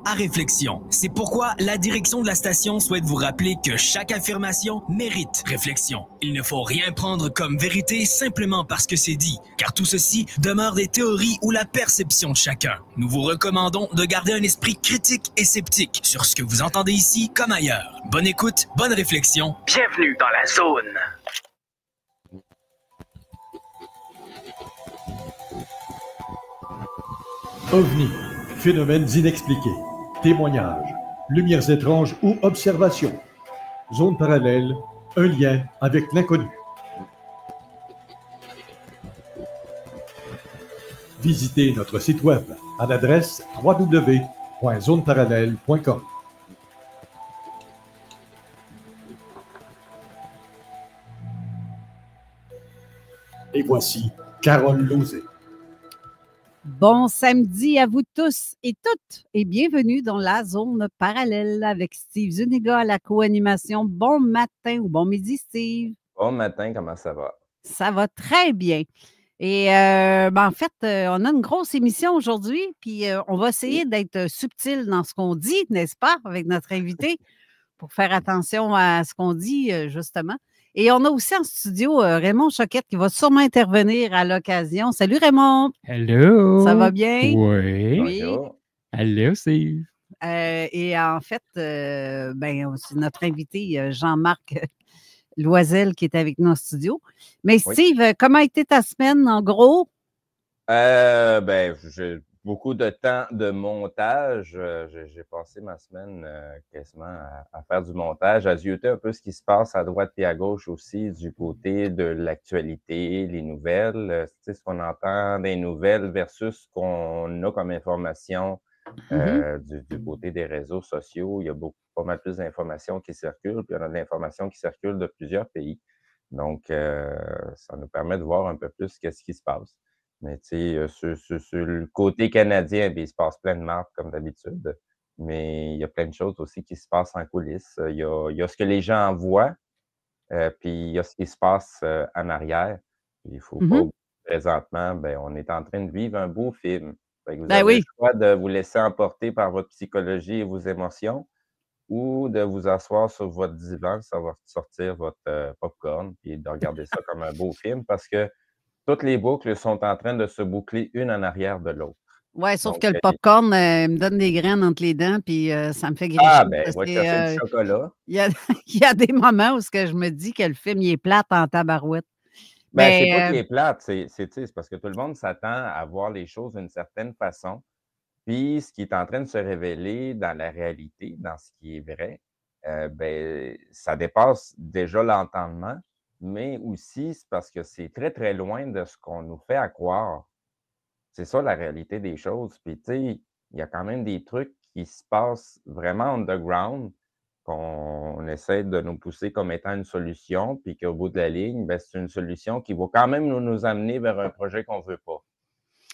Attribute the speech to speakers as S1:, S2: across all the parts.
S1: à réflexion. C'est pourquoi la direction de la station souhaite vous rappeler que chaque affirmation mérite réflexion. Il ne faut rien prendre comme vérité simplement parce que c'est dit, car tout ceci demeure des théories ou la perception de chacun. Nous vous recommandons de garder un esprit critique et sceptique sur ce que vous entendez ici comme ailleurs. Bonne écoute, bonne réflexion. Bienvenue dans la zone.
S2: OVNI, phénomènes inexpliqués, témoignages, lumières étranges ou observations. Zone parallèle, un lien avec l'inconnu. Visitez notre site web à l'adresse www.zoneparallèle.com. Et voici Carole Lauzé.
S3: Bon samedi à vous tous et toutes et bienvenue dans la zone parallèle avec Steve Zuniga à la co-animation. Bon matin ou bon midi, Steve.
S4: Bon matin, comment ça va?
S3: Ça va très bien. Et en fait, on a une grosse émission aujourd'hui, puis on va essayer d'être subtil dans ce qu'on dit, n'est-ce pas, avec notre invité, pour faire attention à ce qu'on dit, justement. Et on a aussi en studio Raymond Choquette qui va sûrement intervenir à l'occasion. Salut Raymond!
S5: Hello!
S3: Ça va bien?
S5: Oui.
S4: Bonjour.
S5: Hello, Steve.
S3: Et en fait, c'est notre invité Jean-Marc Loisel qui est avec nous en studio. Mais Steve, comment a été ta semaine en gros?
S4: J'ai beaucoup de temps de montage. J'ai passé ma semaine quasiment à faire du montage, à zioter un peu ce qui se passe à droite et à gauche aussi, du côté de l'actualité, les nouvelles, ce qu'on entend des nouvelles versus ce qu'on a comme information du côté des réseaux sociaux. Il y a pas mal plus d'informations qui circulent, puis il y en a de l'information qui circule de plusieurs pays. Donc, ça nous permet de voir un peu plus qu'est-ce qui se passe. Mais tu sais, sur le côté canadien, bien, il se passe plein de marques comme d'habitude. Mais il y a plein de choses aussi qui se passent en coulisses. Il y a ce que les gens voient, puis il y a ce qui se passe en arrière. Il ne faut pas oublier, présentement, on est en train de vivre un beau film. Fait que vous avez le choix de vous laisser emporter par votre psychologie et vos émotions ou de vous asseoir sur votre divan, sortir votre popcorn et de regarder ça comme un beau film parce que toutes les boucles sont en train de se boucler une en arrière de l'autre.
S3: Oui, sauf que le popcorn me donne des graines entre les dents, puis ça me fait grécher.
S4: Ah, va chercher du chocolat.
S3: Il y a des moments où je me dis que le film il est plate en tabarouette.
S4: C'est pas qu'il est plate, c'est parce que tout le monde s'attend à voir les choses d'une certaine façon. Puis, ce qui est en train de se révéler dans la réalité, dans ce qui est vrai, ça dépasse déjà l'entendement. Mais aussi, c'est parce que c'est très, très loin de ce qu'on nous fait à croire. C'est ça la réalité des choses. Puis, tu sais, il y a quand même des trucs qui se passent vraiment underground, qu'on essaie de nous pousser comme étant une solution, puis qu'au bout de la ligne, c'est une solution qui va quand même nous amener vers un projet qu'on ne veut pas.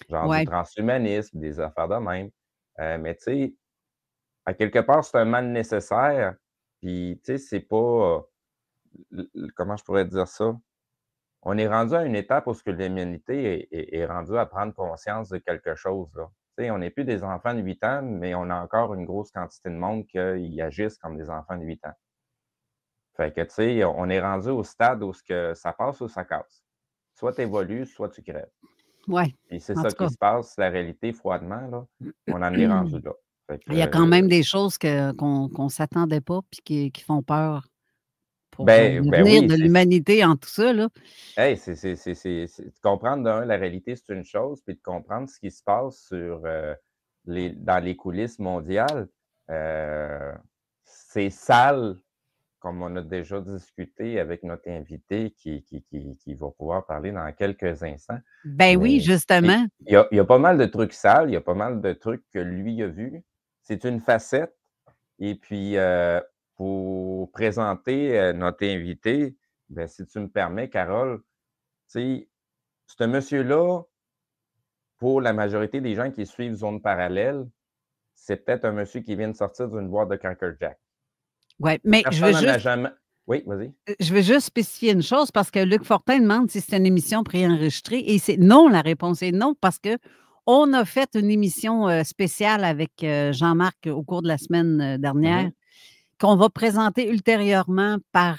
S4: Genre du transhumanisme, des affaires de même. Mais tu sais, à quelque part, c'est un mal nécessaire. Puis, tu sais, c'est pas... comment je pourrais dire ça? On est rendu à une étape où l'humanité est rendue à prendre conscience de quelque chose, là. Tu sais, on n'est plus des enfants de 8 ans, mais on a encore une grosse quantité de monde qui agissent comme des enfants de 8 ans. Fait que, tu sais, on est rendu au stade où ça passe ou ça casse. Soit tu évolues, soit tu crèves.
S3: Oui.
S4: Et c'est ça qui se passe, la réalité, froidement, là. On en est rendu là.
S3: Il y a quand même des choses qu'on ne s'attendait pas et qui font peur. Pour l'avenir de l'humanité en tout ça, là.
S4: Hey, de comprendre la réalité, c'est une chose, puis de comprendre ce qui se passe dans les coulisses mondiales, c'est sale, comme on a déjà discuté avec notre invité qui va pouvoir parler dans quelques instants.
S3: Oui, justement.
S4: Il y a pas mal de trucs sales, il y a pas mal de trucs que lui a vus. C'est une facette. Et puis, pour présenter notre invité, si tu me permets, Carole, tu sais, ce monsieur-là, pour la majorité des gens qui suivent Zone Parallèle, c'est peut-être un monsieur qui vient de sortir d'une boîte de Cracker Jack.
S3: Oui, mais je veux juste...
S4: Oui, vas-y.
S3: Je veux juste spécifier une chose parce que Luc Fortin demande si c'est une émission préenregistrée et c'est non, la réponse est non parce que on a fait une émission spéciale avec Jean-Marc au cours de la semaine dernière, qu'on va présenter ultérieurement par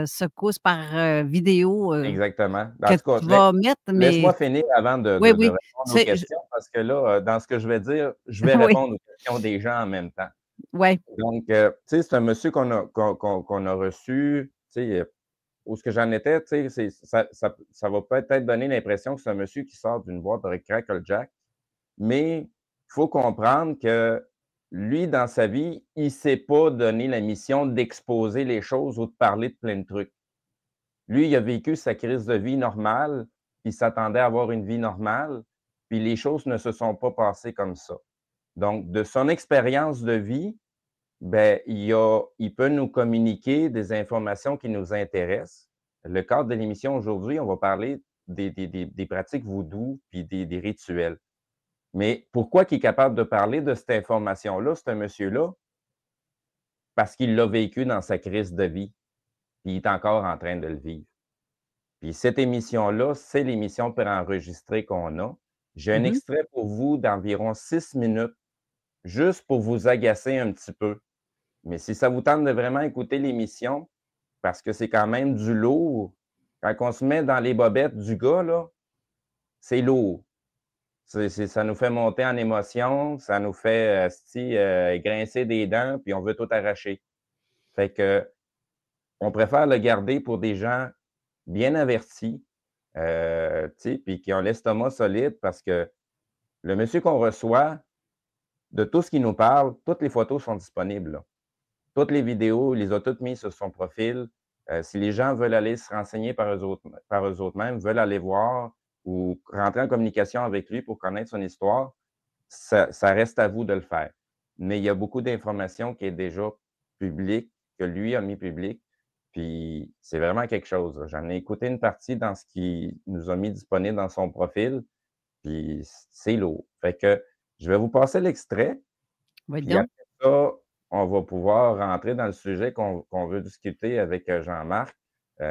S3: secousse, par vidéo.
S4: Exactement.
S3: Que tu vas mettre, mais...
S4: Laisse-moi finir avant de répondre aux questions, parce que là, dans ce que je vais dire, je vais répondre aux questions des gens en même temps.
S3: Oui.
S4: Donc, tu sais, c'est un monsieur qu'on a reçu, tu sais, où ce que j'en étais, tu sais, ça va peut-être donner l'impression que c'est un monsieur qui sort d'une boîte avec Crackle Jack, mais il faut comprendre que lui, dans sa vie, il ne s'est pas donné la mission d'exposer les choses ou de parler de plein de trucs. Lui, il a vécu sa crise de vie normale, il s'attendait à avoir une vie normale, puis les choses ne se sont pas passées comme ça. Donc, de son expérience de vie, ben, il peut nous communiquer des informations qui nous intéressent. Le cadre de l'émission aujourd'hui, on va parler des pratiques voodoo puis des rituels. Mais pourquoi il est capable de parler de cette information-là, ce monsieur-là? Parce qu'il l'a vécu dans sa crise de vie, puis il est encore en train de le vivre. Puis cette émission-là, c'est l'émission préenregistrée qu'on a. J'ai un extrait pour vous d'environ 6 minutes, juste pour vous agacer un petit peu. Mais si ça vous tente de vraiment écouter l'émission, parce que c'est quand même du lourd, quand on se met dans les bobettes du gars, là, c'est lourd. Ça nous fait monter en émotion, ça nous fait grincer des dents, puis on veut tout arracher. Fait que on préfère le garder pour des gens bien avertis, puis qui ont l'estomac solide, parce que le monsieur qu'on reçoit, de tout ce qu'il nous parle, toutes les photos sont disponibles, là. Toutes les vidéos, il les a toutes mises sur son profil. Si les gens veulent aller se renseigner par eux autres mêmes, veulent aller voir ou rentrer en communication avec lui pour connaître son histoire, ça reste à vous de le faire. Mais il y a beaucoup d'informations qui est déjà publique, que lui a mis public, puis c'est vraiment quelque chose. J'en ai écouté une partie dans ce qu'il nous a mis disponible dans son profil, puis c'est lourd. Fait que je vais vous passer l'extrait. Puis après ça, on va pouvoir rentrer dans le sujet qu'on veut discuter avec Jean-Marc. Il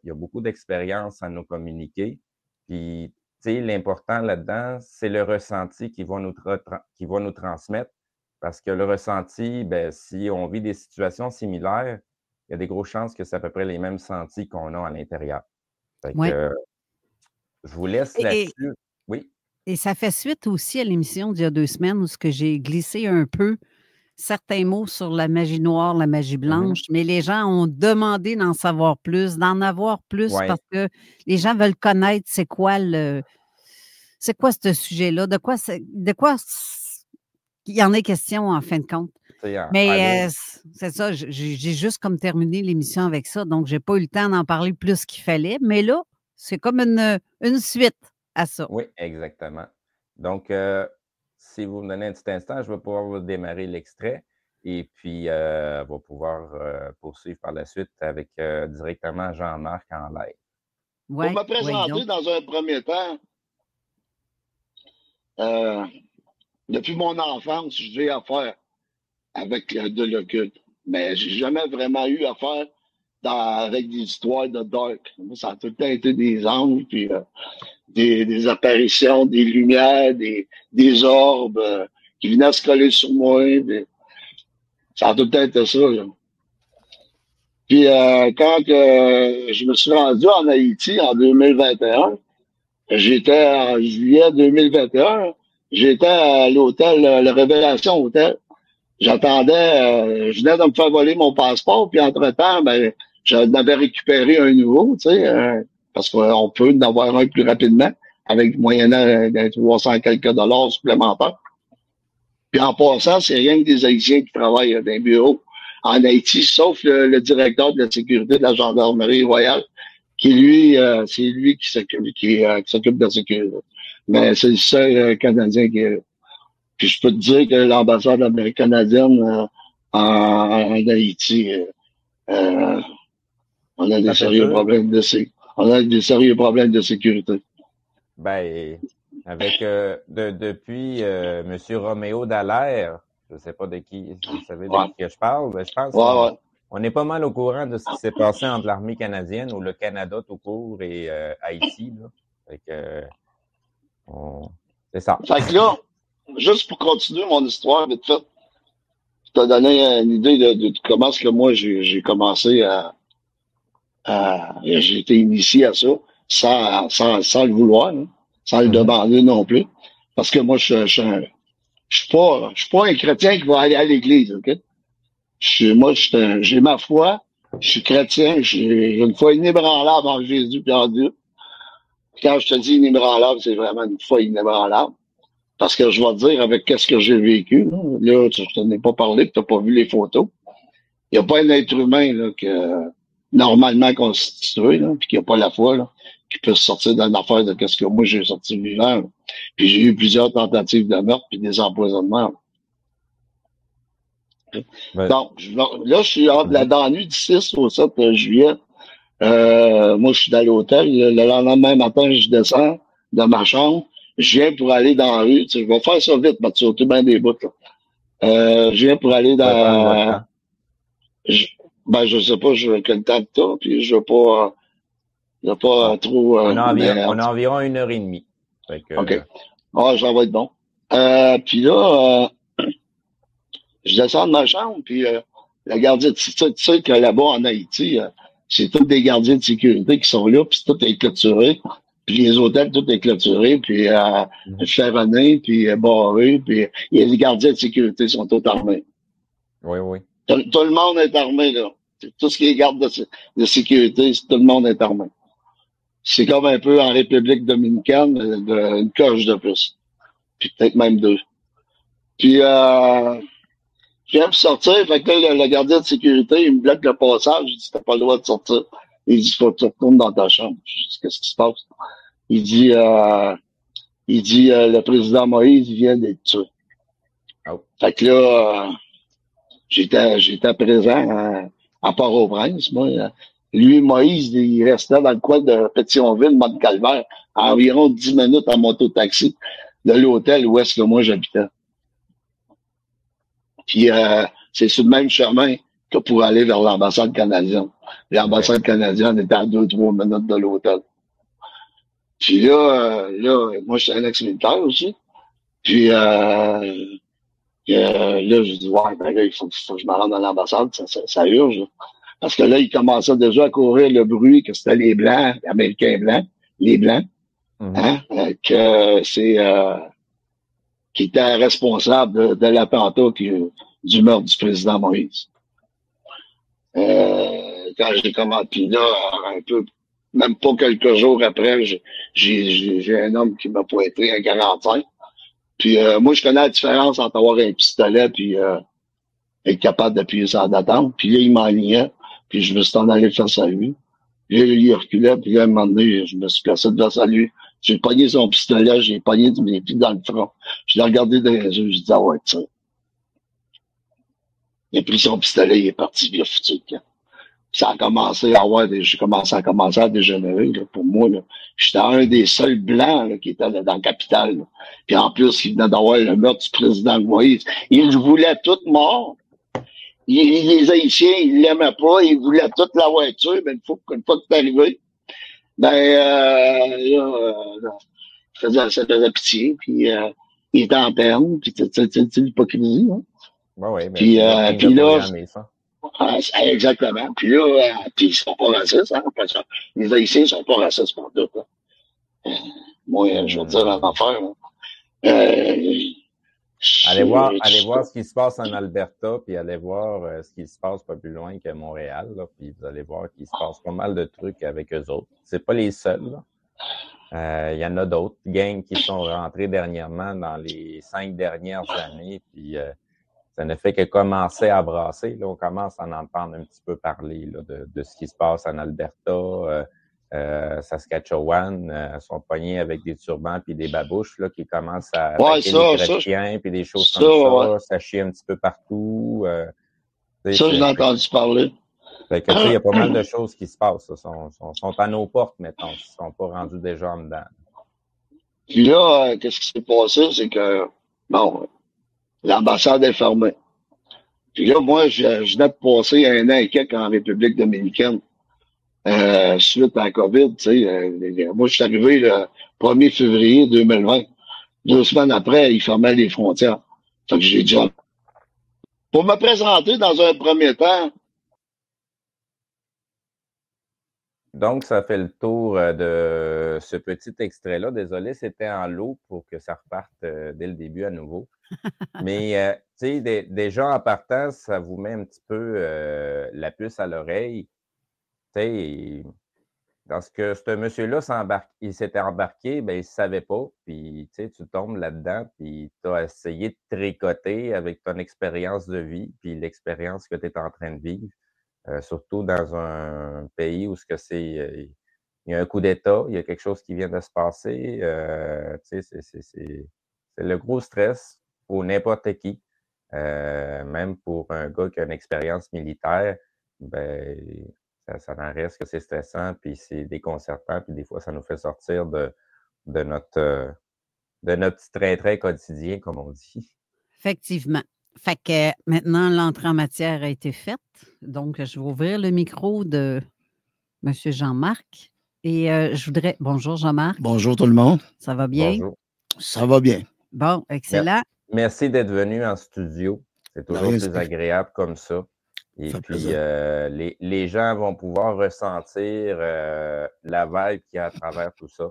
S4: y a beaucoup d'expérience à nous communiquer. Puis, tu sais, l'important là-dedans, c'est le ressenti qu'il va nous transmettre. Parce que le ressenti, ben, si on vit des situations similaires, il y a des grosses chances que c'est à peu près les mêmes sentis qu'on a à l'intérieur. Fait que, je vous laisse là-dessus. Oui.
S3: Et ça fait suite aussi à l'émission d'il y a 2 semaines où j'ai glissé un peu certains mots sur la magie noire, la magie blanche, mais les gens ont demandé d'en savoir plus, d'en avoir plus, parce que les gens veulent connaître c'est quoi ce sujet-là, de quoi il y en est question en fin de compte. Mais c'est ça, j'ai juste comme terminé l'émission avec ça, donc j'ai pas eu le temps d'en parler plus qu'il fallait, mais là, c'est comme une suite à ça.
S4: Oui, exactement. Donc, si vous me donnez un petit instant, je vais pouvoir vous démarrer l'extrait et puis on va pouvoir poursuivre par la suite avec directement Jean-Marc en live.
S6: Pour me présenter dans un premier temps, depuis mon enfance, j'ai affaire avec de l'occulte, mais j'ai jamais vraiment eu affaire avec des histoires de dark. Moi, ça a tout le temps été des anges, puis des apparitions, des lumières, des orbes qui venaient se coller sur moi. Ça a tout le temps été ça, là. Puis quand je me suis rendu en Haïti en 2021, j'étais en juillet 2021, j'étais à l'hôtel, le Révélation Hôtel. J'attendais, je venais de me faire voler mon passeport, puis entre-temps, ben, j'en avais récupéré un nouveau, tu sais, parce qu'on peut en avoir un plus rapidement, avec moyennant 300 quelques dollars supplémentaires. Puis en passant, c'est rien que des Haïtiens qui travaillent dans un bureau en Haïti, sauf le directeur de la sécurité de la gendarmerie royale, qui lui, c'est lui qui s'occupe de la sécurité. Mais c'est le seul Canadien qui est là. Puis je peux te dire que l'ambassade canadienne en Haïti, on a des sérieux problèmes de sécurité.
S4: Ben, avec depuis M. Roméo Dallaire, je ne sais pas de qui, vous savez de qui que je parle, mais je pense qu'on est pas mal au courant de ce qui s'est passé entre l'armée canadienne ou le Canada tout court et Haïti, là. Fait que C'est ça.
S6: Fait que là, juste pour continuer mon histoire, vite fait, je t'ai donné une idée de comment est-ce que moi j'ai commencé j'ai été initié à ça, sans le vouloir, hein, sans le demander non plus. Parce que moi, je suis pas un chrétien qui va aller à l'église, OK? J'ai ma foi, je suis chrétien, j'ai une foi inébranlable en Jésus et en Dieu. Quand je te dis inébranlable, c'est vraiment une foi inébranlable. Parce que je vais te dire avec qu'est-ce que j'ai vécu. Là, je t'en ai pas parlé, tu n'as pas vu les photos. Il n'y a pas un être humain là, normalement constitué, là, puis qui n'a pas la foi, là, qui peut sortir d'une affaire de qu'est-ce que moi j'ai sorti vivant. Là. Puis j'ai eu plusieurs tentatives de meurtre puis des empoisonnements.
S4: Ouais.
S6: Donc, là, je suis dans la nuit du 6 au 7 juillet. Moi, je suis dans l'hôtel. Le lendemain matin, je descends de ma chambre. Je viens pour aller dans la rue. Tu sais, je vais faire ça vite, mais tu sauter bien des bouts. Là. Je viens pour aller dans... je sais pas, je quel temps de temps, puis je veux pas trop...
S4: on a environ 1h30. Fait que,
S6: OK. Ça va être bon. Puis là, je descends de ma chambre, puis le gardien, tu sais que là-bas en Haïti, c'est tous des gardiens de sécurité qui sont là, puis tout est clôturé. Puis les hôtels, tout est clôturé, puis ferronné, puis barré, puis les gardiens de sécurité sont tous armés.
S4: Oui, oui.
S6: Tout le monde est armé, là. Tout ce qui est garde de sécurité, tout le monde est armé. C'est comme un peu en République dominicaine, une coche de plus. Puis peut-être même 2. Puis je viens de sortir, fait que là, le gardien de sécurité, il me bloque le passage. Je dis, t'as pas le droit de sortir. Il dit, faut que tu retournes dans ta chambre. Je dis, qu'est-ce qui se passe? Il dit, le président Moïse vient d'être tué.
S4: Oh.
S6: Fait que là, j'étais présent à Port-au-Prince, moi. Lui, Moïse, il restait dans le coin de Pétionville, Mont-Calvaire, à environ 10 minutes en moto-taxi de l'hôtel où est-ce que moi j'habitais. Puis c'est sur le même chemin que pour aller vers l'ambassade canadienne. L'ambassade canadienne était à 2-3 minutes de l'hôtel. Puis là, moi, j'étais un ex-militaire aussi. Puis là, je dis, ouais, ben là, il faut que je me rende à l'ambassade, ça urge. Là. Parce que là, il commençait déjà à courir le bruit que c'était les Blancs, les Américains blancs, les Blancs, que c'est qui était responsable de l'attentat du meurtre du président Moïse. Quand j'ai commencé, puis là, un peu, même pas quelques jours après, j'ai un homme qui m'a pointé un 45. Puis moi, je connais la différence entre avoir un pistolet puis être capable d'appuyer sur la d'attente. Puis là, il m'enlignait, puis je me suis en allé face à lui. Puis là, il reculait, puis là, à un moment donné, je me suis placé face à lui. J'ai pogné son pistolet, j'ai pogné mes pieds dans le front. Je l'ai regardé dans les yeux, je dis, ah ouais, tu sais. Il a pris son pistolet, il est parti, il a foutu le camp. Ça a commencé à dégénérer, là, pour moi, là. J'étais un des seuls blancs, là, qui était là, dans la capitale, là. Puis en plus, il venait d'avoir le meurtre du président Moïse. Ils voulaient tout mort. Les Haïtiens, ils l'aimaient pas, ils voulaient tout l'avoir tué, mais une fois que c'est arrivé, ça faisait pitié, puis il était en peine, puis tu sais, l'hypocrisie, hein.
S4: Ouais, mais
S6: puis là,
S4: ça.
S6: Exactement. Puis là, puis ils sont pas racistes, hein, parce que les Haïtiens sont pas racistes pour tout. Hein. Moi, je vais te dire une affaire.
S4: Allez voir ce qui se passe en Alberta, puis allez voir ce qui se passe pas plus loin que Montréal, là, puis vous allez voir qu'il se passe pas mal de trucs avec eux autres. C'est pas les seuls, là. Il y en a d'autres gangs qui sont rentrés dernièrement dans les 5 dernières années, puis ça ne fait que commencer à brasser. Là, on commence à en entendre un petit peu parler là, de ce qui se passe en Alberta, Saskatchewan, sont pognés avec des turbans puis des babouches là, qui commencent à attaquer les chrétiens puis des choses comme ça. Ça chie un petit peu partout.
S6: Ça, j'en ai entendu parler.
S4: Fait que, il y a pas mal de choses qui se passent. Ils sont à nos portes, mettons. Ils ne sont pas rendus déjà en dedans.
S6: Puis là, qu'est-ce qui s'est passé? C'est que, bon, l'ambassade est fermée. Puis là, moi, je venais de passer 1 an et quelques en République dominicaine. Suite à la COVID, tu sais. Moi, je suis arrivé le 1er février 2020. 2 semaines après, ils fermaient les frontières. Fait que j'ai dit, pour me présenter dans un premier temps.
S4: Donc, ça fait le tour de ce petit extrait-là. Désolé, c'était en lot pour que ça reparte dès le début à nouveau. Mais, tu sais, déjà en partant, ça vous met un petit peu la puce à l'oreille. Tu sais, dans ce que ce monsieur-là il s'était embarqué, ben il ne savait pas. Puis, tu sais, tu tombes là-dedans, puis tu as essayé de tricoter avec ton expérience de vie, puis l'expérience que tu es en train de vivre. Surtout dans un pays où il y a un coup d'État, il y a quelque chose qui vient de se passer. Tu sais, c'est le gros stress pour n'importe qui. Même pour un gars qui a une expérience militaire, ben, ça en reste que c'est stressant, puis c'est déconcertant, puis des fois, ça nous fait sortir de notre petit train-train quotidien, comme on dit.
S3: Effectivement. Fait que maintenant, l'entrée en matière a été faite. Donc, je vais ouvrir le micro de M. Jean-Marc. Et je voudrais. Bonjour, Jean-Marc.
S7: Bonjour tout le monde.
S3: Ça va bien?
S4: Bonjour.
S7: Ça va bien.
S3: Bon, excellent.
S4: Merci d'être venu en studio. C'est toujours
S7: rien,
S4: plus
S7: c'est-
S4: agréable comme ça. Et
S7: fait
S4: puis,
S7: plaisir.
S4: les gens vont pouvoir ressentir la vibe qu'il y a à travers tout ça.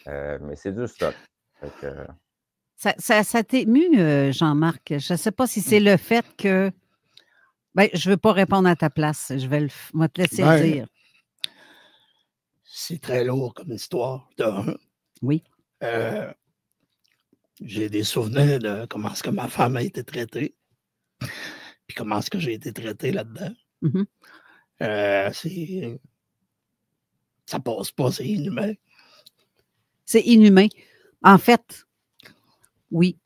S4: Mais c'est du stock. Fait que,
S3: Ça t'est ému, Jean-Marc. Je ne sais pas si c'est le fait que. Ben, je ne veux pas répondre à ta place. Moi te laisser le dire.
S7: C'est très lourd comme histoire. De un.
S3: Oui.
S7: J'ai des souvenirs de comment est-ce que ma femme a été traitée, puis comment est-ce que j'ai été traité là-dedans.
S3: Mhm.
S7: Ça passe pas, c'est inhumain.
S3: C'est inhumain. En fait, oui,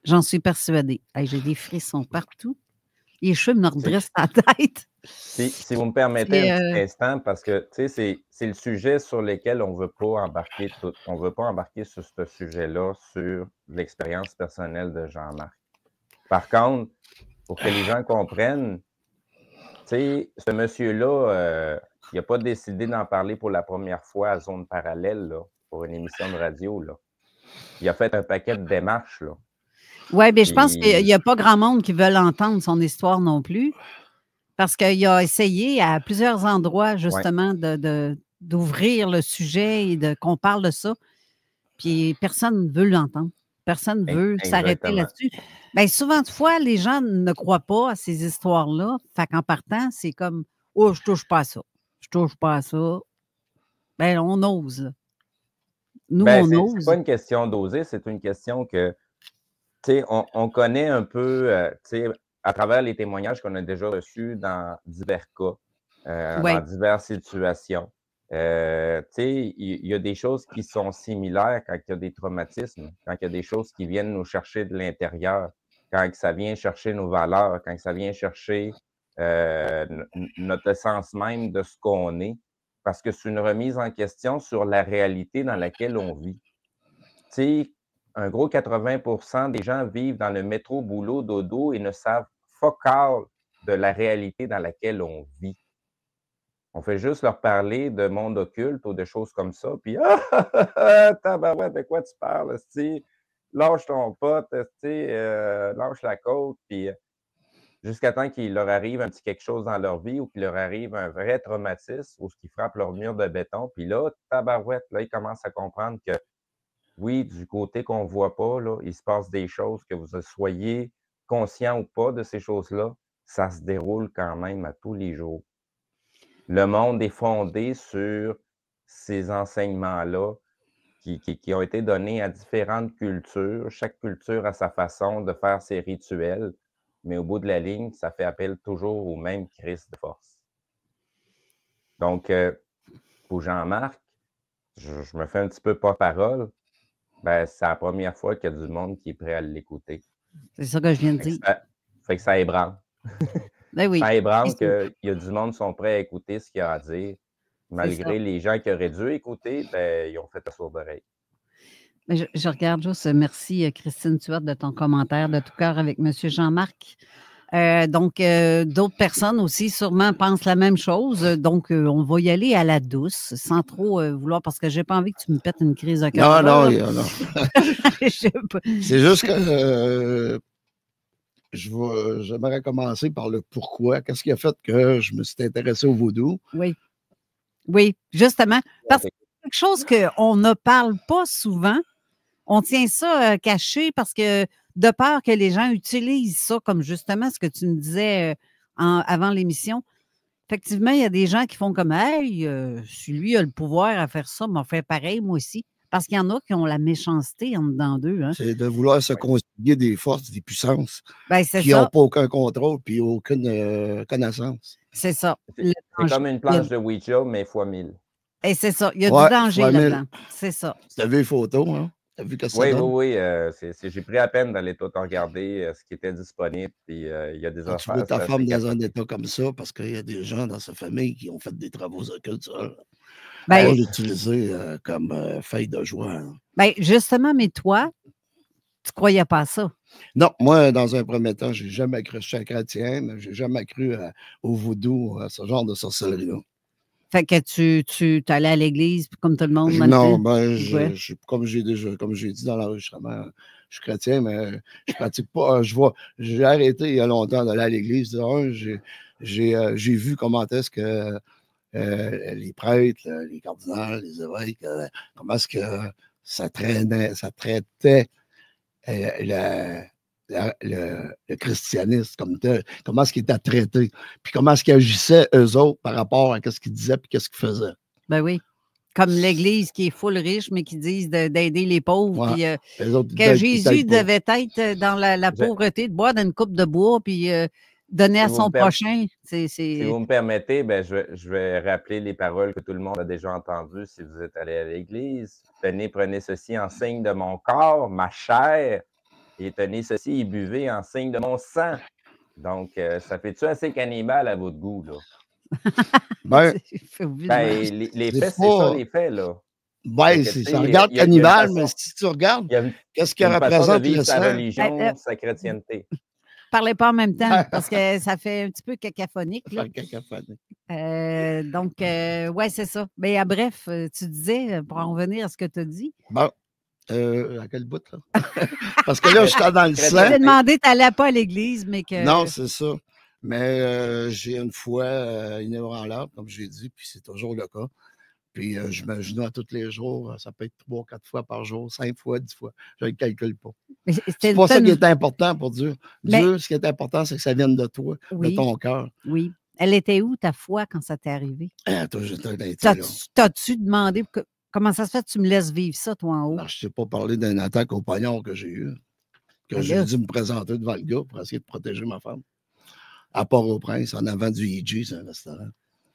S3: j'en suis persuadée. Hey, j'ai des frissons partout. Les cheveux me redressent la tête.
S4: si vous me permettez un petit instant, parce que c'est le sujet sur lequel on ne veut pas embarquer on ne veut pas embarquer sur ce sujet-là, sur l'expérience personnelle de Jean-Marc. Par contre, pour que les gens comprennent, ce monsieur-là, il n'a pas décidé d'en parler pour la première fois à Zone Parallèle, là, pour une émission de radio. Là. Il a fait un paquet de démarches. Là.
S3: Oui, mais je pense qu'il n'y a pas grand monde qui veut entendre son histoire non plus, parce qu'il a essayé à plusieurs endroits, justement, d'ouvrir le sujet et qu'on parle de ça. Puis personne ne veut l'entendre. Personne ne veut s'arrêter là-dessus. Bien, souvent de fois, les gens ne croient pas à ces histoires-là. Fait qu'en partant, c'est comme « Oh, je touche pas à ça. Je touche pas à ça. » Bien, on ose. Là. Nous, on ose.
S4: C'est pas une question d'oser, c'est une question que, on connaît un peu, à travers les témoignages qu'on a déjà reçus dans divers cas, dans diverses situations. Il y a des choses qui sont similaires quand il y a des traumatismes, quand il y a des choses qui viennent nous chercher de l'intérieur, quand ça vient chercher nos valeurs, quand ça vient chercher notre essence même de ce qu'on est, parce que c'est une remise en question sur la réalité dans laquelle on vit. Un gros 80% des gens vivent dans le métro, boulot, dodo et ne savent fuck all de la réalité dans laquelle on vit. On fait juste leur parler de monde occulte ou de choses comme ça, puis tabarouette, de quoi tu parles, lâche ton pote, lâche la côte, puis jusqu'à temps qu'il leur arrive un petit quelque chose dans leur vie ou qu'il leur arrive un vrai traumatisme ou qu'ils frappent leur mur de béton, puis là, tabarouette, là, ils commencent à comprendre que oui, du côté qu'on ne voit pas, là, il se passe des choses, que vous soyez conscient ou pas de ces choses-là, ça se déroule quand même à tous les jours. Le monde est fondé sur ces enseignements-là qui ont été donnés à différentes cultures. Chaque culture a sa façon de faire ses rituels, mais au bout de la ligne, ça fait appel toujours au même Christ de force. Donc, pour Jean-Marc, je me fais un petit peu porte-parole. Ben, c'est la première fois qu'il y a du monde qui est prêt à l'écouter.
S3: C'est ça que je viens de dire.
S4: Fait que ça ébranle.
S3: Ben oui,
S4: ça ébranle qu'il y a du monde qui sont prêts à écouter ce qu'il y a à dire. Malgré les gens qui auraient dû écouter, ben, ils ont fait la sourde oreille.
S3: Je regarde juste, merci Christine Tuat de ton commentaire de tout cœur avec M. Jean-Marc. Donc, d'autres personnes aussi sûrement pensent la même chose. Donc, on va y aller à la douce, sans trop vouloir, parce que j'ai pas envie que tu me pètes une crise de cœur.
S7: Non.
S3: Je sais pas.
S7: C'est juste que j'aimerais commencer par le pourquoi. Qu'est-ce qui a fait que je me suis intéressé au vaudou?
S3: Oui, justement. Parce que c'est quelque chose qu'on ne parle pas souvent. On tient ça caché parce que de peur que les gens utilisent ça comme justement ce que tu me disais avant l'émission. Effectivement, il y a des gens qui font comme « Hey, si lui a le pouvoir à faire ça, m'en faire pareil, moi aussi. » Parce qu'il y en a qui ont la méchanceté en dedans d'eux. Hein.
S7: C'est de vouloir se constituer des forces, des puissances
S3: qui
S7: n'ont pas aucun contrôle puis aucune connaissance.
S3: C'est ça.
S4: C'est comme une planche de Ouija, mais fois 1000.
S3: Et c'est ça. Il y a du danger là-dedans. C'est ça.
S7: Tu as vu les photos, hein? T'as vu que ça donne?
S4: Oui. J'ai pris la peine d'aller tout regarder ce qui était disponible. Puis il y a des affaires.
S7: Tu veux ta femme dans un état comme ça parce qu'il y a des gens dans sa famille qui ont fait des travaux occultes. Pour l'utiliser comme feuille de joie. Hein.
S3: Justement, mais toi, tu ne croyais pas à ça?
S7: Non, moi, dans un premier temps, je n'ai jamais cru. Je suis chrétien, mais je n'ai jamais cru au vaudou, à ce genre de sorcellerie-là.
S3: Fait que tu allais à l'église comme tout le monde?
S7: Non, comme j'ai dit dans l'enregistrement, je suis chrétien, mais je ne pratique pas. J'ai arrêté il y a longtemps d'aller à l'église. J'ai vu comment est-ce que les prêtres, les cardinals, les évêques, comment est-ce que ça traitait le christianisme comme tel, comment est-ce qu'il était traité, puis comment est-ce qu'ils agissaient eux autres par rapport à ce qu'ils disaient puis qu'est-ce qu'ils faisaient.
S3: Ben oui. Comme l'Église qui est full riche, mais qui disent d'aider les pauvres.
S7: Ouais.
S3: Puis que Jésus devait être dans la pauvreté, de boire dans une coupe de bois, puis donner à son prochain.
S4: Si vous me permettez, je vais rappeler les paroles que tout le monde a déjà entendues si vous êtes allé à l'Église. Tenez, prenez ceci en signe de mon corps, ma chair, et tenez ceci et buvez en signe de mon sang. Donc, ça fait-tu assez cannibale à votre goût, là? Les faits, c'est ça, les faits, là.
S7: Ça regarde cannibale, mais si tu regardes, qu'est-ce que représente le sang?
S4: Sa religion, sa chrétienté.
S3: Parlez pas en même temps, parce que ça fait un petit peu cacophonique. Là. Donc, ouais, c'est ça. Mais bref, tu disais, pour en revenir à ce que tu as dit.
S7: Bon. À quel bout, là? Parce que là, je suis dans le sang.
S3: Je t'ai demandé, tu n'allais pas à l'église, mais que...
S7: Non, c'est ça. Mais j'ai une foi inébranlable, comme j'ai dit, puis c'est toujours le cas. Puis je me genoue à tous les jours. Ça peut être 3, 4 fois par jour, 5 fois, 10 fois. Je ne le calcule pas. C'est pas ça qui est important pour Dieu. Dieu, ce qui est important, c'est que ça vienne de toi, de ton cœur.
S3: Oui. Elle était où, ta foi, quand ça t'est arrivé? T'as-tu demandé... Comment ça se fait que tu me laisses vivre ça, toi, en haut?
S7: Alors, je ne t'ai pas parlé d'une attaque au poignard que j'ai eue, que j'ai dû me présenter devant le gars pour essayer de protéger ma femme. À Port-au-Prince, en avant du EG, c'est un restaurant.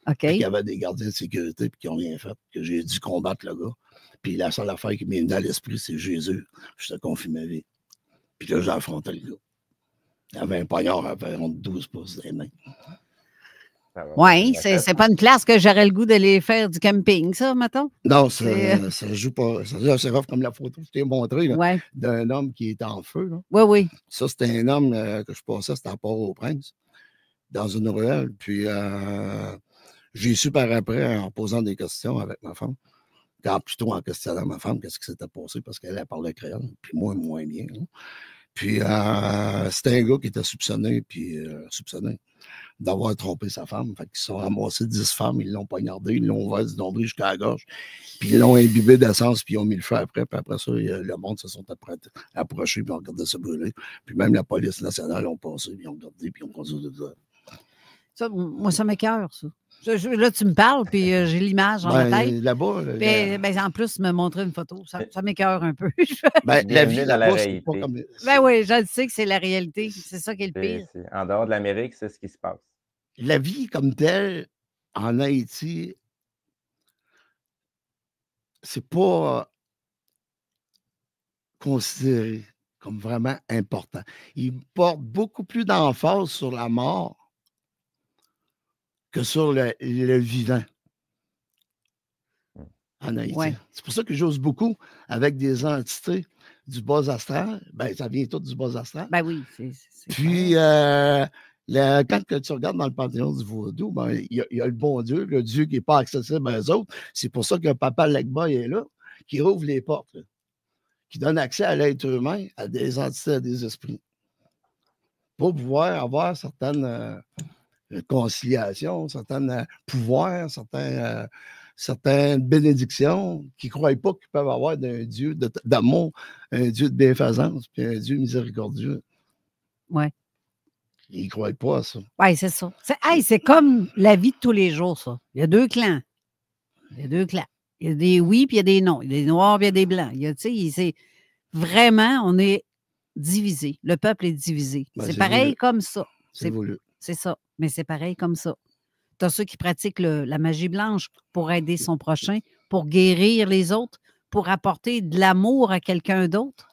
S3: OK.
S7: Il y avait des gardiens de sécurité qui n'ont rien fait, que j'ai dû combattre le gars. Puis la seule affaire qui m'est venue à l'esprit, c'est Jésus. Je te confie ma vie. Puis là, j'ai affronté le gars. Il avait un poignard à environ 12 pouces dans les mains.
S3: Oui, c'est pas une place que j'aurais le goût d'aller faire du camping, ça, mettons?
S7: Non, ça joue pas. C'est rough comme la photo que je t'ai montrée d'un homme qui est en feu. Là.
S3: Oui.
S7: Ça, c'était un homme que je passais, c'était à Port-au-Prince, dans une ruelle. Puis j'ai su par après, en posant des questions avec ma femme, plutôt en questionnant ma femme, qu'est-ce qui s'était passé, parce qu'elle parlait créole, puis moi, moins bien. Hein. Puis c'était un gars qui était soupçonné d'avoir trompé sa femme. Fait qu'ils se sont ramassés 10 femmes, ils l'ont poignardé, ils l'ont ouvert du nombril jusqu'à la gorge, puis ils l'ont imbibé d'essence, puis ils ont mis le feu après. Puis après ça, le monde se sont approchés, puis ont regardé se brûler. Puis même la police nationale ont passé, puis ils ont regardé, puis ils ont conduit de ça.
S3: Ça, moi, ça m'écoeure, ça. Là, tu me parles, puis j'ai l'image dans la tête.
S7: Là-bas.
S3: En plus, me montrer une photo, ça m'écoeure un peu.
S7: La vie
S4: dans la
S7: là-bas,
S4: réalité.
S7: c'est pas comme...
S3: oui, je le sais que c'est la réalité. C'est ça qui est le pire.
S4: En dehors de l'Amérique, c'est ce qui se passe.
S7: La vie comme telle, en Haïti, c'est pas considéré comme vraiment important. Il porte beaucoup plus d'emphase sur la mort que sur le vivant en Haïti. Ouais. C'est pour ça que j'ose beaucoup avec des entités du bas astral. Ça vient tout du bas astral.
S3: Oui, c'est
S7: puis, Quand tu regardes dans le panthéon du vaudou, ben, il y a le bon Dieu, le Dieu qui n'est pas accessible aux autres. C'est pour ça que Papa Legba est là, qui rouvre les portes, là, qui donne accès à l'être humain, à des entités, à des esprits, pour pouvoir avoir certaines conciliations, certains pouvoirs, certaines bénédictions qu'ils ne croient pas qu'ils peuvent avoir d'un Dieu d'amour, un Dieu de bienfaisance, puis un Dieu miséricordieux.
S3: Oui.
S7: Ils ne croient pas à ça.
S3: Oui, c'est ça. C'est comme la vie de tous les jours, ça. Il y a deux clans. Il y a des oui, puis il y a des non. Il y a des noirs, puis il y a des blancs. C'est vraiment, on est divisé. Le peuple est divisé.
S7: Ben,
S3: c'est pareil
S7: voulu.
S3: comme ça.
S7: C'est voulu.
S3: C'est ça. Mais c'est pareil comme ça. Tu as ceux qui pratiquent la magie blanche pour aider son prochain, pour guérir les autres, pour apporter de l'amour à quelqu'un d'autre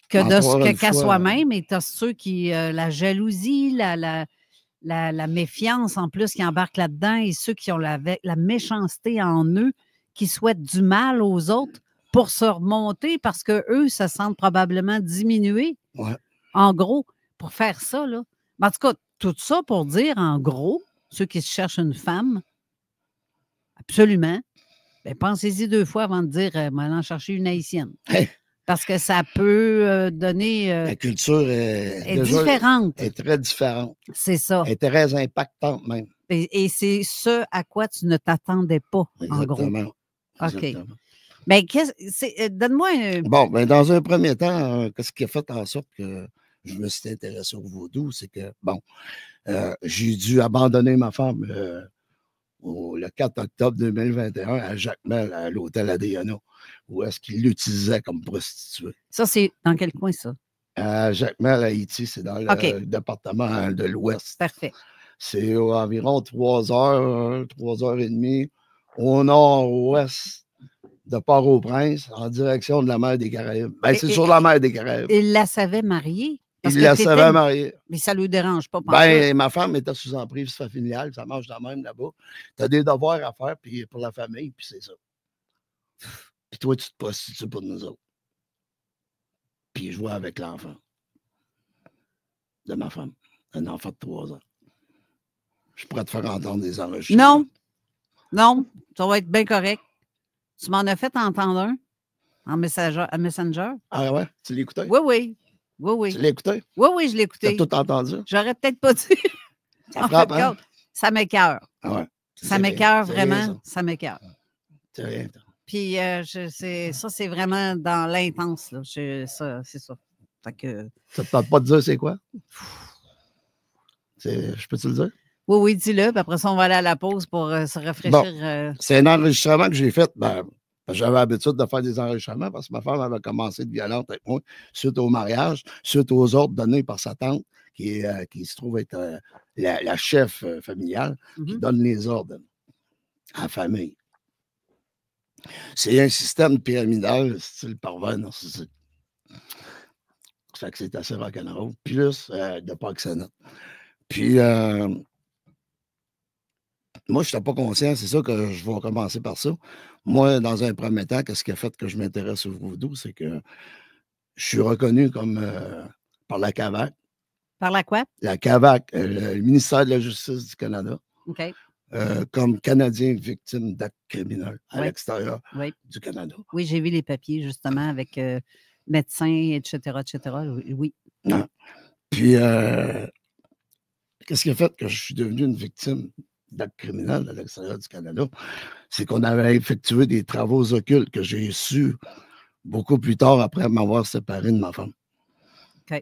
S3: qu'à soi-même. Et tu as ceux qui, la jalousie, la méfiance en plus qui embarquent là-dedans et ceux qui ont la méchanceté en eux, qui souhaitent du mal aux autres pour se remonter parce qu'eux se sentent probablement diminués.
S7: Ouais.
S3: En gros, pour faire ça, là. En tout cas, tout ça pour dire, en gros, ceux qui se cherchent une femme, absolument, ben, pensez-y 2 fois avant de dire m'en chercher une haïtienne.
S7: Hey.
S3: Parce que ça peut donner.
S7: La culture est
S3: différente.
S7: Est très différente.
S3: C'est ça.
S7: Elle est très impactante même.
S3: Et c'est ce à quoi tu ne t'attendais pas,
S7: Exactement.
S3: en gros. OK.
S7: Exactement.
S3: Mais donne-moi un.
S7: Bon, ben, dans un premier temps, ce qui a fait en sorte que je me suis intéressé au vaudou, c'est que, bon, j'ai dû abandonner ma femme le 4 octobre 2021 à Jacmel, à l'hôtel Adriana, où est-ce qu'il l'utilisait comme prostituée.
S3: Ça, c'est dans quel coin, ça?
S7: À Jacmel, Haïti, c'est dans le département de l'Ouest.
S3: Parfait.
S7: C'est environ 3 heures, 3h30 au nord-ouest de Port-au-Prince, en direction de la mer des Caraïbes. Ben, c'est sur la mer des Caraïbes.
S3: Il la savait mariée?
S7: Il la savait mariée.
S3: Mais ça ne lui dérange pas.
S7: Ben, ma femme était sous emprise familiale, ça marche de même là-bas. Tu as des devoirs à faire puis pour la famille, puis c'est ça. Puis toi, tu te prostitues pour nous autres. Puis je vois avec l'enfant de ma femme, un enfant de 3 ans. Je pourrais te faire entendre des enregistrements.
S3: Non, ça va être bien correct. Tu m'en as fait entendre un en Messenger.
S7: Ah ouais? Tu l'écoutais?
S3: Oui.
S7: Tu l'écoutais?
S3: Oui, je l'ai écouté.
S7: Tu as tout entendu?
S3: J'aurais peut-être pas dit.
S7: Ça frappe, hein?
S3: Ça m'écoeure.
S7: Ah ouais.
S3: Ça m'écoeure vraiment. Ça m'écoeure.
S7: C'est rien.
S3: Puis ça, c'est vraiment dans l'intense. C'est ça. Fait que...
S7: Ça te tente pas de dire c'est quoi? Je peux-tu le dire?
S3: Oui, dis-le. Puis après ça, on va aller à la pause pour se rafraîchir.
S7: Bon, c'est un enregistrement que j'ai fait. J'avais l'habitude de faire des enregistrements parce que ma femme avait commencé de violente avec moi suite au mariage, suite aux ordres donnés par sa tante, qui se trouve être la chef familiale, qui donne les ordres à la famille. C'est un système pyramidal, style pervers narcissique. Ça fait que c'est assez rock'n'roll, plus de proxénète. Puis, moi, je n'étais pas conscient, c'est ça que je vais commencer par ça. Moi, dans un premier temps, qu'est-ce qui a fait que je m'intéresse au vaudou, c'est que je suis reconnu comme par la CAVAC.
S3: Par la quoi?
S7: La CAVAC, le ministère de la Justice du Canada.
S3: OK.
S7: Comme Canadien victime d'actes criminels à l'extérieur du Canada.
S3: Oui, j'ai vu les papiers, justement, avec médecins, etc., etc. Oui.
S7: Non. Puis, qu'est-ce qui a fait que je suis devenu une victime d'actes criminels à l'extérieur du Canada? C'est qu'on avait effectué des travaux occultes que j'ai su beaucoup plus tard après m'avoir séparé de ma femme.
S3: OK.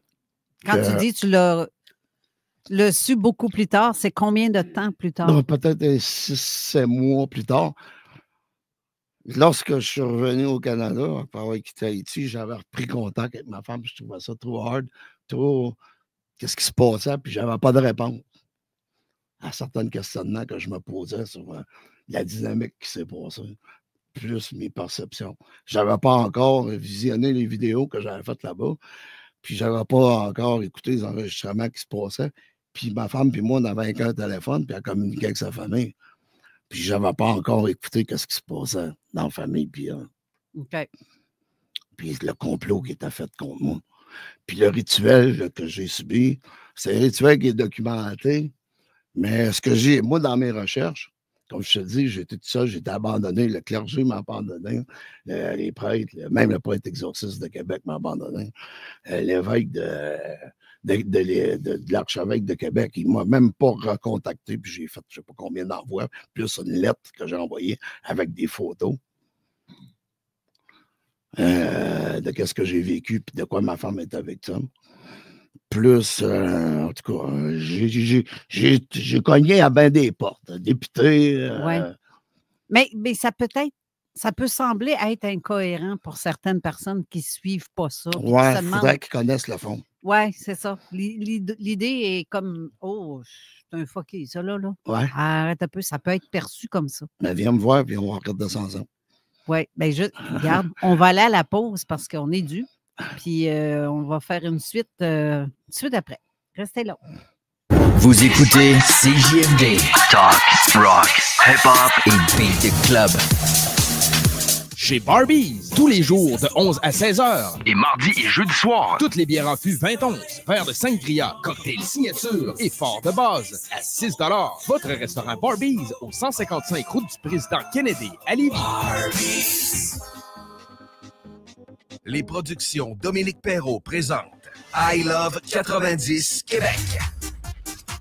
S3: Quand tu dis tu l'as su beaucoup plus tard, c'est combien de temps plus tard?
S7: Peut-être 6-7 mois plus tard. Lorsque je suis revenu au Canada, après avoir quitté Haïti, j'avais repris contact avec ma femme. Je trouvais ça trop hard, trop... Qu'est-ce qui se passait? Puis j'avais pas de réponse à certains questionnements que je me posais sur la dynamique qui s'est passée, plus mes perceptions. Je n'avais pas encore visionné les vidéos que j'avais faites là-bas, puis je n'avais pas encore écouté les enregistrements qui se passaient. Puis ma femme puis moi, on avait qu'un téléphone, puis elle communiquait avec sa famille. Puis je n'avais pas encore écouté ce qui se passait dans la famille, puis le complot qui était fait contre moi. Puis le rituel que j'ai subi, C'est un rituel qui est documenté. Mais ce que j'ai, moi, dans mes recherches, comme je te dis, j'étais tout seul, j'étais abandonné, le clergé m'a abandonné, les prêtres, même le prêtre exorciste de Québec m'a abandonné, l'évêque de l'archevêque de Québec, il ne m'a même pas recontacté, puis j'ai fait je ne sais pas combien d'envois, plus une lettre que j'ai envoyée avec des photos de ce que j'ai vécu, puis de quoi ma femme était victime. Plus, en tout cas, j'ai cogné à bien des portes. Député.
S3: Oui. Mais ça peut sembler être incohérent pour certaines personnes qui ne suivent pas ça.
S7: Oui, il faudrait qu'ils connaissent le fond.
S3: Oui, c'est ça. L'idée est comme, oh, c'est un fucké, ça là.
S7: Ouais.
S3: Arrête un peu, ça peut être perçu comme ça.
S7: Mais viens me voir, puis on va regarder ça ensemble.
S3: Oui, bien, regarde, on va aller à la pause parce qu'on est dû. Puis on va faire une suite tout de suite après. Restez là.
S1: Vous écoutez CJMD. Talk, rock, hip-hop et beat club.
S8: Chez Barbies, tous les jours de 11 à 16 heures.
S1: Et mardi et jeudi soir.
S8: Toutes les bières en fût 20 onces, verre de sangria, cocktail signature et fort de base à 6 $. Votre restaurant Barbies au 155 route du président Kennedy à Lévis. Barbies.
S9: Les productions Dominique Perrault présentent I Love 90 Québec.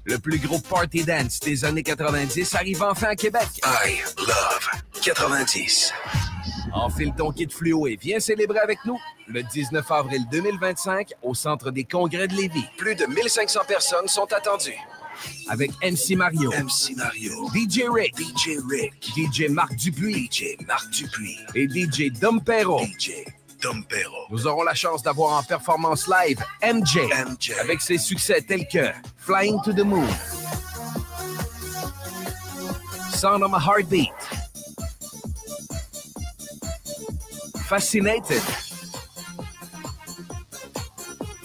S9: Le plus gros party dance des années 90 arrive enfin à Québec. I Love 90. Enfile ton kit fluo et viens célébrer avec nous le 19 avril 2025 au Centre des Congrès de Lévis. Plus de 1500 personnes sont attendues. Avec MC Mario, DJ Rick, DJ Marc Dupuis, et DJ Dom Perrault. Nous aurons la chance d'avoir en performance live MJ avec ses succès tels que Flying to the Moon, Sound of My Heartbeat, Fascinated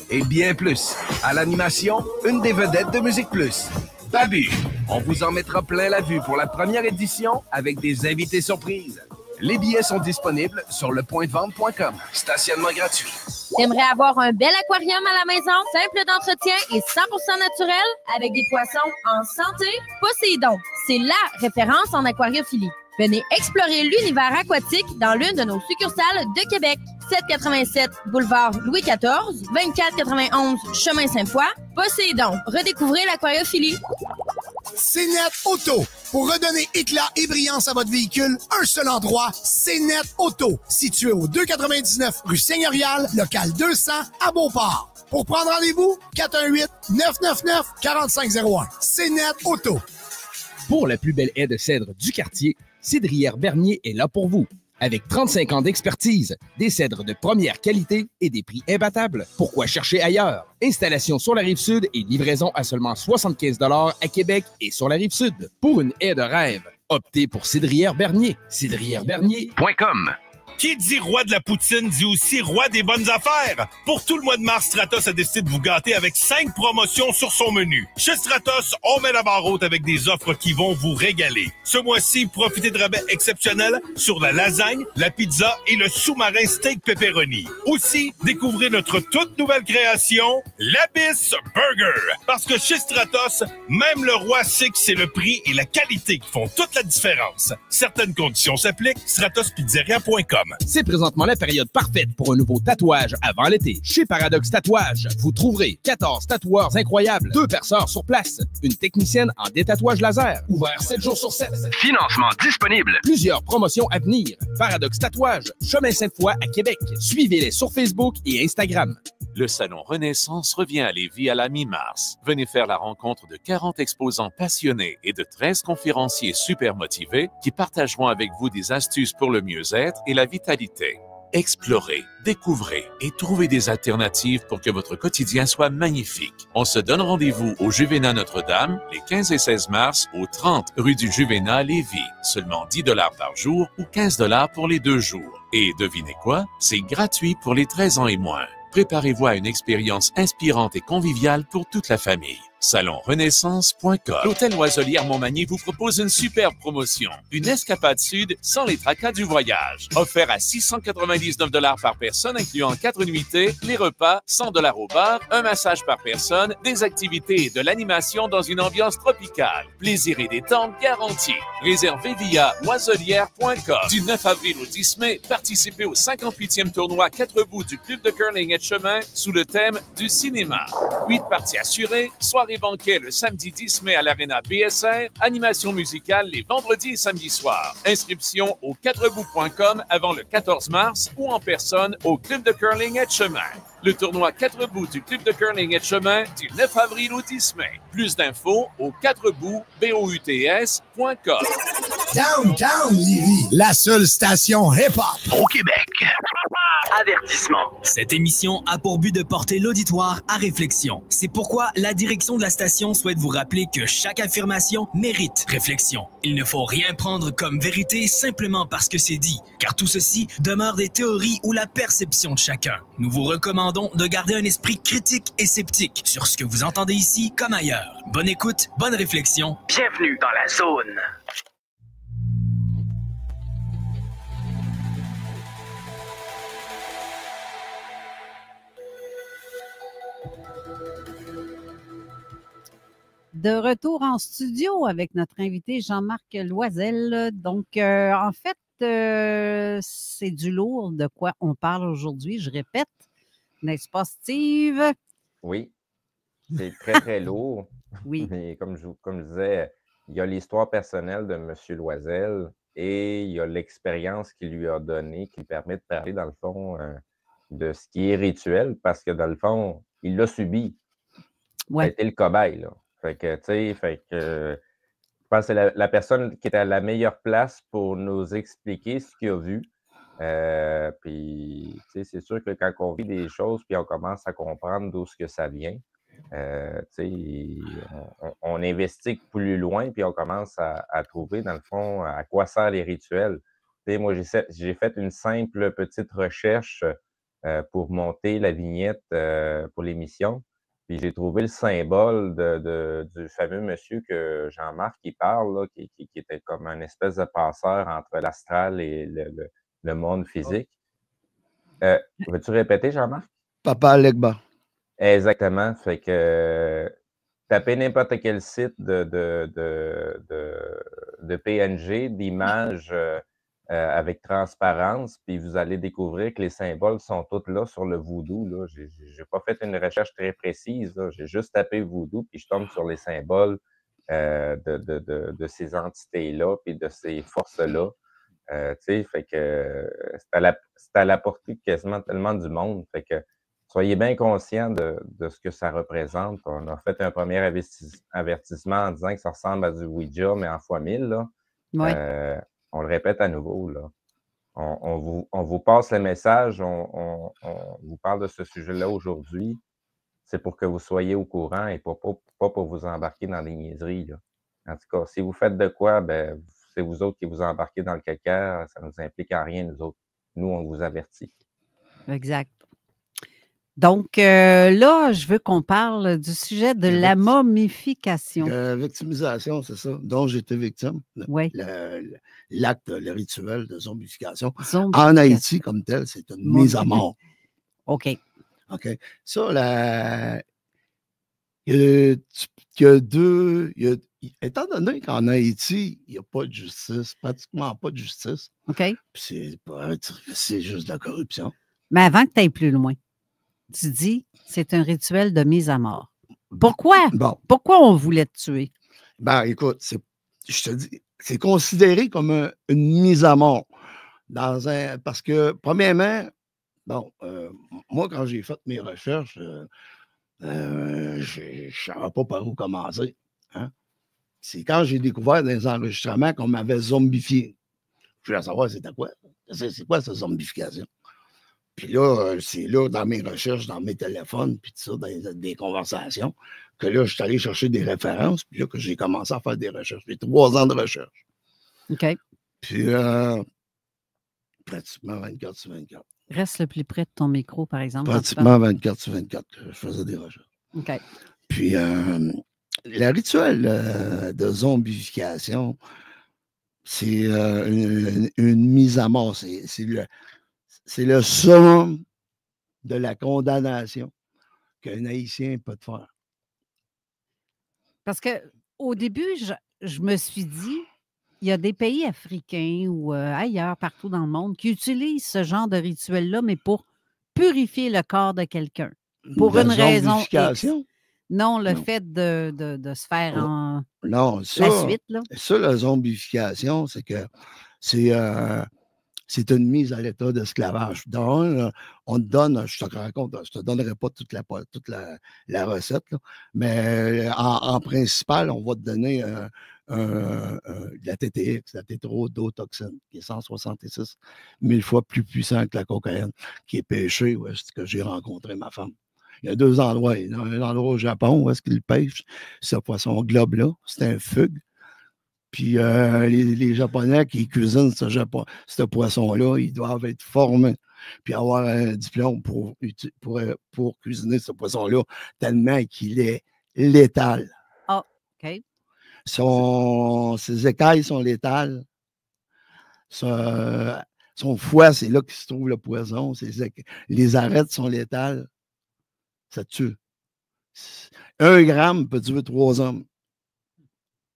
S9: et bien plus. À l'animation, une des vedettes de Musique Plus, Babu. On vous en mettra plein la vue pour la première édition avec des invités surprises. Les billets sont disponibles sur lepointdevente.com. Stationnement gratuit.
S10: T'aimerais avoir un bel aquarium à la maison, simple d'entretien et 100% naturel, avec des poissons en santé? Poséidon, c'est la référence en aquariophilie. Venez explorer l'univers aquatique dans l'une de nos succursales de Québec. 787 boulevard Louis XIV, 2491 chemin Sainte-Foy. Poséidon, redécouvrez l'aquariophilie.
S11: CNET Auto. Pour redonner éclat et brillance à votre véhicule, un seul endroit, CNET Auto. Situé au 299 rue Seigneurial, local 200 à Beauport. Pour prendre rendez-vous, 418-999-4501. CNET Auto.
S8: Pour la plus belle haie de cèdre du quartier, Cédrière Bernier est là pour vous. Avec 35 ans d'expertise, des cèdres de première qualité et des prix imbattables. Pourquoi chercher ailleurs? Installation sur la Rive-Sud et livraison à seulement 75 $ à Québec et sur la Rive-Sud. Pour une haie de rêve, optez pour Cédrière Bernier. cédrièrebernier.com.
S12: Qui dit roi de la poutine dit aussi roi des bonnes affaires. Pour tout le mois de mars, Stratos a décidé de vous gâter avec 5 promotions sur son menu. Chez Stratos, on met la barre haute avec des offres qui vont vous régaler. Ce mois-ci, profitez de rabais exceptionnels sur la lasagne, la pizza et le sous-marin steak pepperoni. Aussi, découvrez notre toute nouvelle création, l'Abyss Burger. Parce que chez Stratos, même le roi sait que c'est le prix et la qualité qui font toute la différence. Certaines conditions s'appliquent. StratosPizzeria.com.
S8: C'est présentement la période parfaite pour un nouveau tatouage avant l'été. Chez Paradoxe Tatouage, vous trouverez 14 tatoueurs incroyables, 2 perceurs sur place, une technicienne en détatouage laser, ouvert 7 jours sur 7.
S1: Financement disponible.
S8: Plusieurs promotions à venir. Paradoxe Tatouage, chemin Sainte-Foy à Québec. Suivez-les sur Facebook et Instagram.
S13: Le Salon Renaissance revient à Lévis à la mi-mars. Venez faire la rencontre de 40 exposants passionnés et de 13 conférenciers super motivés qui partageront avec vous des astuces pour le mieux-être et la vitalité. Explorez, découvrez et trouvez des alternatives pour que votre quotidien soit magnifique. On se donne rendez-vous au Juvénat Notre-Dame les 15 et 16 mars au 30 rue du Juvénat à Lévis. Seulement 10 $ par jour ou 15 $ pour les 2 jours. Et devinez quoi? C'est gratuit pour les 13 ans et moins. Préparez-vous à une expérience inspirante et conviviale pour toute la famille. salonrenaissance.com. L'Hôtel Loiselière Montmagny vous propose une superbe promotion. Une escapade sud sans les tracas du voyage. Offert à 699 $ par personne, incluant 4 nuitées, les repas, 100 $ au bar, un massage par personne, des activités et de l'animation dans une ambiance tropicale. Plaisir et détente garantis. Réservez via loiselière.com. Du 9 avril au 10 mai, participez au 58e tournoi 4 bouts du Club de curling et de chemin sous le thème du cinéma. 8 parties assurées, soirée banquet le samedi 10 mai à l'Arena BSR, animation musicale les vendredis et samedis soirs. Inscription au 4bouts.com avant le 14 mars ou en personne au Club de curling et de chemin. Le tournoi 4 bouts du Club de curling et de chemin du 9 avril au 10 mai. Plus d'infos au 4bouts.com.
S11: Downtown Lévis, la seule station hip-hop au Québec.
S1: Avertissement. Cette émission a pour but de porter l'auditoire à réflexion. C'est pourquoi la direction de la station souhaite vous rappeler que chaque affirmation mérite réflexion. Il ne faut rien prendre comme vérité simplement parce que c'est dit, car tout ceci demeure des théories ou la perception de chacun. Nous vous recommandons de garder un esprit critique et sceptique sur ce que vous entendez ici comme ailleurs. Bonne écoute, bonne réflexion. Bienvenue dans la zone.
S3: De retour en studio avec notre invité Jean-Marc Loisel. Donc, en fait, c'est du lourd de quoi on parle aujourd'hui. Je répète, n'est-ce pas, Steve?
S4: Oui, c'est très, très lourd.
S3: Oui.
S4: Mais comme je disais, il y a l'histoire personnelle de M. Loisel et il y a l'expérience qu'il lui a donnée qui lui permet de parler, dans le fond, de ce qui est rituel, parce que, dans le fond, il l'a subi.
S3: Ouais.
S4: Ça a été le cobaye, là. Fait que, tu sais, je pense que c'est la personne qui est à la meilleure place pour nous expliquer ce qu'il a vu. Puis, tu sais, c'est sûr que quand on vit des choses, puis on commence à comprendre d'où ce que ça vient, tu sais, on investigue plus loin, puis on commence à trouver, dans le fond, à quoi servent les rituels. Tu sais, moi, j'ai fait une simple petite recherche pour monter la vignette pour l'émission. Puis j'ai trouvé le symbole du fameux monsieur que Jean-Marc qui parle, là, qui était comme un espèce de passeur entre l'astral et le monde physique. Veux-tu répéter, Jean-Marc?
S7: Papa Legba.
S4: Exactement. Fait que tapez n'importe quel site de PNG, d'images avec transparence, puis vous allez découvrir que les symboles sont tous là sur le voodoo. Là. J'ai pas fait une recherche très précise. J'ai juste tapé voodoo, puis je tombe sur les symboles de ces entités-là, puis de ces forces-là. Tu sais, fait que c'est à la portée quasiment tellement du monde. Fait que soyez bien conscients de ce que ça représente. On a fait un premier avertissement en disant que ça ressemble à du Ouija, mais en fois 1000. Là.
S3: Ouais.
S4: On le répète à nouveau, là. On vous passe le message, on vous parle de ce sujet-là aujourd'hui. C'est pour que vous soyez au courant et pas pour vous embarquer dans des niaiseries, là. En tout cas, si vous faites de quoi, ben, c'est vous autres qui vous embarquez dans le caca. Ça ne nous implique en rien, nous autres. Nous, on vous avertit.
S3: Exact. Donc, là, je veux qu'on parle du sujet de la momification.
S7: Victimisation, c'est ça, dont j'étais victime.
S3: Oui.
S7: L'acte, le rituel de zombification. En Haïti, comme tel, c'est une mise à mort.
S3: OK.
S7: OK. Ça, il y a deux... étant donné qu'en Haïti, il n'y a pas de justice, pratiquement pas de justice.
S3: OK.
S7: C'est juste de la corruption.
S3: Mais avant que tu ailles plus loin, tu dis c'est un rituel de mise à mort. Pourquoi?
S7: Bon.
S3: Pourquoi on voulait te tuer?
S7: Ben, écoute, je te dis, c'est considéré comme une mise à mort. Parce que, premièrement, bon, moi, quand j'ai fait mes recherches, je ne savais pas par où commencer. Hein? C'est quand j'ai découvert dans les enregistrements qu'on m'avait zombifié. Je voulais savoir c'était quoi. C'est quoi cette zombification? Puis là, c'est là, dans mes recherches, dans mes téléphones, puis tout ça, dans des conversations, que là, je suis allé chercher des références, puis là, que j'ai commencé à faire des recherches. J'ai 3 ans de recherche.
S3: OK.
S7: Puis, pratiquement 24 sur 24.
S3: Reste le plus près de ton micro, par exemple.
S7: Pratiquement 24 sur 24, je faisais des recherches.
S3: OK.
S7: Puis, Le rituel de zombification, c'est une mise à mort. C'est le summum de la condamnation qu'un Haïtien peut faire.
S3: Parce qu'au début, je me suis dit, il y a des pays africains ou ailleurs, partout dans le monde, qui utilisent ce genre de rituel-là, mais pour purifier le corps de quelqu'un. Pour une raison X. Non, le fait de se faire en...
S7: Non, ça,
S3: la suite, là.
S7: Ça, la zombification, c'est que c'est une mise à l'état d'esclavage. On te donne, je te raconte, je ne te donnerai pas toute la recette, là, mais en principal, on va te donner la TTX, la tétrodotoxine, qui est 166 000 fois plus puissant que la cocaïne, qui est pêchée, où est-ce que j'ai rencontré ma femme. Il y a 2 endroits. Il y a un endroit au Japon où est-ce qu'ils pêchent ce poisson globe-là. C'est un fugue. Puis les Japonais qui cuisinent ce poisson-là, ils doivent être formés puis avoir un diplôme pour cuisiner ce poisson-là, tellement qu'il est létal.
S3: Ah, OK.
S7: Ses écailles sont létales. Son foie, c'est là qu'il se trouve le poison. Les arêtes sont létales. Ça tue. 1 gramme peut tuer 3 hommes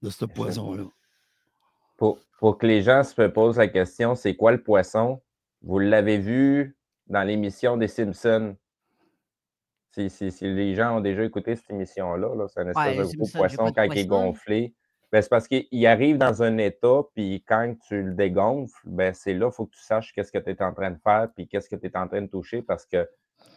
S7: de ce poison-là.
S4: Pour que les gens se posent la question, c'est quoi le poisson? Vous l'avez vu dans l'émission des Simpsons. Si les gens ont déjà écouté cette émission-là, c'est un espèce de gros poisson quand il est gonflé. Ben, c'est parce qu'il arrive dans un état, puis quand tu le dégonfles, ben, c'est là, il faut que tu saches qu'est-ce que tu es en train de faire, puis qu'est-ce que tu es en train de toucher, parce que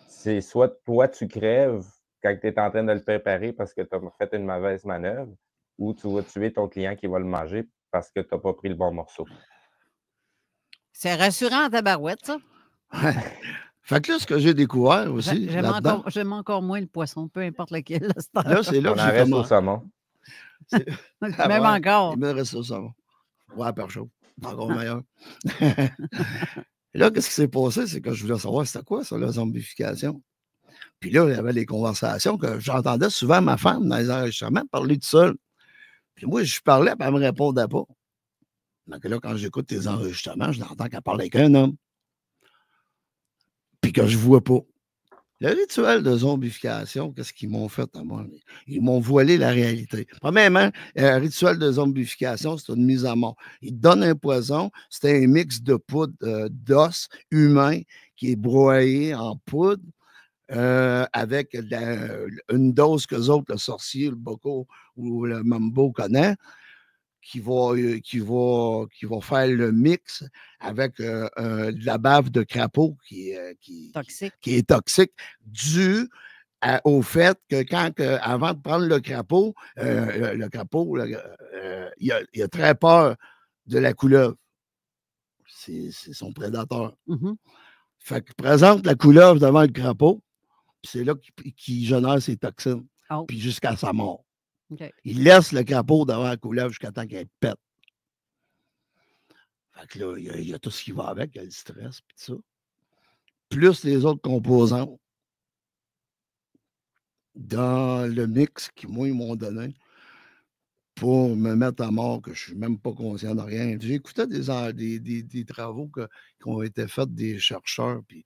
S4: c'est soit toi, tu crèves quand tu es en train de le préparer parce que tu as fait une mauvaise manœuvre, ou tu vas tuer ton client qui va le manger parce que tu n'as pas pris le bon morceau.
S3: C'est rassurant en tabarouette, ça.
S7: Fait que là, ce que j'ai découvert aussi.
S3: J'aime encore moins le poisson, peu importe lequel.
S7: Là, c'est là
S4: que j'ai reste au saumon.
S3: Même encore.
S7: Il me reste au saumon. Ouais, par chaud. Encore meilleur. Là, qu'est-ce qui s'est passé? C'est que je voulais savoir c'était quoi, ça, la zombification. Puis là, il y avait des conversations que j'entendais souvent ma femme dans les enregistrements parler tout seul. Puis moi, je parlais, puis elle me répondait pas. Donc là, quand j'écoute tes enregistrements, je l'entends qu'elle parle avec un homme. Puis que je ne vois pas. Le rituel de zombification, qu'est-ce qu'ils m'ont fait à moi? Ils m'ont voilé la réalité. Premièrement, le rituel de zombification, c'est une mise à mort. Ils te donnent un poison, c'est un mix de poudre d'os humain qui est broyé en poudre avec une dose qu'eux autres, le sorcier, le boko ou le mambo connaît, qui va faire le mix avec de la bave de crapaud qui est toxique, dû au fait que avant de prendre le crapaud, il a très peur de la couleuvre. C'est son prédateur.
S3: Mm-hmm.
S7: Fait qu'il présente la couleuvre devant le crapaud, puis c'est là qu'il génère ses toxines, puis jusqu'à sa mort.
S3: Okay.
S7: Il laisse le crapaud devant la couleuvre jusqu'à temps qu'elle pète. Fait que là, il y a tout ce qui va avec, il y a le stress, puis tout ça. Plus les autres composants dans le mix qu'ils m'ont donné pour me mettre à mort, que je ne suis même pas conscient de rien. J'ai écouté des travaux qui ont été faits des chercheurs, puis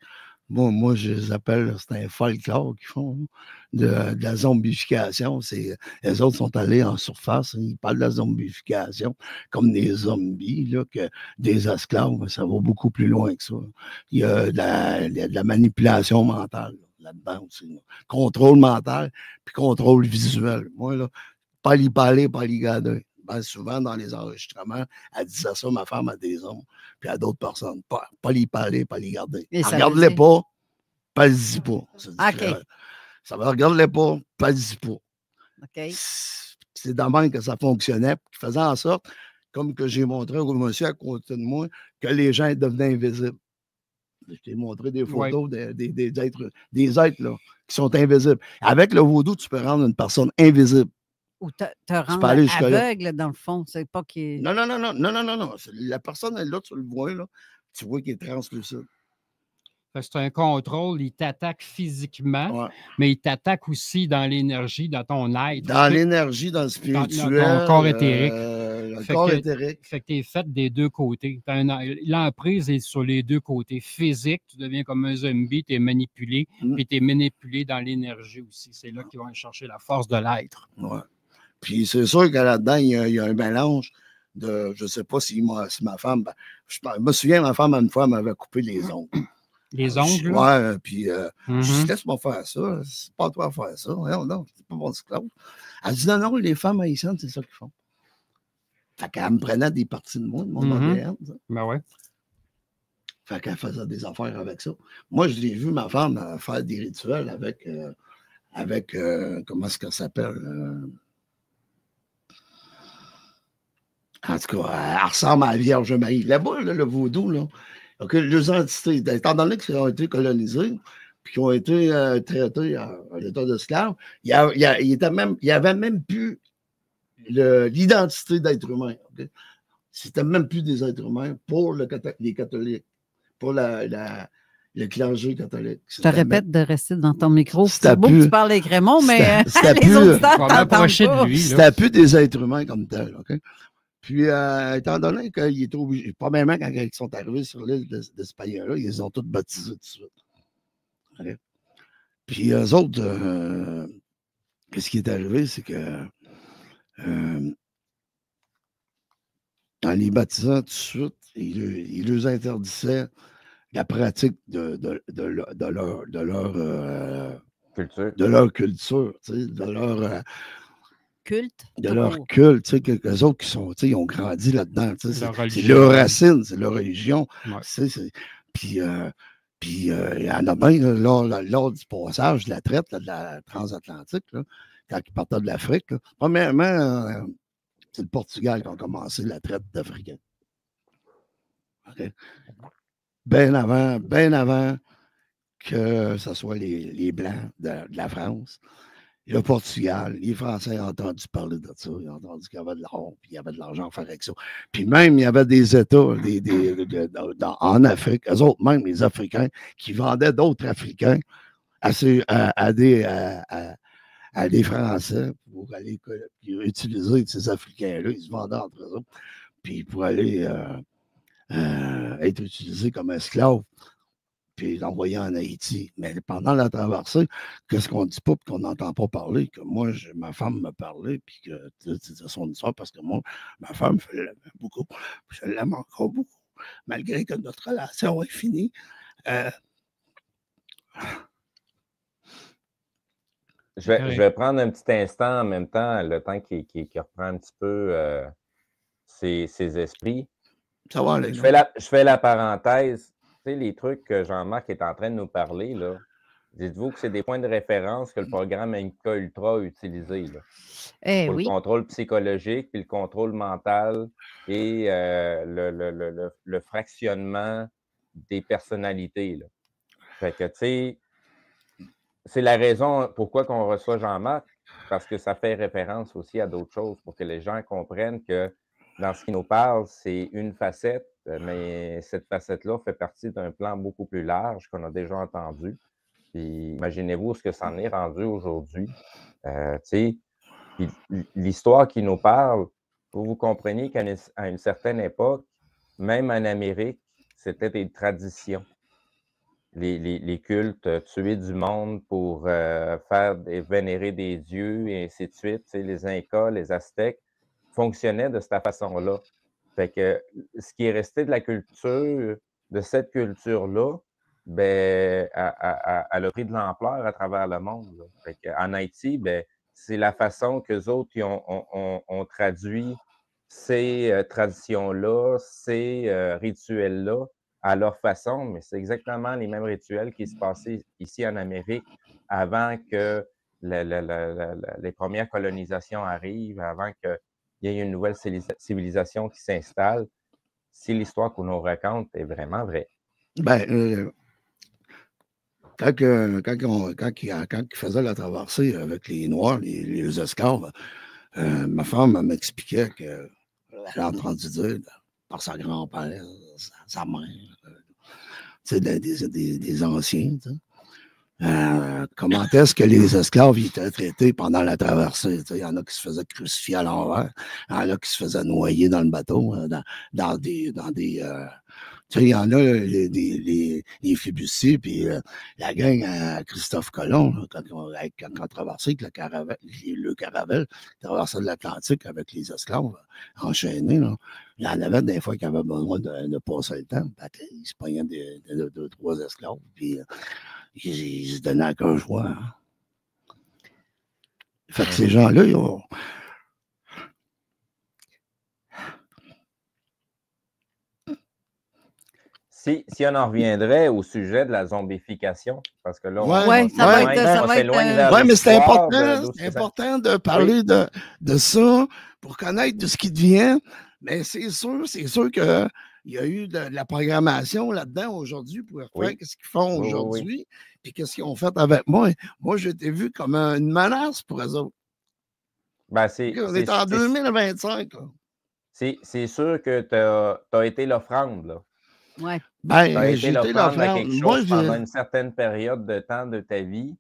S7: moi, je les appelle, c'est un folklore qu'ils font, de la zombification. Les autres sont allés en surface, ils parlent de la zombification comme des zombies, là, que des esclaves, mais ça va beaucoup plus loin que ça. Il y a de la manipulation mentale là-dedans aussi. Là. Contrôle mental, puis contrôle visuel. Moi, là, pas l'y parler, pas l'y garder. Ben, souvent, dans les enregistrements, elle disait ça, ma femme, à des hommes, puis à d'autres personnes. Pas l'y parler, pas l'y garder. Regarde-les pas, pas l'y pas. Ça va, regarde-les pas, pas l'y pas.
S3: Okay.
S7: C'est de même que ça fonctionnait, qui faisait en sorte, comme que j'ai montré au monsieur à côté de moi, que les gens devenaient invisibles. Je t'ai montré des photos des êtres là, qui sont invisibles. Avec le vaudou, tu peux rendre une personne invisible.
S3: Ou te rendre aveugle, dans le fond. C'est pas qu'il...
S7: Non. La personne est là, tu le vois, là. Tu vois qu'il est translucide.
S5: Parce que c'est un contrôle, il t'attaque physiquement, mais il t'attaque aussi dans l'énergie, dans ton être.
S7: Dans l'énergie, dans le spirituel.
S5: Dans ton corps éthérique.
S7: Le corps éthérique.
S5: Fait que tu es fait des deux côtés. L'emprise est sur les deux côtés. Physique, tu deviens comme un zombie, tu es manipulé, puis tu es manipulé dans l'énergie aussi. C'est là qu'ils vont chercher la force de l'être.
S7: Ouais. Puis c'est sûr que là-dedans, il y a un mélange de, je ne sais pas si ma femme, je me souviens, ma femme, une fois, m'avait coupé les ongles.
S5: Les ongles?
S7: Ouais, puis je dis, laisse-moi faire ça, c'est pas toi à faire ça. Non, c'est pas mon esclave. Elle dit, non, les femmes haïtiennes, c'est ça qu'ils font. Fait qu'elle me prenait des parties de moi, de mon ADN.
S5: Ben ouais.
S7: Fait qu'elle faisait des affaires avec ça. Moi, je l'ai vu, ma femme, faire des rituels avec comment est-ce qu'elle s'appelle? En tout cas, elle ressemble à la Vierge Marie. Là-bas, le vaudou, là, okay, les entités, étant donné qu'ils ont été colonisés, puis qu'ils ont été traités à l'état d'esclaves, il n'y avait même plus l'identité d'être humain. Okay? C'était même plus des êtres humains pour les catholiques, pour le clergé catholique.
S3: Je te répète de rester dans ton micro. C'est beau que tu parles avec Raymond, mais les auditeurs t'entendent pas.
S7: C'était plus des êtres humains comme tels. Okay? Puis, étant donné qu'ils étaient obligés, probablement quand ils sont arrivés sur l'île d'Espagnol, ils les ont tous baptisés tout de suite. Okay? Puis, eux autres, ce qui est arrivé, c'est que en les baptisant tout de suite, ils leur interdisaient la pratique de leur culture, tu sais, de leur
S3: culte.
S7: De leur culte, tu sais, quelques autres qui sont, tu sais, ils ont grandi là-dedans, tu sais, c'est leur racine, c'est leur religion. Ouais. Puis, il y en a bien, lors du passage de la traite, là, de la transatlantique, là, quand ils partaient de l'Afrique, premièrement, c'est le Portugal qui a commencé la traite d'Africains. Okay? Bien avant que ce soit les Blancs de la France. Le Portugal, les Français ont entendu parler de ça. Ils ont entendu qu'il y avait de l'or, puis il y avait de l'argent à faire avec ça. Puis même, il y avait des États en Afrique, eux autres, même les Africains, qui vendaient d'autres Africains à des Français pour aller utiliser ces Africains-là. Ils se vendaient entre eux, puis pour aller être utilisés comme esclaves, puis l'envoyer en Haïti. Mais pendant la traversée, qu'est-ce qu'on ne dit pas et qu'on n'entend pas parler? Que moi, ma femme me parlait, puis que c'était son histoire, parce que moi, ma femme, je l'aimais beaucoup. Je l'aime encore beaucoup, malgré que notre relation est finie.
S4: Je vais prendre un petit instant en même temps, le temps qui reprend un petit peu ses esprits.
S7: Ça va, les
S4: je fais la parenthèse. Tu sais, les trucs que Jean-Marc est en train de nous parler, là, dites-vous que c'est des points de référence que le programme MK Ultra a utilisé. Là, pour le contrôle psychologique, puis le contrôle mental et le fractionnement des personnalités. Là. Fait que, tu sais, c'est la raison pourquoi on reçoit Jean-Marc, parce que ça fait référence aussi à d'autres choses, pour que les gens comprennent que dans ce qu'il nous parle, c'est une facette, mais cette facette-là fait partie d'un plan beaucoup plus large qu'on a déjà entendu. Puis imaginez-vous ce que ça en est rendu aujourd'hui. L'histoire qui nous parle, vous comprenez qu'à une certaine époque, même en Amérique, c'était des traditions. Les cultes, tuer du monde pour vénérer des dieux et ainsi de suite. Les Incas, les Aztèques fonctionnaient de cette façon-là. Fait que ce qui est resté de la culture, de cette culture-là, ben, elle a pris de l'ampleur à travers le monde. Là. Fait qu'en Haïti, ben, c'est la façon qu'eux autres ont traduit ces traditions-là, ces rituels-là à leur façon, mais c'est exactement les mêmes rituels qui se passaient ici en Amérique avant que les premières colonisations arrivent, avant qu'il y ait une nouvelle civilisation qui s'installe. Si l'histoire qu'on nous raconte est vraiment vraie.
S7: Ben, quand ils faisaient la traversée avec les Noirs, les esclaves, ma femme m'expliquait qu'elle a entendu dire par sa grand-père, sa mère, des anciens. Comment est-ce que les esclaves étaient traités pendant la traversée? Il y en a qui se faisaient crucifier à l'envers, il y en a qui se faisaient noyer dans le bateau, dans des il y en a les Fibustiers, puis la gang à Christophe Colomb, là, quand on traversait avec le Caravelle, traversait l'Atlantique avec les esclaves enchaînés. Là. Il y en avait des fois qui avaient besoin de passer le temps. Ils se pognaient deux, trois esclaves, puis ils se donnaient à cœur joie. Hein. Fait que ces gens-là, ils ont...
S4: Si on en reviendrait au sujet de la zombification, parce que là,
S7: on s'éloigne vers mais c'est important de parler de ça pour connaître de ce qui devient. Mais c'est sûr qu'il y a eu de la programmation là-dedans aujourd'hui pour faire ce qu'ils font aujourd'hui, puis qu'est-ce qu'ils ont fait avec moi. Moi, j'ai été vu comme une menace pour eux autres.
S4: Ben,
S7: on est en 2025.
S4: C'est sûr que tu as été l'offrande, là.
S3: Oui.
S4: Ben, tu as été l'offrande à quelque chose pendant une certaine période de temps de ta vie.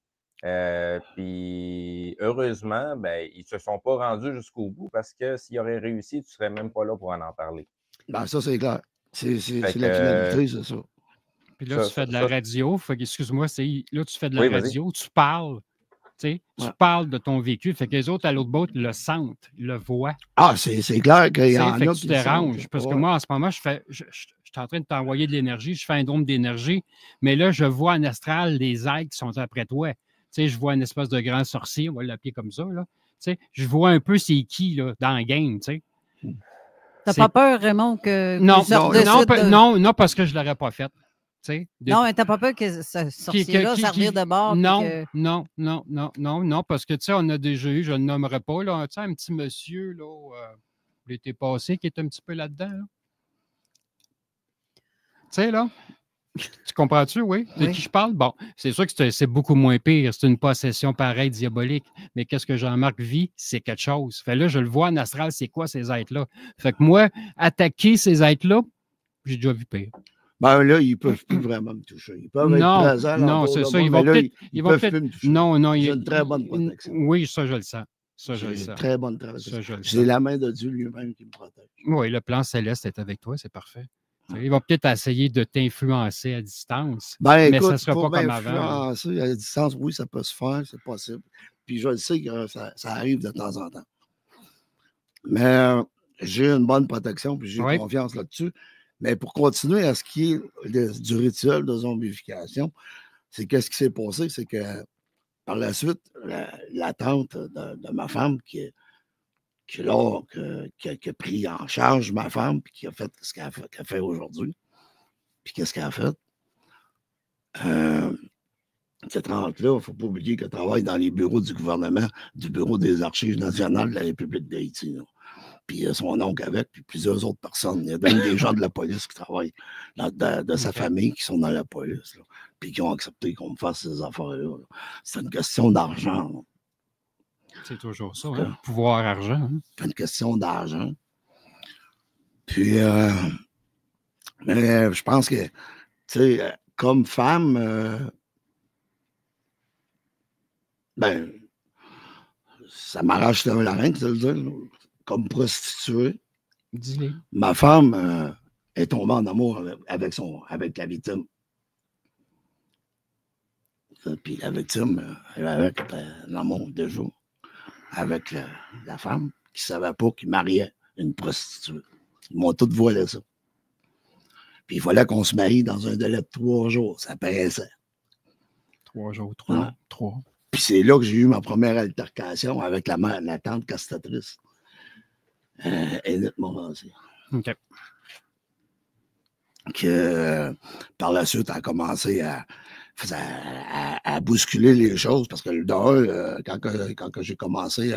S4: Puis, heureusement, ben, ils ne se sont pas rendus jusqu'au bout parce que s'ils auraient réussi, tu ne serais même pas là pour en parler.
S7: Ben, ça, c'est clair. C'est la finalité, c'est ça.
S5: Puis là, tu fais de la radio. Excuse-moi, là, tu fais de la radio, tu parles. Tu parles de ton vécu. Fait que les autres à l'autre bout le sentent, le voient.
S7: Ah, c'est clair qu'il y en a
S5: qui tu déranges. Parce que moi, en ce moment, je suis en train de t'envoyer de l'énergie, je fais un drôme d'énergie, mais là, je vois en astral les ailes qui sont après toi. Tu sais, je vois une espèce de grand sorcier, on va l'appeler comme ça. Là. Tu sais, je vois un peu c'est qui là, dans le game. Tu sais.
S3: T'as pas peur, Raymond, que.
S5: Non, parce que je ne l'aurais pas fait.
S3: Non, mais t'as pas peur que ce sorcier-là servir de bord?
S5: Non, parce que, tu sais, on a déjà eu, je ne le nommerai pas, là, tu sais, un petit monsieur, là, l'été passé, qui est un petit peu là-dedans, là. Tu sais, là, tu comprends-tu, oui? De qui je parle? Bon, c'est sûr que c'est beaucoup moins pire, c'est une possession pareille, diabolique, mais qu'est-ce que Jean-Marc vit? C'est quelque chose. Fait là, je le vois en astral, c'est quoi ces êtres-là? Fait que moi, attaquer ces êtres-là, j'ai déjà vu pire.
S7: Ben là, ils ne peuvent plus vraiment me toucher. Ils peuvent être présents.
S5: Non, c'est ça. Ils vont peut-être
S7: plus me toucher.
S5: Non,
S7: j'ai une très bonne protection.
S5: Oui, ça, je le sens.
S7: J'ai une très bonne protection. C'est la main de Dieu lui-même qui me protège.
S5: Oui, le plan céleste est avec toi, c'est parfait. Ils vont peut-être essayer de t'influencer à distance, mais ça ne sera pas comme avant.
S7: Influencer à distance, oui, ça peut se faire, c'est possible. Puis je le sais que ça arrive de temps en temps. Mais j'ai une bonne protection, puis j'ai confiance là-dessus. Mais pour continuer à ce qui est du rituel de zombification, c'est qu'est-ce qui s'est passé, c'est que par la suite, la tante de ma femme qui a pris en charge ma femme, puis qui a fait ce qu'elle fait aujourd'hui. Puis qu'est-ce qu'elle a fait? Cette tante-là, il ne faut pas oublier qu'elle travaille dans les bureaux du gouvernement, du Bureau des Archives nationales de la République d'Haïti. Puis son oncle avec, puis plusieurs autres personnes. Il y a même des gens de la police qui travaillent de sa famille qui sont dans la police, là, puis qui ont accepté qu'on me fasse ces affaires-là. C'est une question d'argent. Là.
S5: C'est toujours ça, hein? Pouvoir, argent. Hein?
S7: C'est une question d'argent. Puis, mais je pense que, tu sais, comme femme, ben, ça m'arrache la reine, tu veux le dire. Comme prostituée, ma femme est tombée en amour avec la victime. Puis la victime, elle avait un amour déjà avec la femme qui ne savait pas qu'il mariait une prostituée. Ils m'ont tous voilé ça. Puis il fallait qu'on se marie dans un délai de 3 jours. Ça paraissait.
S5: 3 jours, 3.
S7: Puis c'est là que j'ai eu ma première altercation avec la tante castatrice. Edith Morancy.
S5: OK.
S7: Que par la suite, elle a commencé à bousculer les choses parce que quand j'ai commencé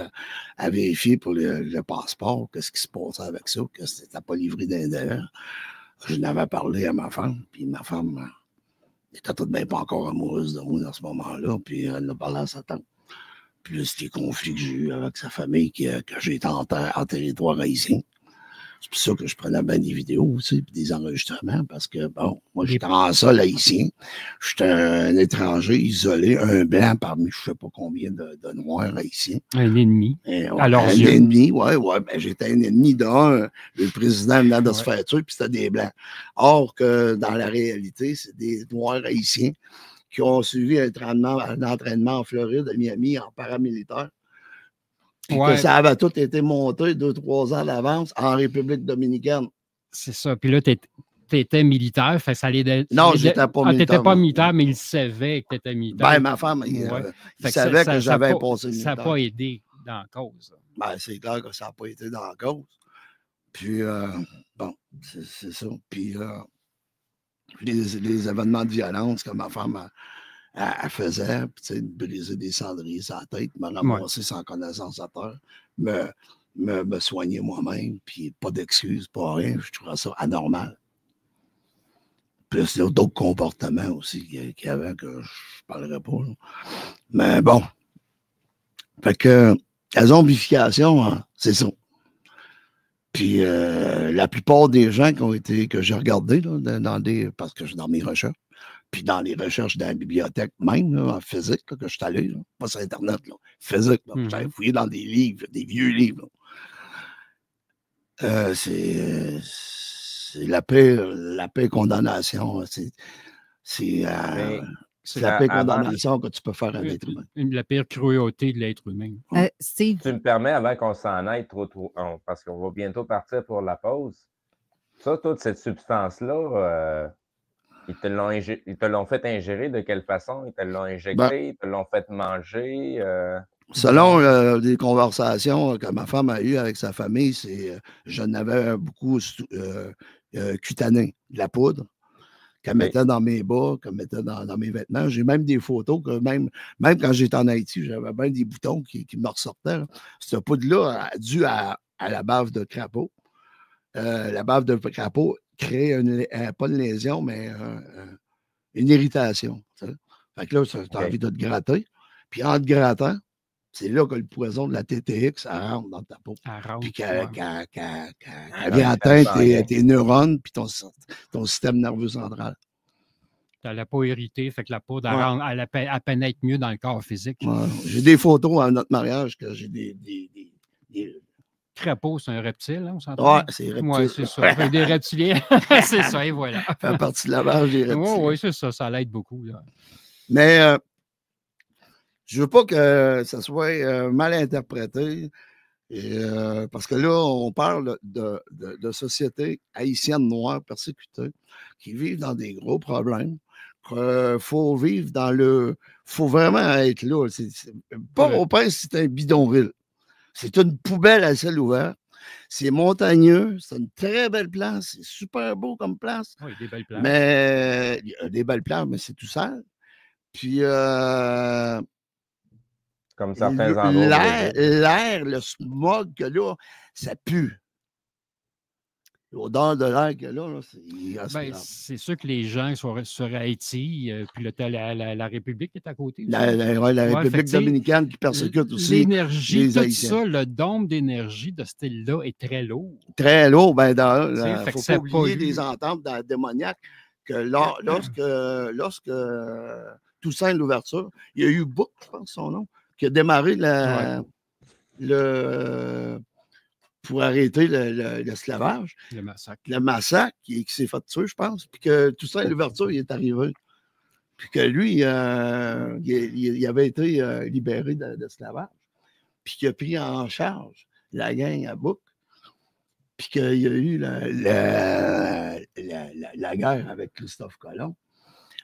S7: à vérifier pour le passeport, qu'est-ce qui se passait avec ça, que c'était pas livré d'un délai, je n'avais parlé à ma femme, puis ma femme n'était tout de même pas encore amoureuse de moi dans ce moment-là, puis elle a parlé à sa tante. Plus les conflits que j'ai eu avec sa famille, que j'ai été en territoire haïtien. C'est pour ça que je prenais bien des vidéos aussi, puis des enregistrements, parce que, bon, moi, j'étais en sol haïtien. J'étais un étranger isolé, un blanc parmi je ne sais pas combien de noirs haïtiens.
S5: Un ennemi.
S7: Un ennemi, oui. Ben, j'étais un ennemi d'un. Le président venait de se faire tuer, puis c'était des blancs. Or que, dans la réalité, c'est des noirs haïtiens qui ont suivi un entraînement en Floride, à Miami, en paramilitaire. Puis que ça avait tout été monté 2-3 ans d'avance en République dominicaine.
S5: C'est ça. Puis là, tu étais militaire. Fait, ça allait
S7: non, je n'étais pas militaire.
S5: Tu n'étais pas militaire, mais il savait que tu étais militaire.
S7: Ben, ma femme, il savait que j'avais passé militaire.
S5: Ça n'a pas aidé dans la cause.
S7: Ben, c'est clair que ça n'a pas été dans la cause. Puis, bon, c'est ça. Puis, les événements de violence que ma femme elle faisait, puis, briser des cendriers sur la tête, me ramasser sans connaissance à terre, me soigner moi-même, puis pas d'excuses, pas rien. Je trouvais ça anormal. Plus d'autres comportements aussi qu'il y avait que je ne parlerai pas. Là. Mais bon. Fait que la zombification, hein, c'est ça. Puis la plupart des gens que j'ai regardés là, parce que je suis dans mes recherches, puis dans les recherches dans la bibliothèque même, là, en physique, là, que je suis allé, là, pas sur Internet, là, physique, j'avais fouillé dans des livres, des vieux livres. C'est la paix condamnation. C'est la paix condamnation que tu peux faire à l'être humain.
S5: La pire cruauté de l'être humain.
S3: Steve.
S4: Tu me permets, avant qu'on s'en aille parce qu'on va bientôt partir pour la pause, ça, toute cette substance-là, ils te l'ont fait ingérer de quelle façon? Ils te l'ont injecté, ils te l'ont fait manger?
S7: Selon des conversations que ma femme a eues avec sa famille, je n'avais beaucoup cutané, de la poudre, qu'elle mettait dans mes bas, qu'elle mettait dans mes vêtements. J'ai même des photos que même quand j'étais en Haïti, j'avais bien des boutons qui me ressortaient. Là. Cette poudre-là, due à la bave de crapaud. La bave de crapaud crée pas une lésion, mais une irritation. T'sais. Fait que là, tu as envie de te gratter. Puis en te grattant, c'est là que le poison de la TTX rentre dans ta peau. Puis qu'elle vient atteindre tes neurones puis ton système nerveux central.
S5: Tu as la peau irritée, fait que la peau, elle pénètre mieux dans le corps physique.
S7: Ouais. J'ai des photos à notre mariage que j'ai des
S5: crapaud, c'est un reptile, hein, on s'entend?
S7: Oui, c'est reptile.
S5: Oui, c'est ça. Des reptiliens, c'est ça, et voilà.
S7: Ça fait partie de la marge des reptiles.
S5: Oui, c'est ça, ça l'aide beaucoup. Là.
S7: Mais je ne veux pas que ça soit mal interprété, parce que là, on parle de sociétés haïtiennes noires persécutées qui vivent dans des gros problèmes. Il faut vivre dans le... Il faut vraiment être là. Port-au-Prince, c'est un bidonville. C'est une poubelle à ciel ouvert. C'est montagneux. C'est une très belle place. C'est super beau comme place.
S5: Oui, des belles places.
S7: Mais il y a des belles places, mais c'est tout sale. Puis
S4: comme certains endroits.
S7: L'air, le smog que là, ça pue. L'odeur de l'air que là,
S5: c'est sûr que les gens sont sur Haïti, puis là, la République est à côté.
S7: La République dominicaine qui persécute aussi.
S5: L'énergie, tout ça, le dôme d'énergie de ce style-là est très lourd.
S7: Très lourd. Ben, il ne faut pas oublier les ententes démoniaques que lorsque Toussaint l'ouverture, il y a eu Book, je pense son nom, qui a démarré pour arrêter l'esclavage.
S5: Le massacre.
S7: Le massacre qui s'est fait tuer, je pense. Puis que Toussaint l'ouverture, il est arrivé. Puis que lui, il avait été libéré d'esclavage. Puis qu'il a pris en charge la gang à Book. Puis qu'il y a eu la guerre avec Christophe Colomb.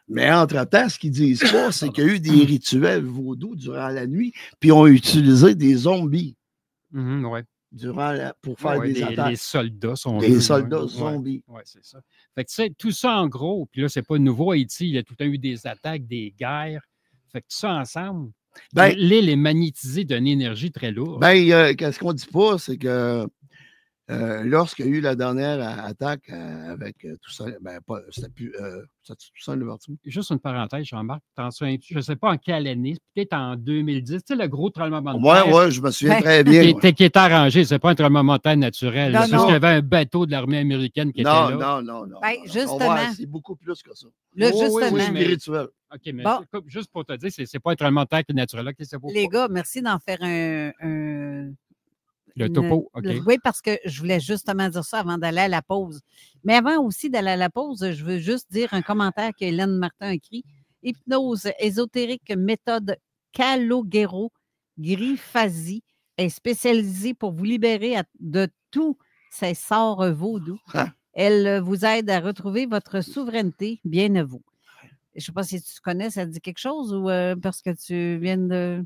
S7: Mais entre-temps, ce qu'ils disent pas, c'est qu'il y a eu des rituels vaudous durant la nuit, puis ils ont utilisé des zombies.
S5: Ouais.
S7: Pour faire des attaques.
S5: Les soldats sont
S7: des soldats zombies.
S5: Oui, c'est ça. Fait que tu sais, tout ça en gros, puis là, c'est pas nouveau Haïti, il y a tout le temps eu des attaques, des guerres. Fait que tout ça ensemble, l'île est magnétisée d'une énergie très lourde.
S7: Ben, qu'est-ce qu'on dit pas, c'est que lorsqu'il y a eu la dernière attaque avec Toussaint, c'était plus Toussaint Louverture.
S5: Juste une parenthèse, Jean-Marc, je ne sais pas en quelle année, peut-être en 2010, tu sais, le gros tremblement de terre.
S7: Oui, je me souviens très bien.
S5: Qui était arrangé, ce n'est pas un tremblement de terre naturel.
S3: Non,
S5: C'est juste qu'il y avait un bateau de l'armée américaine qui était là.
S7: Non.
S3: Ben, justement.
S7: C'est beaucoup plus que ça.
S3: Justement.
S7: Oui, spirituel.
S5: OK, mais juste pour te dire, ce n'est pas un tremblement de terre qui est naturel. Là,
S3: les gars, merci d'en faire un
S5: le topo, OK.
S3: Oui, parce que je voulais justement dire ça avant d'aller à la pause. Mais avant aussi d'aller à la pause, je veux juste dire un commentaire qu'Hélène Martin a écrit. Hypnose ésotérique méthode Calogero Griffazi est spécialisée pour vous libérer de tous ces sorts vaudous. Elle vous aide à retrouver votre souveraineté, bien à vous. Je ne sais pas si tu connais, ça te dit quelque chose ou parce que tu viens de...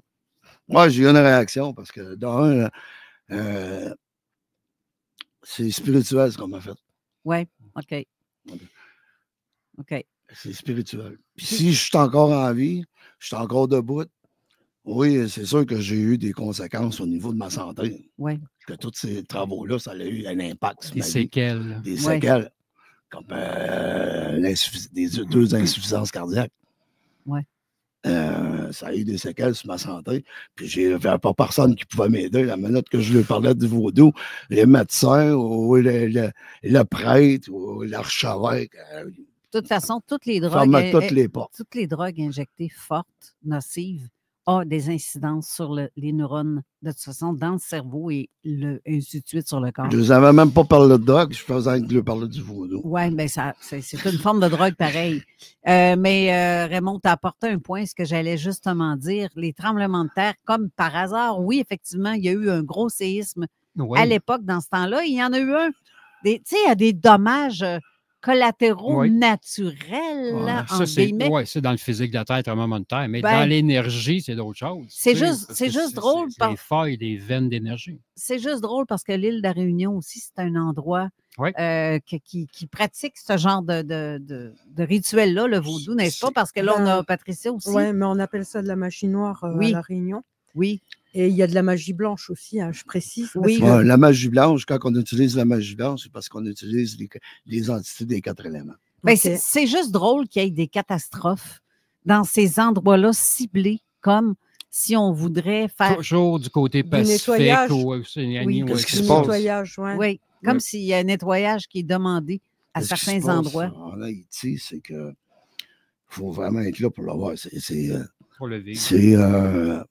S7: Moi, j'ai eu une réaction parce que dans c'est spirituel ce qu'on m'a fait.
S3: Oui, OK.
S7: C'est spirituel. Puis si je suis encore en vie, je suis encore debout, oui, c'est sûr que j'ai eu des conséquences au niveau de ma santé.
S3: Oui.
S7: Que tous ces travaux-là, ça a eu un impact sur
S5: des
S7: ma
S5: séquelles.
S7: Vie. Des séquelles. Comme deux insuffisances cardiaques.
S3: Oui.
S7: Ça a eu des séquelles sur ma santé. Puis j'ai pas personne qui pouvait m'aider. La minute que je lui parlais du vaudou, les médecins ou le prêtre ou l'archevêque.
S3: De toute façon, toutes les drogues.
S7: Toutes les portes.
S3: Toutes les drogues injectées fortes, nocives, ont des incidences sur les neurones, de toute façon, dans le cerveau et ainsi de suite sur le corps.
S7: Je ne savais même pas parler de drogue, je faisais lui parler du vaudou.
S3: Oui, bien, c'est une forme de drogue pareille. Mais Raymond, tu as apporté un point, ce que j'allais justement dire. Les tremblements de terre, comme par hasard, oui, effectivement, il y a eu un gros séisme à l'époque, dans ce temps-là. Il y en a eu un. Tu sais, il y a des dommages collatéraux naturels.
S5: C'est dans le physique de la Terre, tremblement de terre, mais dans l'énergie, c'est d'autres choses.
S3: C'est juste drôle.
S5: C'est les failles des veines d'énergie.
S3: C'est juste drôle parce que l'île de la Réunion aussi, c'est un endroit qui pratique ce genre de rituel-là, le vaudou, n'est-ce pas? Parce que là, on a Patricia aussi.
S14: Oui, mais on appelle ça de la magie noire à la Réunion.
S3: Oui.
S14: Et il y a de la magie blanche aussi, hein, je précise.
S7: Oui. La magie blanche, quand on utilise la magie blanche, c'est parce qu'on utilise les entités des 4 éléments.
S3: Ben, c'est juste drôle qu'il y ait des catastrophes dans ces endroits-là ciblés, comme si on voudrait faire...
S5: Toujours du côté pacifique ou océanique.
S7: Qu'est-ce qui se passe?
S14: Nettoyage,
S3: oui, comme s'il y a un nettoyage qui est demandé à certains endroits.
S7: En Haïti, c'est que faut vraiment être là pour le voir.
S5: Pour le vivre.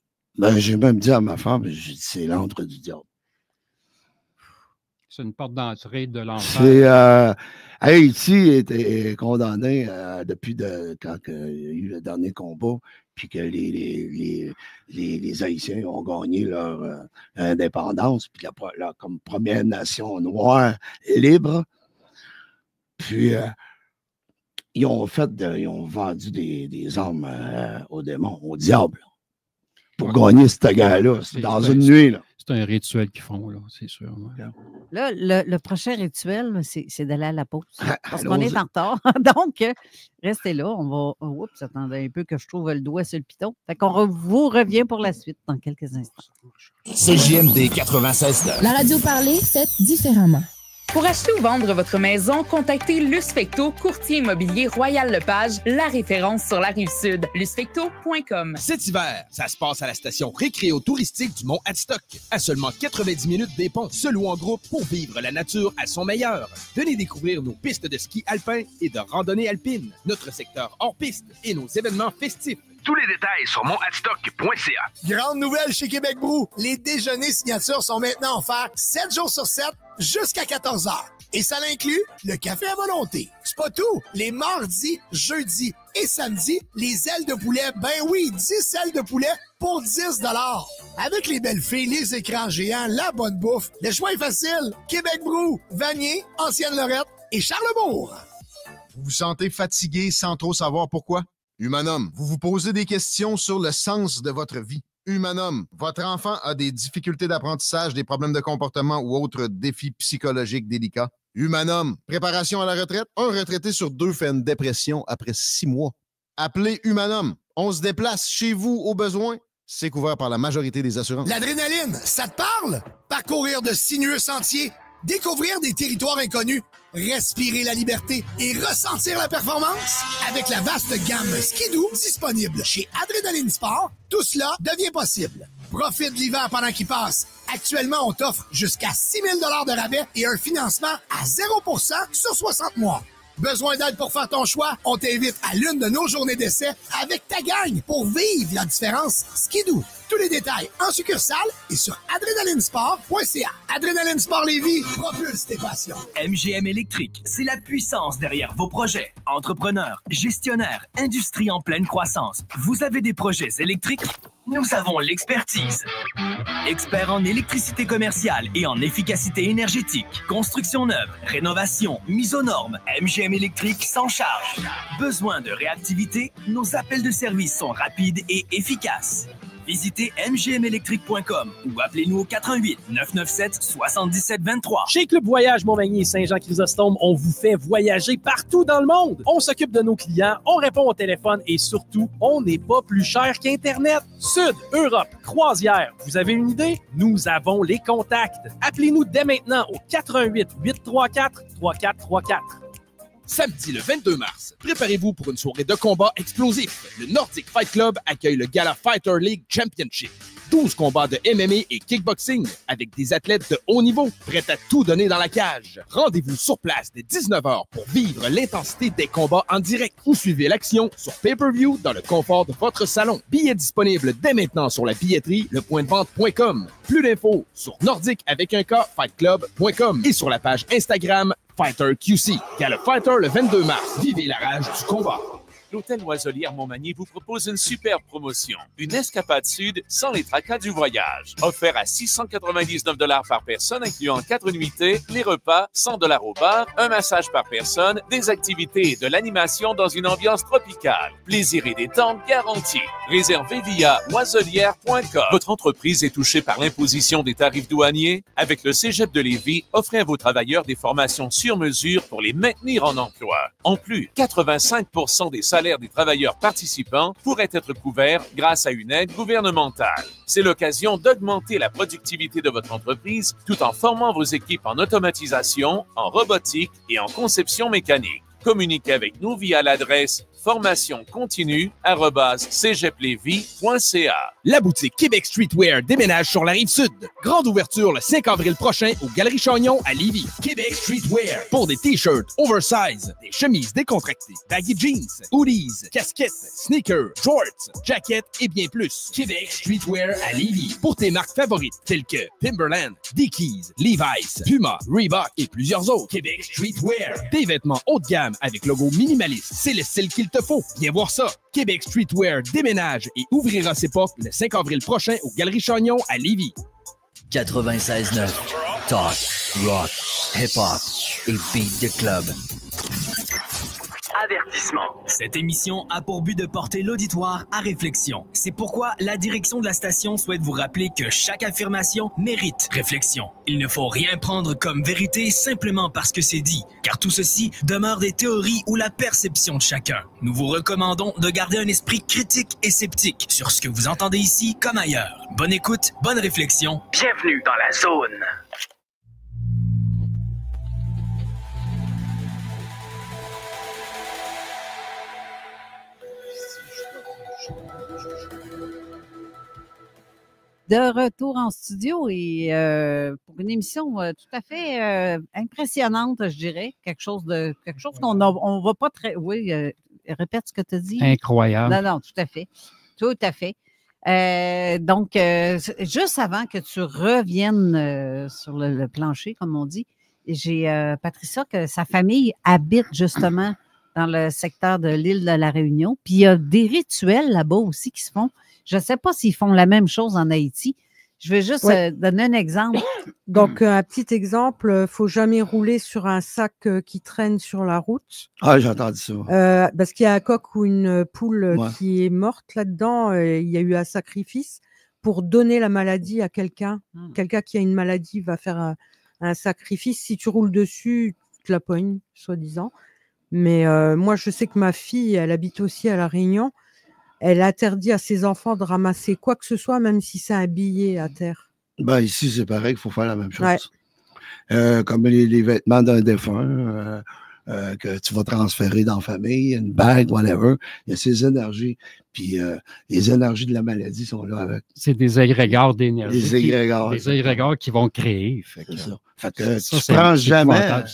S7: J'ai même dit à ma femme, c'est l'antre du diable.
S5: C'est une porte d'entrée de l'enfer.
S7: Haïti était condamné depuis quand il y a eu le dernier combat, puis que les Haïtiens ont gagné leur indépendance, puis comme première nation noire libre. Puis ils ont vendu des armes aux démons, au diable. Pour gagner cette guerre-là, dans une nuit. Là.
S5: C'est un rituel qu'ils font, là, c'est sûr. Ouais.
S3: Là, le prochain rituel, c'est d'aller à la pause. Parce qu'on est en retard. Donc, restez là. On va. Oups, attendez un peu que je trouve le doigt sur le piton. Fait qu'on vous revient pour la suite dans quelques instants.
S8: CJMD 96.9.
S15: La radio parlée, faite différemment.
S16: Pour acheter ou vendre votre maison, contactez Lusfecto, courtier immobilier Royal-Lepage, la référence sur la Rive-Sud. Lusfecto.com.
S8: Cet hiver, ça se passe à la station récréo-touristique du Mont-Adstock. À seulement 90 minutes des ponts, seul ou en groupe pour vivre la nature à son meilleur. Venez découvrir nos pistes de ski alpin et de randonnée alpine, notre secteur hors piste et nos événements festifs.
S9: Tous les détails sur monadstock.ca.
S11: Grande nouvelle chez Québec Brou. Les déjeuners signatures sont maintenant offerts 7 jours sur 7 jusqu'à 14h. Et ça l'inclut le café à volonté. C'est pas tout. Les mardis, jeudis et samedis, les ailes de poulet, ben oui, 10 ailes de poulet pour 10 $. Avec les belles filles, les écrans géants, la bonne bouffe, le choix est facile. Québec Brou, Vanier, Ancienne-Lorette et Charlebourg.
S17: Vous vous sentez fatigué sans trop savoir pourquoi? Humanum, vous vous posez des questions sur le sens de votre vie. Humanum, votre enfant a des difficultés d'apprentissage, des problèmes de comportement ou autres défis psychologiques délicats. Humanum, préparation à la retraite. Un retraité sur 2 fait une dépression après 6 mois. Appelez Humanum. On se déplace chez vous au besoin. C'est couvert par la majorité des assurances.
S11: L'adrénaline, ça te parle? Parcourir de sinueux sentiers, Découvrir des territoires inconnus, respirer la liberté et ressentir la performance? Avec la vaste gamme Skidoo disponible chez Adrenaline Sport, tout cela devient possible. Profite de l'hiver pendant qu'il passe. Actuellement, on t'offre jusqu'à 6 000 $ de rabais et un financement à 0% sur 60 mois. Besoin d'aide pour faire ton choix? On t'invite à l'une de nos journées d'essai avec ta gang pour vivre la différence Skidoo. Tous les détails en succursale et sur adrenalinesport.ca. Adrenaline Sport Lévis, propulse tes passions.
S1: MGM Électrique, c'est la puissance derrière vos projets. Entrepreneurs, gestionnaires, industrie en pleine croissance. Vous avez des projets électriques? Nous avons l'expertise. Experts en électricité commerciale et en efficacité énergétique. Construction neuve, rénovation, mise aux normes. MGM Électrique s'en charge. Besoin de réactivité? Nos appels de service sont rapides et efficaces. Visitez mgmelectric.com ou appelez-nous au 88 997 77 23.
S18: Chez Club Voyage Montmagny et Saint-Jean-Chrysostome, on vous fait voyager partout dans le monde. On s'occupe de nos clients, on répond au téléphone et surtout, on n'est pas plus cher qu'Internet. Sud, Europe, croisière. Vous avez une idée? Nous avons les contacts. Appelez-nous dès maintenant au 88 834 3434.
S8: Samedi le 22 mars, préparez-vous pour une soirée de combat explosif. Le Nordic Fight Club accueille le Gala Fighter League Championship. 12 combats de MMA et kickboxing avec des athlètes de haut niveau prêts à tout donner dans la cage. Rendez-vous sur place dès 19h pour vivre l'intensité des combats en direct ou suivez l'action sur pay-per-view dans le confort de votre salon. Billets disponibles dès maintenant sur la billetterie lepointdevente.com. Plus d'infos sur nordic-fightclub.com et sur la page Instagram Fighter QC. Gala Fighter le 22 mars. Vivez la rage du combat.
S13: L'Hôtel Loiselière Montmagny vous propose une superbe promotion. Une escapade sud sans les tracas du voyage. Offert à 699 $ par personne, incluant 4 nuitées, les repas, 100 $ au bar, un massage par personne, des activités et de l'animation dans une ambiance tropicale. Plaisir et détente garantis. Réservez via loiselière.com. Votre entreprise est touchée par l'imposition des tarifs douaniers? Avec le Cégep de Lévis, offrez à vos travailleurs des formations sur mesure pour les maintenir en emploi. En plus, 85% des salaires des travailleurs participants pourraient être couverts grâce à une aide gouvernementale. C'est l'occasion d'augmenter la productivité de votre entreprise tout en formant vos équipes en automatisation, en robotique et en conception mécanique. Communiquez avec nous via l'adresse formationcontinue@cégeplevy.ca.
S8: La boutique Québec Streetwear déménage sur la Rive-Sud. Grande ouverture le 5 avril prochain aux Galeries Chagnon à Lévis. Québec Streetwear pour des t-shirts oversize, des chemises décontractées, baggy jeans, hoodies, casquettes, sneakers, shorts, jackets et bien plus. Québec Streetwear à Lévis pour tes marques favorites telles que Timberland, Dickies, Levi's, Puma, Reebok et plusieurs autres. Québec Streetwear. Des vêtements haut de gamme avec logo minimaliste. C'est le style qu'il te faut. Viens voir ça. Québec Streetwear déménage et ouvrira ses portes le 5 avril prochain aux Galeries Chagnon à Lévis.
S19: 96.9 Talk, rock, hip-hop et beat de club.
S1: Avertissement. Cette émission a pour but de porter l'auditoire à réflexion. C'est pourquoi la direction de la station souhaite vous rappeler que chaque affirmation mérite réflexion. Il ne faut rien prendre comme vérité simplement parce que c'est dit, car tout ceci demeure des théories ou la perception de chacun. Nous vous recommandons de garder un esprit critique et sceptique sur ce que vous entendez ici comme ailleurs. Bonne écoute, bonne réflexion. Bienvenue dans la zone.
S3: De retour en studio et pour une émission tout à fait impressionnante, je dirais. Quelque chose qu'on on va pas très... Oui, répète ce que tu as dit.
S5: Incroyable.
S3: Non, tout à fait. Tout à fait. Donc, juste avant que tu reviennes sur le plancher, comme on dit, j'ai Patricia que sa famille habite justement dans le secteur de l'île de la Réunion. Puis il y a des rituels là-bas aussi qui se font. Je ne sais pas s'ils font la même chose en Haïti. Je vais juste donner un exemple.
S14: Donc, un petit exemple, il ne faut jamais rouler sur un sac qui traîne sur la route.
S7: Ah, j'ai entendu ça.
S14: Parce qu'il y a un coq ou une poule qui est morte là-dedans. Il y a eu un sacrifice pour donner la maladie à quelqu'un. Quelqu'un qui a une maladie va faire un sacrifice. Si tu roules dessus, tu te la pognes, soi-disant. Mais moi, je sais que ma fille, elle habite aussi à La Réunion. Elle interdit à ses enfants de ramasser quoi que ce soit, même si c'est un billet à terre.
S7: Ben, ici, c'est pareil, il faut faire la même chose.
S14: Ouais.
S7: Comme les vêtements d'un défunt que tu vas transférer dans la famille, une bague, whatever. Il y a ces énergies. Puis les énergies de la maladie sont là avec.
S5: C'est des égrégores d'énergie.
S7: Des égrégores.
S5: Des égrégores qui vont créer.
S7: C'est ça. Fait que tu ne prends jamais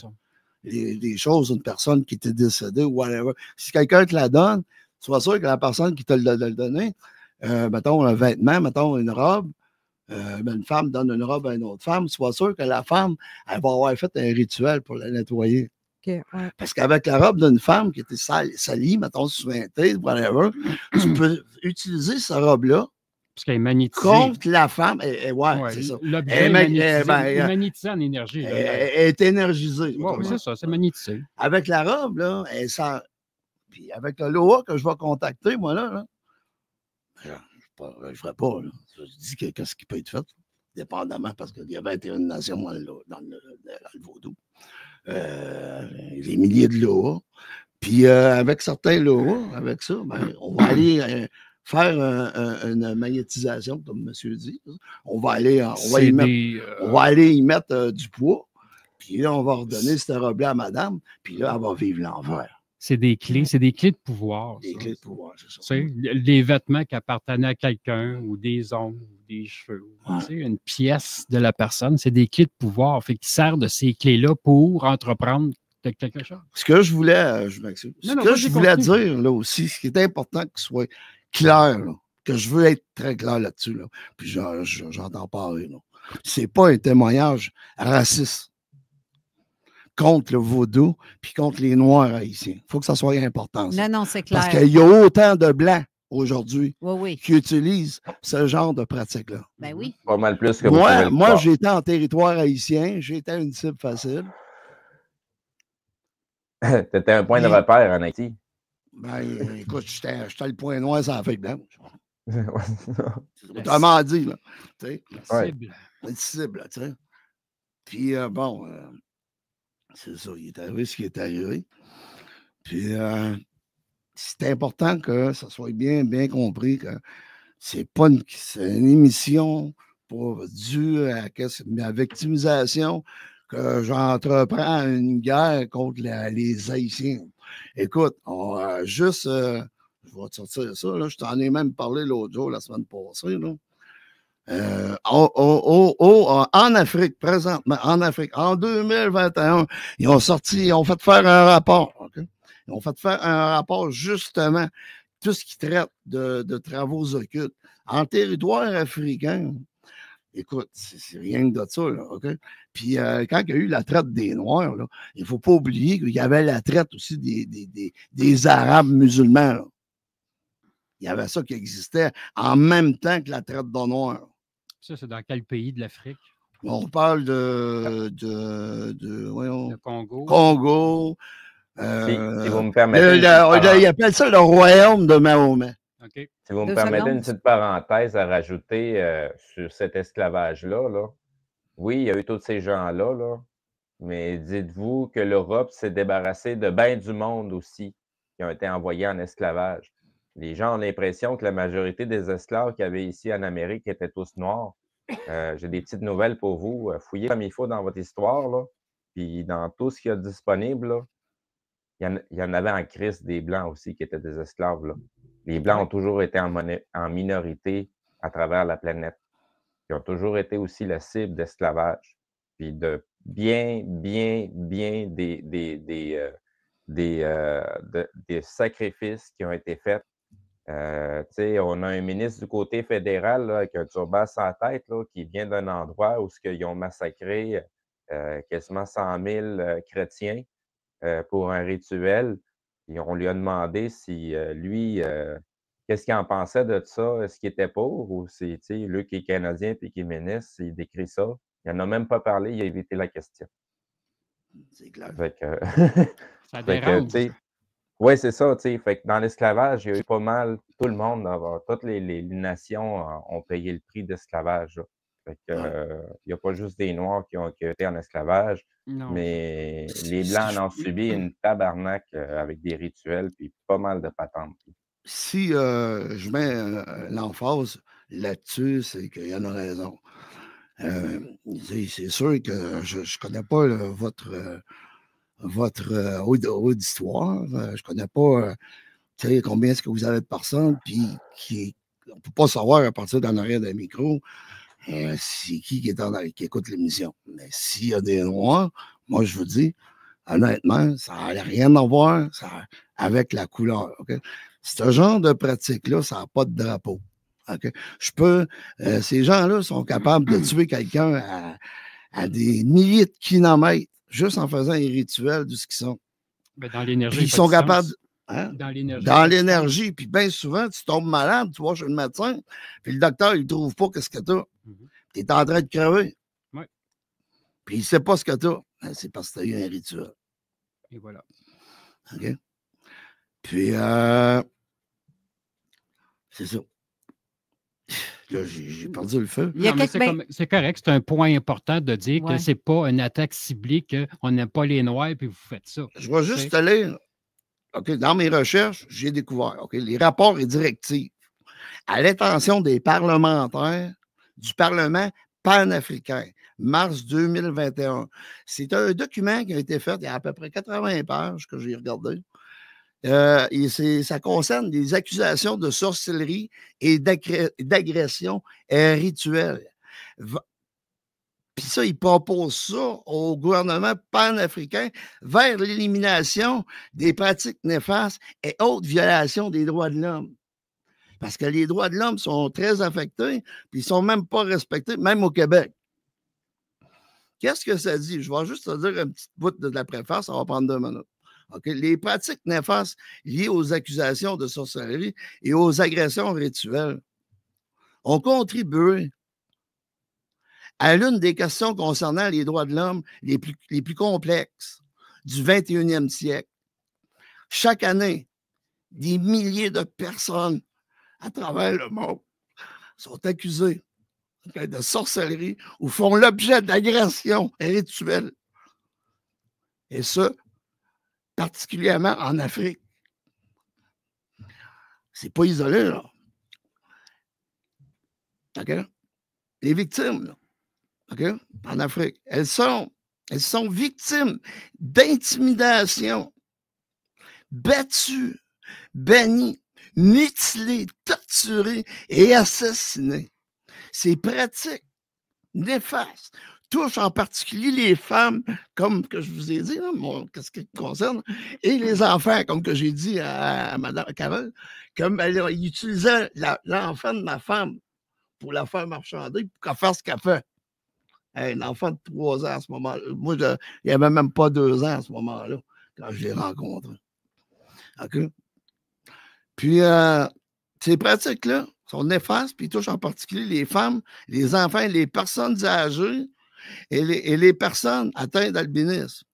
S7: des choses d'une personne qui était décédée ou whatever. Si quelqu'un te la donne, sois sûr que la personne qui te l'a donné, mettons un vêtement, mettons une robe, une femme donne une robe à une autre femme, sois sûr que la femme, elle va avoir fait un rituel pour la nettoyer.
S14: Okay, ouais.
S7: Parce qu'avec la robe d'une femme qui était salie, mettons suintée, whatever, tu peux utiliser cette robe-là.
S5: Parce qu'elle est magnétisée.
S7: Contre la femme. Ouais, c'est ça.
S5: L'objet est magnétisé en énergie.
S7: Elle est énergisée.
S5: Oui, c'est ça, c'est magnétisé.
S7: Avec la robe, là, elle sent. Puis avec le Loa que je vais contacter, moi, là je ne ferai pas. Là. Je dis qu'est-ce qui peut être fait, dépendamment, parce qu'il y a 21 nations dans le vaudou. Les milliers de Loa. Puis avec certains Loa, avec ça, ben, on va aller faire une magnétisation, comme monsieur dit. On va aller y mettre du poids. Puis là, on va redonner cette robe-là à madame. Puis là, elle va vivre l'envers.
S5: C'est des clés de pouvoir.
S7: Des clés de pouvoir, c'est ça.
S5: Tu sais, des vêtements qui appartenaient à quelqu'un, ou des ongles, ou des cheveux. Tu sais, une pièce de la personne, c'est des clés de pouvoir. Fait qu'il sert de ces clés-là pour entreprendre quelque chose.
S7: Ce que je voulais, je m'excuse. Ce que je voulais dire là aussi, ce qui est important que ce soit clair, là, que je veux être très clair là-dessus, là, puis j'entends parler. C'est pas un témoignage raciste contre le vaudou puis contre les Noirs haïtiens. Il faut que ça soit important. Ça.
S3: Non, c'est clair.
S7: Parce qu'il y a autant de Blancs aujourd'hui
S3: oui.
S7: qui utilisent ce genre de pratique-là.
S3: Ben oui.
S4: Pas mal plus que
S7: moi j'étais en territoire haïtien, j'étais une cible facile.
S4: T'étais un point de repère en Haïti.
S7: Ben, écoute, j'étais le point noir sans la feuille blanche. Autrement dit, là. Une cible, tu sais. Puis, c'est ça, il est arrivé ce qui est arrivé. Puis, c'est important que ça soit bien compris que c'est une émission due à la victimisation que j'entreprends une guerre contre les Haïtiens. Écoute, je vais te sortir ça, là, je t'en ai même parlé l'autre jour, la semaine passée, là. En Afrique, présentement, en 2021, ils ont fait faire un rapport. Okay? Ils ont fait faire un rapport, justement, tout ce qui traite de travaux occultes. En territoire africain, écoute, c'est rien que de ça, là, OK? Puis quand il y a eu la traite des Noirs, là, il ne faut pas oublier qu'il y avait la traite aussi des Arabes musulmans, là. Il y avait ça qui existait en même temps que la traite des Noirs.
S5: Ça, c'est dans quel pays de l'Afrique?
S7: On parle de
S5: Congo.
S7: Congo.
S4: Si vous me permettez.
S7: Il appelle ça le royaume de Mahomet.
S5: Okay.
S4: Si vous me permettez une petite parenthèse à rajouter sur cet esclavage-là, là. Oui, il y a eu tous ces gens-là, là, mais dites-vous que l'Europe s'est débarrassée de bien du monde aussi qui ont été envoyés en esclavage. Les gens ont l'impression que la majorité des esclaves qu'il y avait ici en Amérique étaient tous noirs. J'ai des petites nouvelles pour vous. Fouillez comme il faut dans votre histoire, là, puis dans tout ce qu'il y a disponible, là, il y en avait en crise des Blancs aussi qui étaient des esclaves, là. Les Blancs ont toujours été en minorité à travers la planète. Ils ont toujours été aussi la cible d'esclavage. Puis de bien des sacrifices qui ont été faits. On a un ministre du côté fédéral là, avec un turban sans tête là, qui vient d'un endroit où ils ont massacré quasiment 100 000 chrétiens pour un rituel. Et on lui a demandé si lui, qu'est-ce qu'il en pensait de ça? Est-ce qu'il était pour ou c'est lui qui est canadien et qui est ministre, il décrit ça? Il n'en a même pas parlé, il a évité la question.
S7: C'est clair.
S5: Ça dérange.
S4: Oui, c'est ça. Fait que dans l'esclavage, il y a eu pas mal, tout le monde, toutes les nations ont payé le prix d'esclavage. Il n'y a pas juste des Noirs qui ont été en esclavage, mais les Blancs en ont subi une tabarnak avec des rituels puis pas mal de patentes.
S7: Si je mets l'emphase là-dessus, c'est qu'il y en a raison. C'est sûr que je ne connais pas votre auditoire. Je ne connais pas combien est-ce que vous avez de personnes, puis on ne peut pas savoir à partir d'en arrière d'un micro c'est qui qui écoute l'émission. Mais s'il y a des Noirs, moi, je vous dis, honnêtement, ça n'a rien à voir avec la couleur. Okay? Ce genre de pratique-là, ça n'a pas de drapeau. Okay? Ces gens-là sont capables de tuer quelqu'un à des milliers de kilomètres juste en faisant un rituel de ce qu'ils sont.
S5: Mais dans l'énergie.
S7: Ils sont capables.
S5: Hein?
S7: Dans l'énergie. Puis bien souvent, tu tombes malade, tu vas chez le médecin, puis le docteur, il ne trouve pas ce que tu as. Tu es en train de crever.
S5: Oui.
S7: Puis il ne sait pas ce que tu as. C'est parce que tu as eu un rituel.
S5: Et voilà.
S7: OK? Puis, c'est ça. Là, j'ai perdu le feu.
S5: C'est correct. C'est un point important de dire que ce n'est pas une attaque ciblée, qu'on n'aime pas les Noirs, puis vous faites ça.
S7: Je vais juste te lire. Okay, dans mes recherches, j'ai découvert les rapports et directives à l'intention des parlementaires du Parlement panafricain, mars 2021. C'est un document qui a été fait il y a à peu près 80 pages que j'ai regardé. Ça concerne des accusations de sorcellerie et d'agression rituelle. Puis ça, il propose ça au gouvernement panafricain vers l'élimination des pratiques néfastes et autres violations des droits de l'homme. Parce que les droits de l'homme sont très affectés, puis ils ne sont même pas respectés, même au Québec. Qu'est-ce que ça dit? Je vais juste te dire un petit bout de la préface, ça va prendre 2 minutes. Okay? Les pratiques néfastes liées aux accusations de sorcellerie et aux agressions rituelles ont contribué à l'une des questions concernant les droits de l'homme les plus complexes du 21e siècle. Chaque année, des milliers de personnes à travers le monde sont accusées de sorcellerie ou font l'objet d'agressions rituelles. Et ça, particulièrement en Afrique. C'est pas isolé, là. OK? Les victimes, là. OK? En Afrique, elles sont victimes d'intimidation, battues, bannies, mutilées, torturées et assassinées. Ces pratiques néfastes touchent en particulier les femmes, comme que je vous ai dit, qu'est-ce qui concerne, et les enfants, comme que j'ai dit à Mme Carole, comme elle utilisait l'enfant de ma femme pour la faire marchander, pour qu'elle fasse ce qu'elle fait. Un enfant de 3 ans à ce moment-là. Moi, il n'y avait même pas 2 ans à ce moment-là, quand je l'ai rencontré. OK? Puis, ces pratiques-là sont néfastes, puis ils touchent en particulier les femmes, les enfants, les personnes âgées et les personnes atteintes d'albinisme,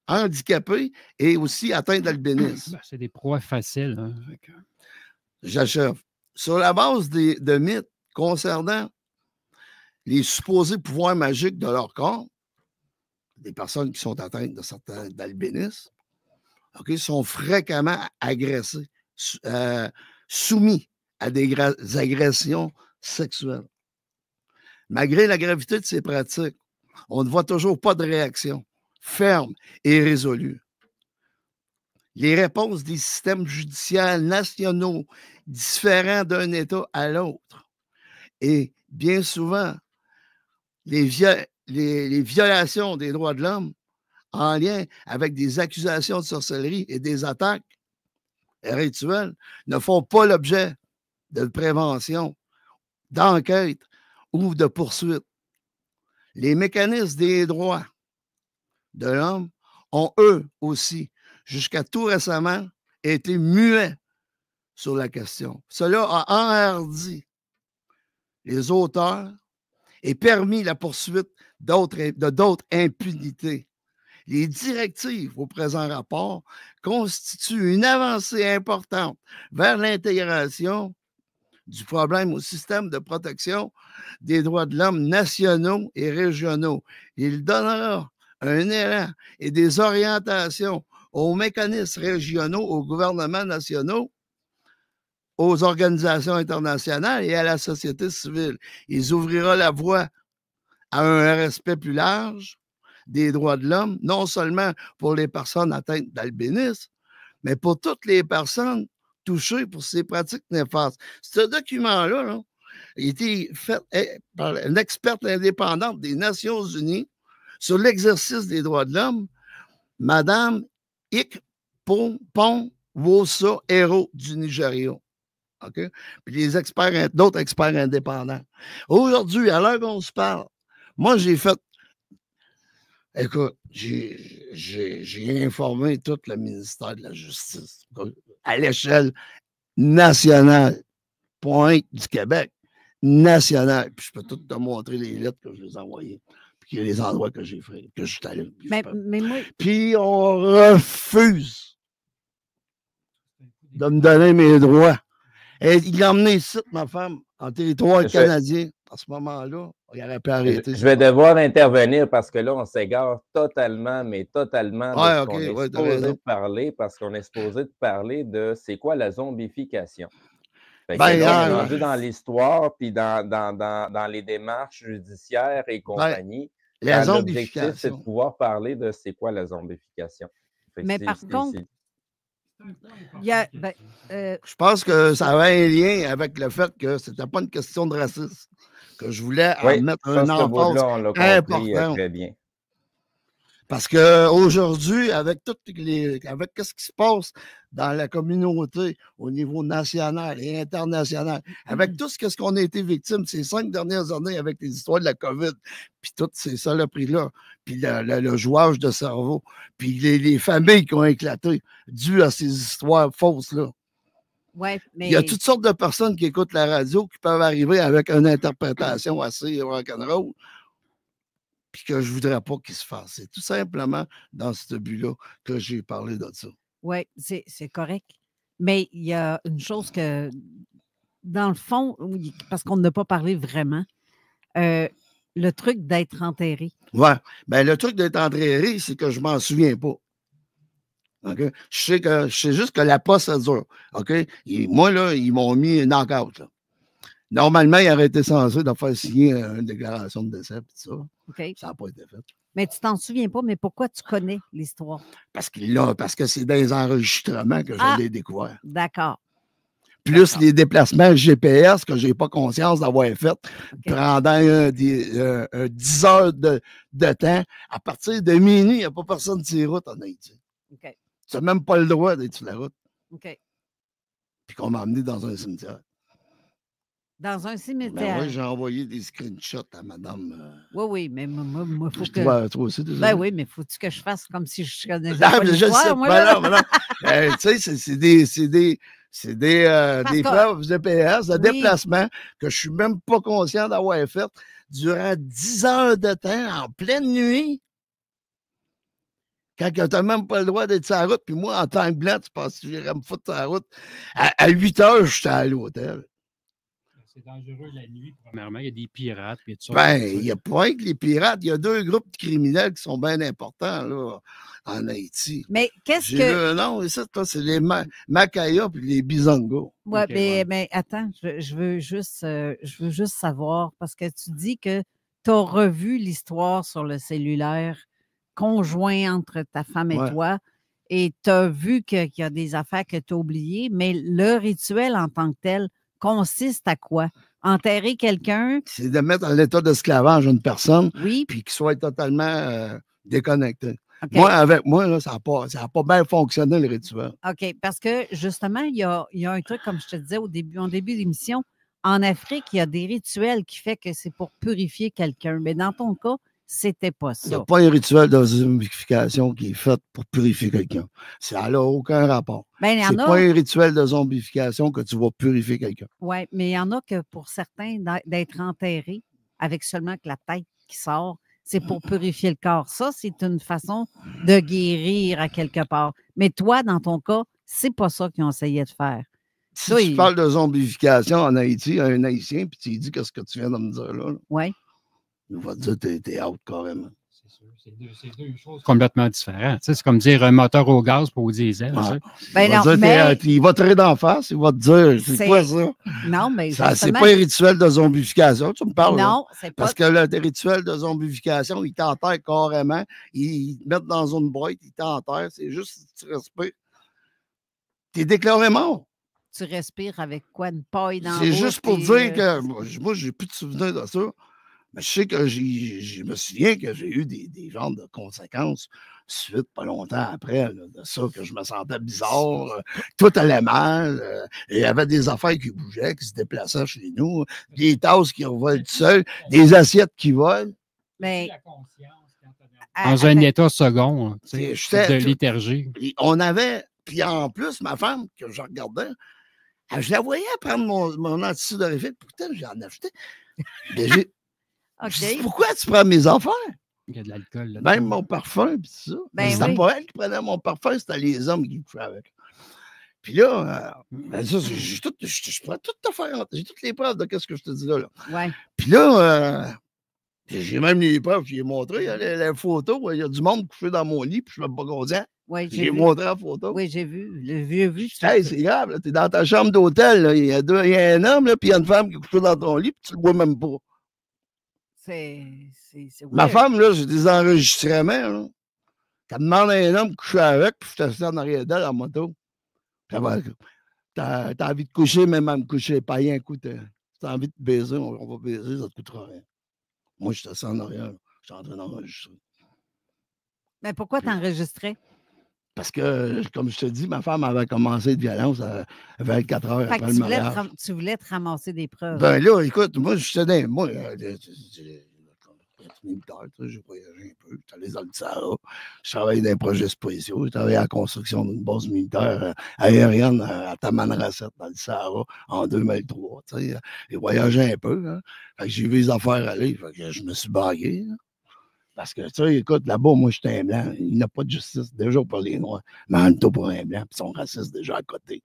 S7: handicapées et aussi atteintes d'albinisme.
S5: C'est des proies faciles. Hein?
S7: J'achève. Sur la base de mythes concernant les supposés pouvoirs magiques de leur corps, des personnes qui sont atteintes d'albinisme, sont fréquemment agressées, soumis à des agressions sexuelles. Malgré la gravité de ces pratiques, on ne voit toujours pas de réaction ferme et résolue. Les réponses des systèmes judiciaires nationaux différents d'un État à l'autre. Et bien souvent, les violations des droits de l'homme en lien avec des accusations de sorcellerie et des attaques rituelles ne font pas l'objet de prévention, d'enquête ou de poursuite. Les mécanismes des droits de l'homme ont, eux aussi, jusqu'à tout récemment, été muets sur la question. Cela a enhardi les auteurs et permis la poursuite de d'autres impunités. Les directives au présent rapport constituent une avancée importante vers l'intégration du problème au système de protection des droits de l'homme nationaux et régionaux. Il donnera un élan et des orientations aux mécanismes régionaux, aux gouvernements nationaux, aux organisations internationales et à la société civile. Il ouvrira la voie à un respect plus large des droits de l'homme, non seulement pour les personnes atteintes d'albinisme, mais pour toutes les personnes touchées pour ces pratiques néfastes. Ce document-là, là, a été fait par une experte indépendante des Nations unies sur l'exercice des droits de l'homme, Mme Ikponwosa Ero du Nigeria. Okay? Puis d'autres experts indépendants. Aujourd'hui, à l'heure qu'on se parle, moi, j'ai fait. Écoute, j'ai informé tout le ministère de la Justice à l'échelle nationale, point du Québec, nationale. Puis je peux tout te montrer les lettres que je les ai envoyées, puis les endroits que j'ai fait, que je suis allé. Puis on refuse de me donner mes droits. Et il a emmené ici, ma femme, en territoire canadien. À ce moment-là, il aurait pu arrêter.
S4: Je vais devoir intervenir parce que là, on s'égare totalement, mais totalement de ce qu'on est supposé de parler, parce qu'on est supposé de parler de c'est quoi la zombification. Fait que là, on est rendu dans l'histoire, puis dans les démarches judiciaires et compagnie. L'objectif, c'est de pouvoir parler de c'est quoi la zombification.
S3: Mais par contre,
S7: je pense que ça avait un lien avec le fait que ce n'était pas une question de racisme, que je voulais en mettre un emphase important.
S4: Très bien.
S7: Parce qu'aujourd'hui, avec ce qui se passe dans la communauté au niveau national et international, avec tout ce qu'on a été victime ces 5 dernières années avec les histoires de la COVID, puis toutes ces saloperies-là, puis le jouage de cerveau, puis les familles qui ont éclaté dues à ces histoires fausses-là.
S3: Ouais, mais...
S7: Il y a toutes sortes de personnes qui écoutent la radio qui peuvent arriver avec une interprétation assez rock'n'roll, puis que je ne voudrais pas qu'il se fasse. C'est tout simplement dans ce but-là que j'ai parlé de ça.
S3: Oui, c'est correct. Mais il y a une chose que, dans le fond, parce qu'on n'a pas parlé vraiment, le truc d'être enterré.
S7: Oui. Bien, le truc d'être enterré, c'est que je ne m'en souviens pas. Okay? Je sais juste que la procédure, OK? Moi, là, ils m'ont mis un knockout. Là. Normalement, il aurait été censé de faire signer une déclaration de décès, tout ça.
S3: Okay.
S7: Ça n'a pas été fait.
S3: Mais tu t'en souviens pas, mais pourquoi tu connais l'histoire?
S7: Parce que c'est dans les enregistrements que je l'ai découvert.
S3: D'accord.
S7: Plus les déplacements GPS que je n'ai pas conscience d'avoir fait pendant 10 heures de temps. À partir de minuit, il n'y a pas personne sur les routes en Haïti.
S3: Okay.
S7: Tu n'as même pas le droit d'être sur la route.
S3: OK.
S7: Puis qu'on m'a emmené dans un cimetière.
S3: Dans un cimetière?
S7: Ben oui, j'ai envoyé des screenshots à madame.
S3: Oui, mais moi, faut que...
S7: Toi aussi,
S3: ben oui, mais faut-tu que je fasse comme si je connaissais
S7: pas
S3: l'histoire, moi, là?
S7: Non. Tu sais, c'est des preuves GPS de déplacement que je ne suis même pas conscient d'avoir fait durant 10 heures de temps, en pleine nuit. Quand tu n'as même pas le droit d'être sur la route, puis moi, en tant que blanc, tu penses que j'irais me foutre sur la route. À 8 heures, j'étais à l'hôtel.
S5: C'est dangereux la nuit, premièrement. Il y a des pirates. Puis tout ça.
S7: Ben, il n'y a pas que les pirates. Il y a 2 groupes de criminels qui sont bien importants là, en Haïti.
S3: Mais qu'est-ce que...
S7: Non, ça, c'est les Macaya et les Bizongo.
S3: Ouais, okay, mais attends, je veux juste savoir, parce que tu dis que tu as revu l'histoire sur le cellulaire conjoint entre ta femme et toi, et tu as vu qu'il y a des affaires que tu as oubliées, mais le rituel en tant que tel consiste à quoi? Enterrer quelqu'un?
S7: C'est de mettre en l'état d'esclavage une personne,
S3: puis
S7: qu'il soit totalement déconnecté. Okay. Avec moi, là, ça n'a pas bien fonctionné, le rituel.
S3: OK, parce que justement, il y a un truc, comme je te disais en début d'émission, en Afrique, il y a des rituels qui font que c'est pour purifier quelqu'un. Mais dans ton cas, c'était pas ça.
S7: Il n'y a pas un rituel de zombification qui est fait pour purifier quelqu'un. Ça n'a aucun rapport.
S3: Ben,
S7: c'est pas un rituel de zombification que tu vas purifier quelqu'un.
S3: Oui, mais il y en a que pour certains, d'être enterré avec seulement que la tête qui sort, c'est pour purifier le corps. Ça, c'est une façon de guérir à quelque part. Mais toi, dans ton cas, c'est pas ça qu'ils ont essayé de faire.
S7: Si tu parles de zombification en Haïti à un Haïtien, puis tu lui dis qu'est-ce que tu viens de me dire là.
S3: Oui.
S7: Il va te dire que t'es out carrément.
S5: C'est deux choses complètement différentes. C'est comme dire un moteur au gaz pour au diesel.
S3: Ben non, mais...
S7: Il va te tirer d'en face, il va te dire c'est quoi ça?
S3: Non, mais
S7: c'est pas un rituel de zombification, tu me parles?
S3: Non, c'est pas.
S7: Parce que le rituel de zombification, ils t'enterrent carrément, ils te mettent dans une boîte, ils t'enterrent, c'est juste tu respires. T'es déclaré mort.
S3: Tu respires avec quoi? Une paille dans la
S7: bouche? C'est juste pour dire que moi, j'ai plus de souvenirs de ça. Mais je sais que je me souviens que j'ai eu des genres de conséquences suite, pas longtemps après, là, de ça, que je me sentais bizarre, tout allait mal, il y avait des affaires qui bougeaient, qui se déplaçaient chez nous, des tasses qui revolent tout seuls, des assiettes qui volent.
S3: Mais...
S5: Dans un état second, de léthargie.
S7: On avait, puis en plus, ma femme, que je regardais, je la voyais prendre mon antidorifique, pourtant j'en achetais.
S3: Okay.
S7: Pourquoi tu prends mes affaires?
S5: Il y a de l'alcool. Là,
S7: même mon parfum, puis ça. C'était pas elle qui prenait mon parfum, c'était les hommes qui couchaient avec. Puis là, je prends toute l'affaire. J'ai toutes les preuves de ce que je te dis là.
S3: Ouais.
S7: Puis là, j'ai même les preuves, je les ai montrées. Les photos, il y a du monde couché dans mon lit, puis je ne suis même pas content.
S3: Ouais,
S7: j'ai montré la photo.
S3: Oui, j'ai vu. J'ai vu.
S7: Hey, c'est grave, tu es dans ta chambre d'hôtel, il y a un homme, puis il y a une femme qui est couchée dans ton lit, puis tu le vois même pas. Ma femme, là, j'ai des enregistrements. Là. Elle demande à un homme de coucher avec, puis je t'assiste en arrière d'elle en moto. T'as envie de coucher, même à me coucher, pas rien, écoute. T'as envie de baiser, on va baiser, ça te coûtera rien. Moi, je t'assiste en arrière, je suis en train d'enregistrer.
S3: Mais pourquoi t'enregistrais?
S7: Parce que, comme je te dis, ma femme avait commencé de violence à 24 heures après le mariage.
S3: Tu voulais te ramasser des preuves.
S7: Ben là, écoute, moi, je tenais. Moi, j'ai voyagé un peu. J'étais allé dans le Sahara. Je travaillais dans un projet spécial. J'ai travaillé à la construction d'une base militaire aérienne à Tamanrasset, dans le Sahara, en 2003. J'ai voyagé un peu. Hein. Fait que j'ai vu les affaires aller. Fait que je me suis bagué. Hein. Parce que, tu sais, écoute, là-bas, moi, j'étais un blanc. Il n'y a pas de justice déjà pour les Noirs, mais en même temps pour un blanc, puis ils sont racistes déjà à côté.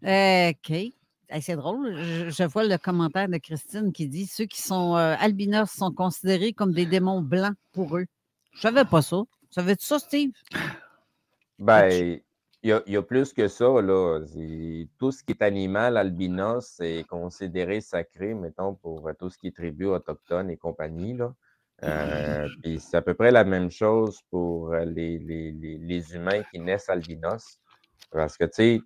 S3: OK. C'est drôle. Je vois le commentaire de Christine qui dit « Ceux qui sont albinos sont considérés comme des démons blancs pour eux. » Je ne savais pas ça. Savais-tu ça, Steve?
S4: Ben, il y a plus que ça, là. Tout ce qui est animal, albinos, c'est considéré sacré, mettons, pour tout ce qui est tribus autochtones et compagnie, là. Puis c'est à peu près la même chose pour les humains qui naissent albinos. Parce que, tu sais,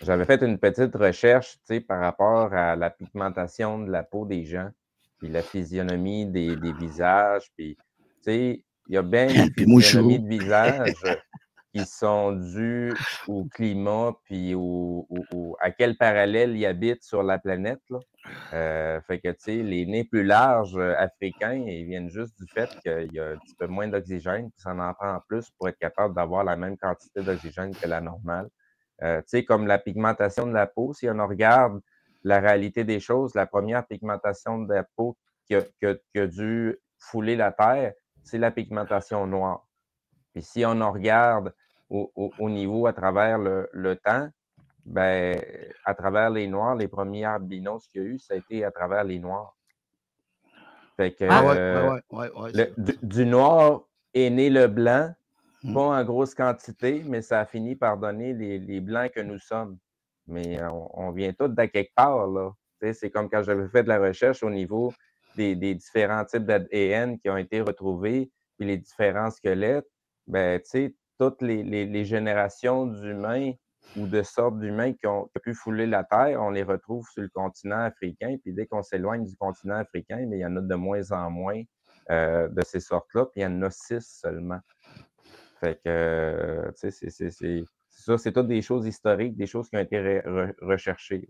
S4: j'avais fait une petite recherche, tu sais, par rapport à la pigmentation de la peau des gens, puis la physionomie des visages, puis, tu sais, il y a bien des physionomies de visage qui sont dues au climat, puis à quel parallèle ils habitent sur la planète, là. Fait que, tu sais, les nez plus larges africains, ils viennent juste du fait qu'il y a un petit peu moins d'oxygène, puis ça en prend plus pour être capable d'avoir la même quantité d'oxygène que la normale. Tu sais, comme la pigmentation de la peau, si on regarde la réalité des choses, la première pigmentation de la peau qui a dû fouler la Terre, c'est la pigmentation noire. Puis si on en regarde au niveau à travers le temps, ben, à travers les Noirs, les premiers albinos qu'il y a eu, ça a été à travers les Noirs. Fait que du noir est né le blanc, pas en grosse quantité, mais ça a fini par donner les blancs que nous sommes. Mais on vient tous de quelque part, là. C'est comme quand j'avais fait de la recherche au niveau des différents types d'ADN qui ont été retrouvés, puis les différents squelettes. Ben, tu sais, toutes les générations d'humains ou de sortes d'humains qui ont pu fouler la Terre, on les retrouve sur le continent africain. Puis dès qu'on s'éloigne du continent africain, mais il y en a de moins en moins de ces sortes-là. Puis il y en a 6 seulement. Fait que, tu sais, c'est ça, c'est toutes des choses historiques, des choses qui ont été recherchées.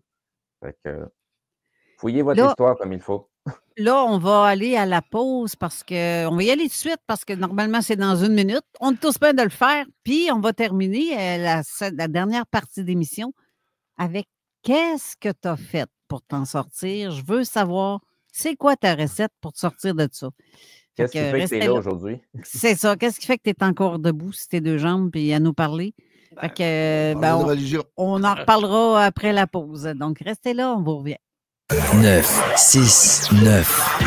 S4: Fait que, fouillez votre histoire comme il faut.
S3: Là, on va aller à la pause parce que on va y aller tout de suite parce que normalement, c'est dans 1 minute. On est tous bien de le faire. Puis, on va terminer la dernière partie d'émission avec qu'est-ce que tu as fait pour t'en sortir? Je veux savoir, c'est quoi ta recette pour te sortir de ça?
S4: Qu'est-ce qui fait que tu es là aujourd'hui?
S3: C'est ça. Qu'est-ce qui fait que tu es encore debout sur tes 2 jambes et à nous parler? Fait que, on en reparlera après la pause. Donc, restez là, on vous revient.
S19: 9, 6, 9.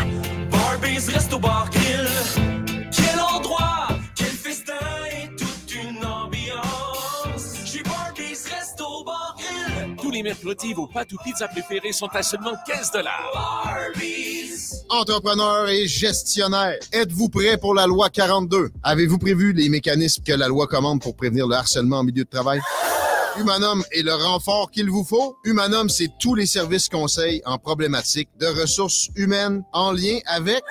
S13: les mercredis, vos pâtes ou pizzas préférées sont à seulement 15 $.
S17: Entrepreneurs et gestionnaires, êtes-vous prêts pour la loi 42? Avez-vous prévu les mécanismes que la loi commande pour prévenir le harcèlement en milieu de travail? Humanum est le renfort qu'il vous faut. Humanum, c'est tous les services conseils en problématique de ressources humaines en lien avec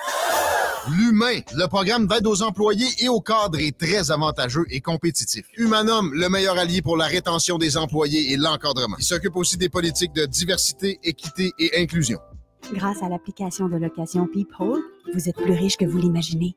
S17: l'humain. Le programme d'aide aux employés et aux cadres est très avantageux et compétitif. Humanum, le meilleur allié pour la rétention des employés et l'encadrement. Il s'occupe aussi des politiques de diversité, équité et inclusion.
S20: Grâce à l'application de location Peephole, vous êtes plus riche que vous l'imaginez.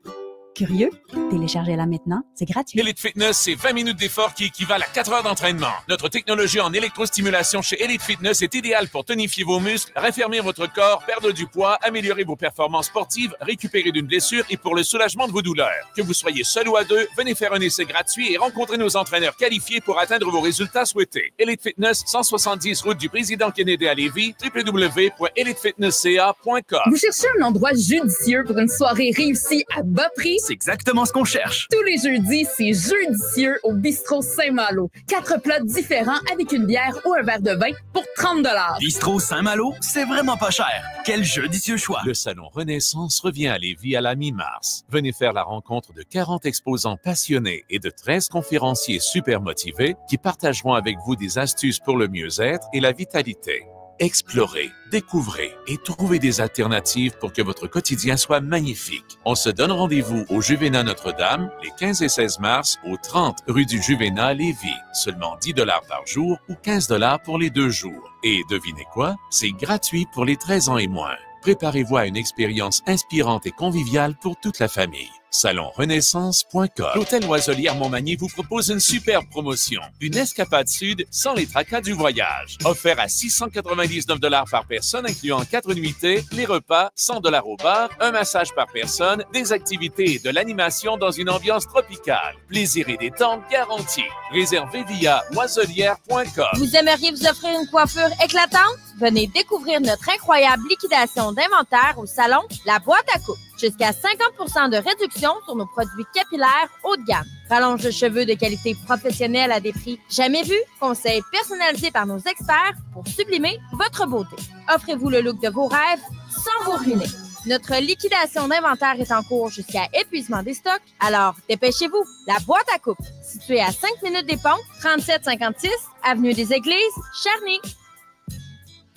S20: Curieux? Téléchargez-la maintenant, c'est gratuit.
S13: Elite Fitness, c'est 20 minutes d'effort qui équivalent à 4 heures d'entraînement. Notre technologie en électrostimulation chez Elite Fitness est idéale pour tonifier vos muscles, raffermir votre corps, perdre du poids, améliorer vos performances sportives, récupérer d'une blessure et pour le soulagement de vos douleurs. Que vous soyez seul ou à deux, venez faire un essai gratuit et rencontrez nos entraîneurs qualifiés pour atteindre vos résultats souhaités. Elite Fitness, 170 route du Président Kennedy à Lévis, www.elitefitnessca.com.
S16: Vous cherchez un endroit judicieux pour une soirée réussie à bas prix?
S1: C'est exactement ce qu'on cherche.
S16: Tous les jeudis, c'est Judicieux au Bistrot Saint-Malo. 4 plats différents avec une bière ou un verre de vin pour 30 $.
S1: Bistrot Saint-Malo, c'est vraiment pas cher. Quel judicieux choix.
S13: Le Salon Renaissance revient à Lévis à la mi-mars. Venez faire la rencontre de 40 exposants passionnés et de 13 conférenciers super motivés qui partageront avec vous des astuces pour le mieux-être et la vitalité. Explorez, découvrez et trouvez des alternatives pour que votre quotidien soit magnifique. On se donne rendez-vous au Juvénat Notre-Dame les 15 et 16 mars au 30 rue du Juvénat à Lévis. Seulement 10 $ par jour ou 15 $ pour les 2 jours. Et devinez quoi? C'est gratuit pour les 13 ans et moins. Préparez-vous à une expérience inspirante et conviviale pour toute la famille. salonrenaissance.com. L'Hôtel Loiselière Montmagny vous propose une superbe promotion. Une escapade sud sans les tracas du voyage. Offert à 699 $ par personne, incluant 4 nuitées, les repas, 100 $ au bar, un massage par personne, des activités et de l'animation dans une ambiance tropicale. Plaisir et détente garantis. Réservez via loiselière.com.
S10: Vous aimeriez vous offrir une coiffure éclatante? Venez découvrir notre incroyable liquidation d'inventaire au salon La Boîte à coupe. Jusqu'à 50% de réduction sur nos produits capillaires haut de gamme. Rallonge de cheveux de qualité professionnelle à des prix jamais vus. Conseils personnalisés par nos experts pour sublimer votre beauté. Offrez-vous le look de vos rêves sans vous ruiner. Notre liquidation d'inventaire est en cours jusqu'à épuisement des stocks. Alors, dépêchez-vous. La Boîte à coupe, située à 5 minutes des Ponts, 3756 Avenue des Églises, Charny.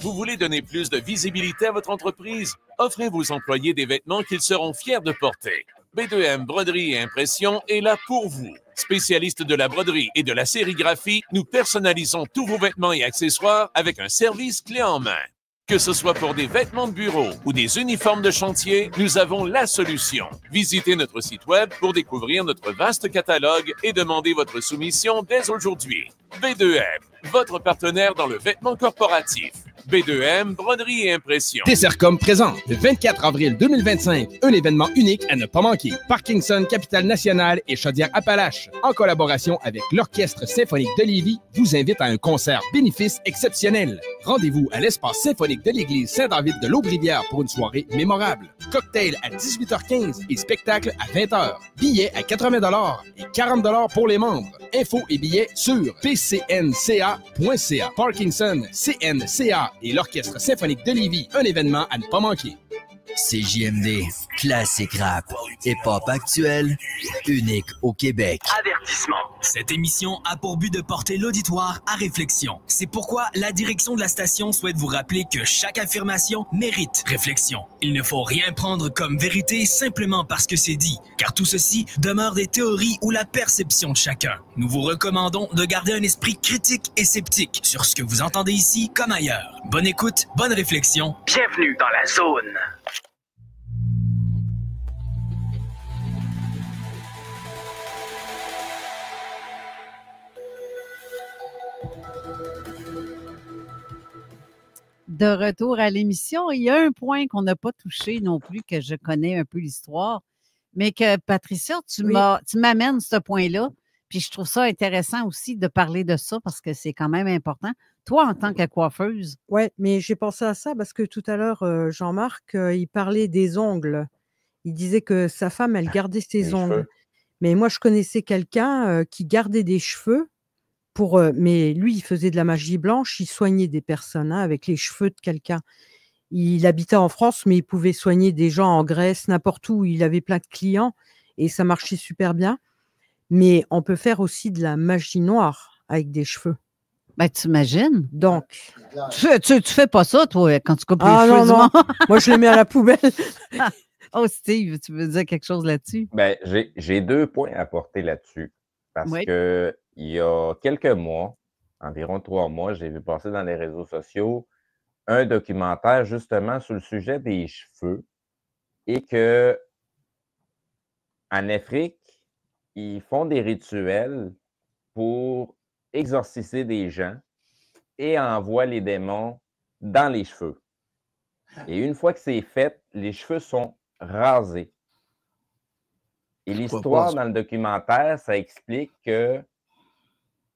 S13: Vous voulez donner plus de visibilité à votre entreprise? Offrez vos employés des vêtements qu'ils seront fiers de porter. B2M Broderie et Impression est là pour vous. Spécialiste de la broderie et de la sérigraphie, nous personnalisons tous vos vêtements et accessoires avec un service clé en main. Que ce soit pour des vêtements de bureau ou des uniformes de chantier, nous avons la solution. Visitez notre site web pour découvrir notre vaste catalogue et demander votre soumission dès aujourd'hui. B2M, votre partenaire dans le vêtement corporatif. B2M, broderie et impression.
S8: Dessercom présente le 24 avril 2025 un événement unique à ne pas manquer. Parkinson, Capitale Nationale et Chaudière-Appalaches, en collaboration avec l'Orchestre symphonique de Lévis, vous invite à un concert bénéfice exceptionnel. Rendez-vous à l'espace symphonique de l'église Saint-David de l'Aubrivière pour une soirée mémorable. Cocktail à 18h15 et spectacle à 20h. Billets à 80 $ et 40 $ pour les membres. Infos et billets sur pcnca.ca. Parkinson, CNCA et l'Orchestre symphonique de Lévis, un événement à ne pas manquer.
S19: CJMD, classique rap, hip-hop actuel, unique au Québec.
S1: Avertissement. Cette émission a pour but de porter l'auditoire à réflexion. C'est pourquoi la direction de la station souhaite vous rappeler que chaque affirmation mérite réflexion. Il ne faut rien prendre comme vérité simplement parce que c'est dit, car tout ceci demeure des théories ou la perception de chacun. Nous vous recommandons de garder un esprit critique et sceptique sur ce que vous entendez ici comme ailleurs. Bonne écoute, bonne réflexion. Bienvenue dans la zone.
S3: De retour à l'émission, il y a un point qu'on n'a pas touché non plus, que je connais un peu l'histoire, mais que, Patricia, tu m'amènes ce point-là, puis je trouve ça intéressant aussi de parler de ça parce que c'est quand même important. Toi, en tant que coiffeuse.
S14: Oui, mais j'ai pensé à ça parce que tout à l'heure, Jean-Marc, il parlait des ongles. Il disait que sa femme, elle gardait ses ongles. Mais moi, je connaissais quelqu'un qui gardait des cheveux Mais lui, il faisait de la magie blanche, il soignait des personnes avec les cheveux de quelqu'un. Il habitait en France, mais il pouvait soigner des gens en Grèce, n'importe où. Il avait plein de clients et ça marchait super bien. Mais on peut faire aussi de la magie noire avec des cheveux.
S3: Ben, t'imagines?
S14: Donc.
S3: Tu fais pas ça, toi, quand tu coupes les cheveux
S14: non,
S3: du
S14: non.
S3: monde?
S14: Moi, je les mets à la poubelle.
S3: Oh, Steve, tu veux dire quelque chose là-dessus?
S4: Ben, j'ai 2 points à apporter là-dessus. Parce que il y a quelques mois, environ 3 mois, j'ai vu passer dans les réseaux sociaux un documentaire justement sur le sujet des cheveux et que en Afrique, ils font des rituels pour exorciser des gens et envoient les démons dans les cheveux. Et une fois que c'est fait, les cheveux sont rasés. Et l'histoire dans le documentaire, ça explique que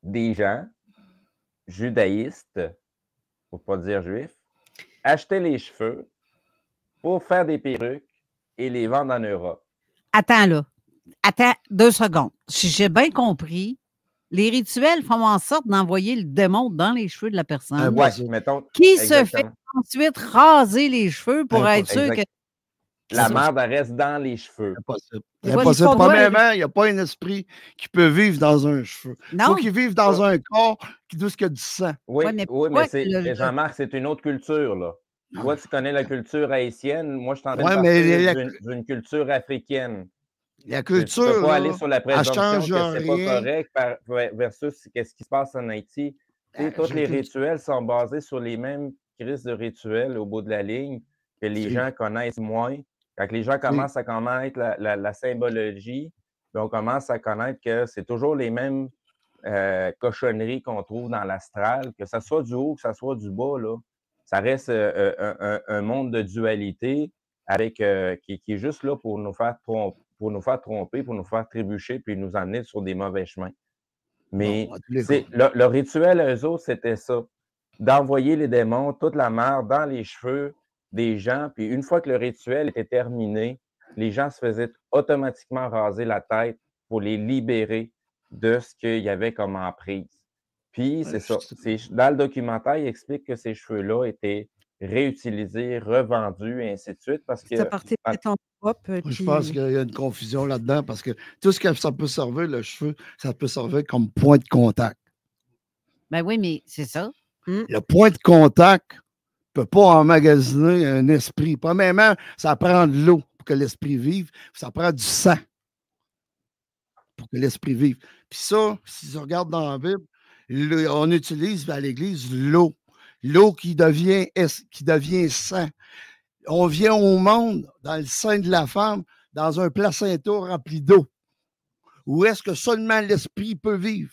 S4: des gens judaïstes, pour ne pas dire juifs, achetaient les cheveux pour faire des perruques et les vendre en Europe.
S3: Attends, là. Attends 2 secondes. Si j'ai bien compris, les rituels font en sorte d'envoyer le démon dans les cheveux de la personne.
S4: Mettons,
S3: qui se fait ensuite raser les cheveux pour être sûr que.
S4: La merde reste dans les cheveux.
S7: C'est impossible. Premièrement, il n'y a pas un esprit qui peut vivre dans un cheveu. Il faut qu'il vive dans un corps qui doit du sang.
S4: Oui, mais Jean-Marc, c'est une autre culture, là. Toi, tu connais la culture haïtienne. Moi, je suis en train de parler d'une culture africaine.
S7: La culture,
S4: tu ne peux pas aller sur la présomption que c'est pas correct versus ce qui se passe en Haïti. Tous les rituels sont basés sur les mêmes crises de rituels au bout de la ligne que les gens connaissent moins. Quand les gens commencent à connaître la symbologie, on commence à connaître que c'est toujours les mêmes cochonneries qu'on trouve dans l'astral, que ce soit du haut, que ce soit du bas, là. Ça reste un monde de dualité avec, qui est juste là pour nous faire tromper, pour nous faire trébucher, puis nous emmener sur des mauvais chemins. Mais le rituel, eux autres, c'était ça. D'envoyer les démons, toute la merde dans les cheveux des gens. Puis une fois que le rituel était terminé, les gens se faisaient automatiquement raser la tête pour les libérer de ce qu'il y avait comme emprise. Puis c'est ça. Dans le documentaire, il explique que ces cheveux-là étaient réutilisés, revendus, et ainsi de suite. Parce que
S14: ça partait en Europe.
S7: Je pense qu'il y a une confusion là-dedans parce que tout ce que ça peut servir, le cheveu, ça peut servir comme point de contact.
S3: Ben oui, mais c'est ça.
S7: Le point de contact ne peut pas emmagasiner un esprit. Premièrement, ça prend de l'eau pour que l'esprit vive. Ça prend du sang pour que l'esprit vive. Puis ça, si on regarde dans la Bible, on utilise à l'Église l'eau. L'eau qui devient sang. On vient au monde dans le sein de la femme, dans un placenta rempli d'eau. Où est-ce que seulement l'esprit peut vivre?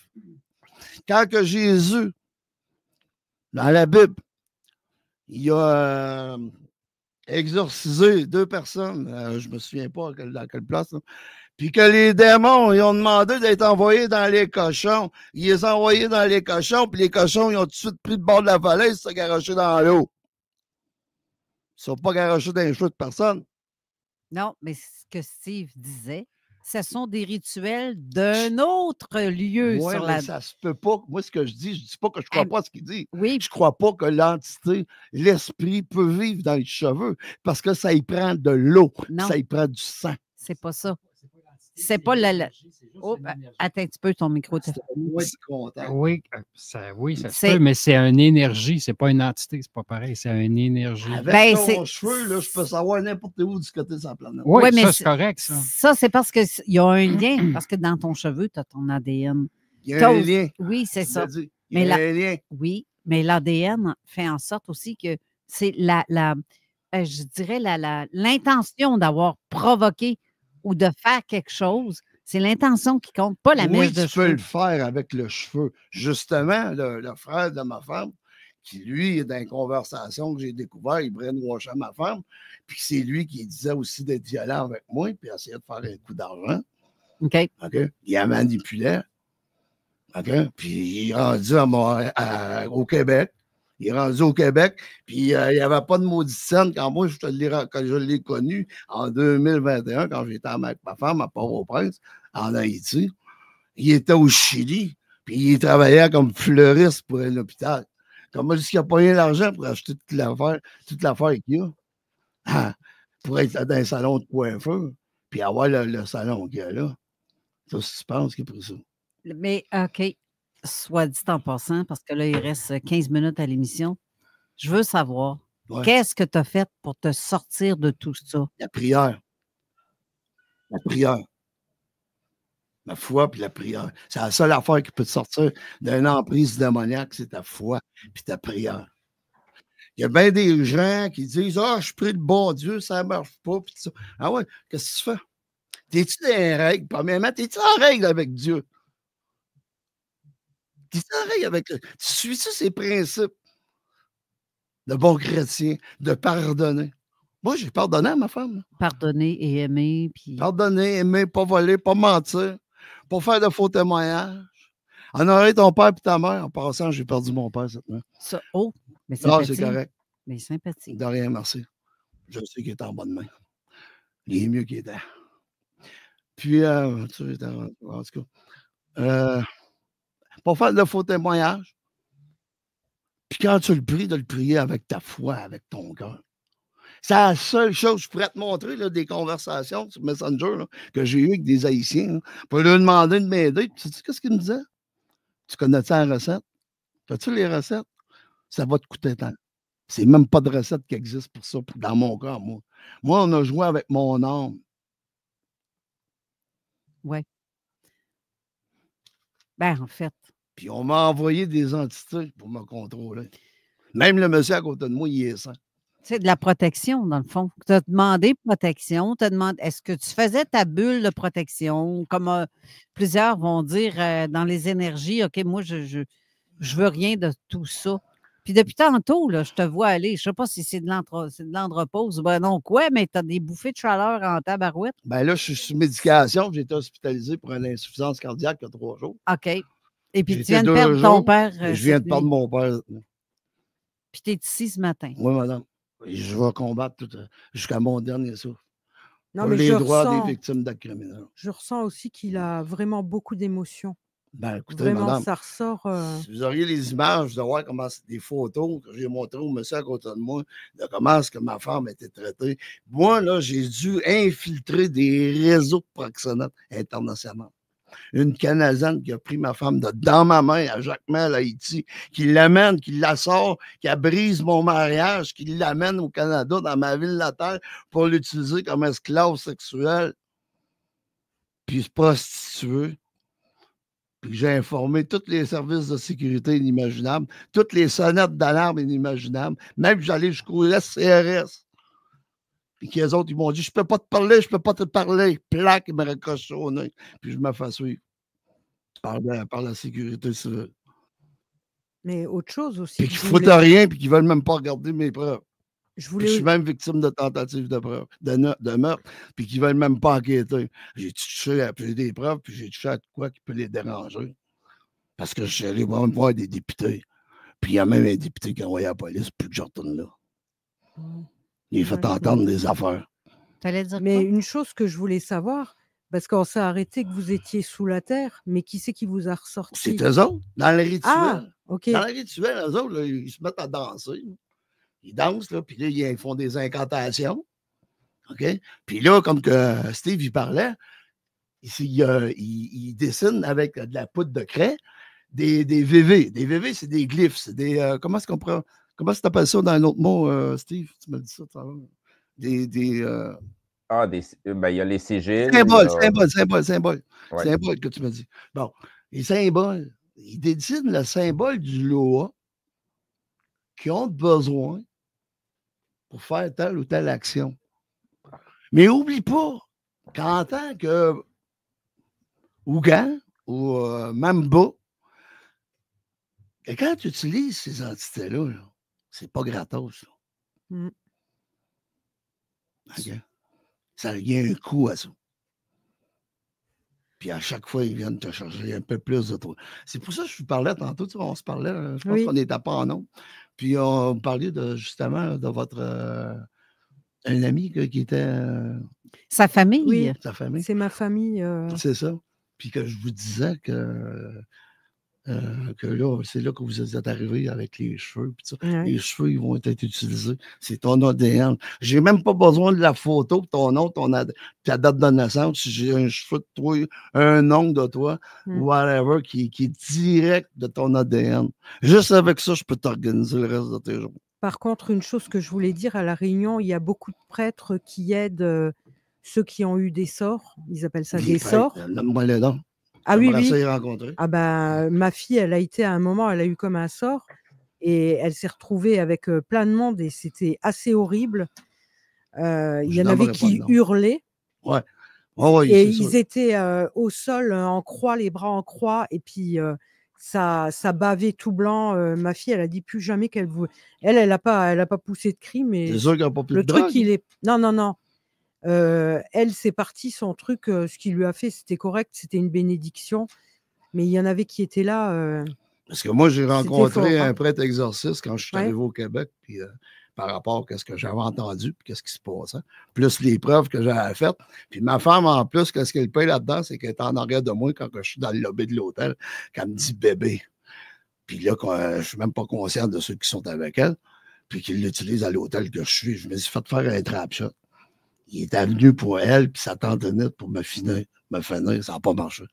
S7: Quand que Jésus, dans la Bible, il a exorcisé 2 personnes, je ne me souviens pas dans quelle place, là. Puis que les démons, ils ont demandé d'être envoyés dans les cochons. Ils les ont envoyés dans les cochons, puis les cochons, ils ont tout de suite pris le bord de la falaise et se sont garochés dans l'eau. Ils ne sont pas garochés dans les cheveux de personne.
S3: Non, mais ce que Steve disait, ce sont des rituels d'un autre lieu.
S7: Oui, mais ça se peut pas. Moi, ce que je dis pas que je ne crois pas à ce qu'il dit.
S3: Oui.
S7: Je ne crois pas que l'entité, l'esprit peut vivre dans les cheveux parce que ça y prend de l'eau, ça y prend du sang.
S3: C'est pas ça. C'est pas la... Oh, attends un petit peu ton micro.
S5: Oui, ça se peut, mais c'est une énergie, c'est pas une entité, c'est pas pareil, c'est une énergie.
S7: Avec ton cheveu, là, je peux savoir n'importe où du côté de sa planète.
S5: Oui,
S3: mais
S5: ça, c'est correct, ça.
S3: Ça, c'est parce qu'il y a un lien, parce que dans ton cheveu, tu as ton ADN.
S7: Il y a un lien.
S3: Oui, c'est ça.
S7: Il y a un lien.
S3: Oui, mais l'ADN fait en sorte aussi que c'est je dirais l'intention d'avoir provoqué ou de faire quelque chose, c'est l'intention qui compte, pas la mèche de cheveux.
S7: Oui, tu peux le faire avec le cheveu. Justement, le frère de ma femme, qui lui est dans une conversation que j'ai découvert, il brainwashait ma femme, puis c'est lui qui disait aussi d'être violent avec moi, puis essayait de faire un coup d'argent.
S3: OK.
S7: Il a manipulé. Puis il est rendu au Québec. Il est rendu au Québec, puis il n'y avait pas de maudite scène quand moi, quand je l'ai connu en 2021, quand j'étais avec ma femme à Port-au-Prince, en Haïti. Il était au Chili, puis Puis il travaillait comme fleuriste pour un hôpital. Comment est-ce qu'il n'a pas eu l'argent pour acheter toute l'affaire qu'il y a? Ah, pour être dans un salon de coiffeur, puis avoir le salon qu'il y a là. Ça, tu penses qu'il a pris ça?
S3: Mais, OK, soit dit en passant, parce que là, il reste 15 minutes à l'émission. Je veux savoir, qu'est-ce que tu as fait pour te sortir de tout ça?
S7: La prière. La prière. La foi puis la prière. C'est la seule affaire qui peut te sortir d'une emprise démoniaque, c'est ta foi puis ta prière. Il y a bien des gens qui disent « Ah, je prie le bon Dieu, ça ne marche pas. » Puis ça. Ah ouais, qu'est-ce que tu fais? T'es-tu dans les règles? Premièrement, t'es-tu en règle avec Dieu? T'es-tu en règle avec... Tu suis-tu ses principes de bon chrétien, de pardonner? Moi, j'ai pardonné à ma femme. Là.
S3: Pardonner et aimer. Puis...
S7: Pardonner, aimer, pas voler, pas mentir, pas faire de faux témoignages. Honorer ton père et ta mère. En passant, j'ai perdu mon père cette nuit.
S3: Ça, oh, mais
S7: non, c'est correct.
S3: Mais sympathique.
S7: De rien, merci. Je sais qu'il est en bonne main. Il est mieux qu'il était. Puis, en tout cas, pas faire de faux témoignages. Puis quand tu le pries, de le prier avec ta foi, avec ton cœur. C'est la seule chose, je pourrais te montrer là, des conversations sur Messenger là, que j'ai eues avec des Haïtiens là, pour leur demander de m'aider. Tu sais qu'est-ce qu'ils me disaient? Tu connais-tu la recette? As-tu les recettes? Ça va te coûter tant. C'est même pas de recette qui existe pour ça, dans mon cas, moi. Moi, on a joué avec mon âme.
S3: Oui. Ben, en fait.
S7: Puis on m'a envoyé des entités pour me contrôler. Même le monsieur à côté de moi, il est sain.
S3: C'est de la protection, dans le fond. Tu as demandé protection. Est-ce que tu faisais ta bulle de protection? Comme plusieurs vont dire dans les énergies, OK, moi, je veux rien de tout ça. Puis depuis tantôt, là, je te vois aller. Je ne sais pas si c'est de l'andropause ou ben non, quoi, mais tu as des bouffées de chaleur en tabarouette.
S7: Ben là, je suis sous médication. J'ai été hospitalisé pour une insuffisance cardiaque il y a 3 jours.
S3: OK. Et puis tu viens de perdre ton père.
S7: Je viens de perdre mon père.
S3: Puis tu es ici ce matin.
S7: Oui, madame. Je vais combattre jusqu'à mon dernier souffle.
S14: Non,
S7: pour
S14: mais
S7: les droits des victimes d'actes criminels.
S14: Je ressens aussi qu'il a vraiment beaucoup d'émotions.
S7: Ben, écoutez,
S14: vraiment,
S7: madame,
S14: ça ressort.
S7: Si vous auriez les images, vous allez voir comment des photos que j'ai montrées au monsieur à côté de moi, de comment est-ce que ma femme était traitée. Moi, là, j'ai dû infiltrer des réseaux de proxénètes internationaux. Une Canadienne qui a pris ma femme dans ma main à Jacmel, Haïti, qui l'amène, qui la sort, qui brise mon mariage, qui l'amène au Canada, dans ma ville natale, pour l'utiliser comme esclave sexuel, puis se prostituer. Puis j'ai informé tous les services de sécurité inimaginables, toutes les sonnettes d'alarme inimaginables, même j'allais jusqu'au SCRS. Puis qu'eux autres, ils m'ont dit, je peux pas te parler, je peux pas te parler. Plaque, ils me raccrochent au nez. Puis je me fais suivre par la sécurité civile.
S14: Mais autre chose aussi.
S7: Puis qu'ils foutent rien, puis qu'ils veulent même pas regarder mes preuves.
S14: Je
S7: suis même victime de tentative de meurtre, puis qu'ils veulent même pas enquêter. J'ai touché à des preuves, puis j'ai touché à quoi qui peut les déranger. Parce que je suis allé voir des députés. Puis il y a même un député qui a envoyé à la police, puis que je retourne là. Il fait entendre des affaires.
S14: Mais une chose que je voulais savoir, parce qu'on s'est arrêté que vous étiez sous la terre, mais qui c'est qui vous a ressorti?
S7: C'est eux autres, dans le rituel.
S14: Ah, OK.
S7: Dans le rituel, eux autres, là, ils se mettent à danser. Ils dansent, là, puis là, ils font des incantations. OK? Puis là, comme que Steve, il parlait, il dessine avec de la poudre de craie des VV. Des VV, c'est des glyphes. C'est des. Comment est-ce qu'on prend. Comment tu appelles ça dans un autre mot, Steve? Tu m'as dit ça tout à l'heure.
S4: Il y a les sigils.
S7: Symbole.
S4: Ouais.
S7: Symbole que tu m'as dit. Bon, les symboles, ils dessinent le symbole du Loa qui ont besoin pour faire telle ou telle action. Mais n'oublie pas qu'en tant que Ougan ou Mamba, que quand tu utilises ces entités-là, c'est pas gratos. Okay. Ça y a un coût à ça. Puis à chaque fois, ils viennent te charger un peu plus de toi. C'est pour ça que je vous parlais tantôt, tu vois, on se parlait, je pense qu'on n'était pas en ondes. Puis on parlait justement de votre un ami qui était.
S3: Sa famille.
S14: Oui,
S7: sa famille.
S14: C'est ma famille.
S7: C'est ça. Puis que je vous disais que Que là, c'est là que vous êtes arrivé avec les cheveux. Pis ça.
S14: Ouais.
S7: Les cheveux, ils vont être utilisés. C'est ton ADN. J'ai même pas besoin de la photo, ton nom, ta date de naissance. Si j'ai un cheveu de toi, un ongle de toi, whatever, qui est direct de ton ADN. Juste avec ça, je peux t'organiser le reste de tes jours.
S14: Par contre, une chose que je voulais dire, à La Réunion, il y a beaucoup de prêtres qui aident ceux qui ont eu des sorts. Ils appellent ça des sorts.
S7: Nomme-moi les dents.
S14: Ah oui, oui.
S7: Ça y rencontrer.
S14: Ah ben, ma fille, elle a été à un moment, elle a eu comme un sort et elle s'est retrouvée avec plein de monde et c'était assez horrible. Il y en avait qui hurlaient.
S7: Ouais. Oh, oui,
S14: et ils étaient au sol en croix, les bras en croix, et puis ça bavait tout blanc. Ma fille, elle a dit plus jamais qu'elle voulait. Elle n'a pas poussé de cri, mais
S7: c'est sûr qu'elle n'a pas plus
S14: le
S7: de
S14: truc,
S7: drogue.
S14: il est. Non. Elle, c'est parti, son truc, ce qu'il lui a fait, c'était correct, c'était une bénédiction. Mais il y en avait qui étaient là.
S7: Parce que moi, j'ai rencontré
S14: fort,
S7: un
S14: hein.
S7: prêtre exorciste quand je suis
S14: Ouais.
S7: arrivé au Québec, puis par rapport à ce que j'avais entendu, puis qu'est-ce qui se passait, plus les preuves que j'avais faites. Puis ma femme, en plus, qu'est-ce qu'elle paye là-dedans, c'est qu'elle est en arrière de moi quand je suis dans le lobby de l'hôtel, quand elle me dit bébé. Puis là, je ne suis même pas conscient de ceux qui sont avec elle, puis qu'ils l'utilisent à l'hôtel que je suis. Je me suis fait faire un trap shot. Il était venu pour elle, puis sa tante Annette pour me finir. Ça n'a pas marché.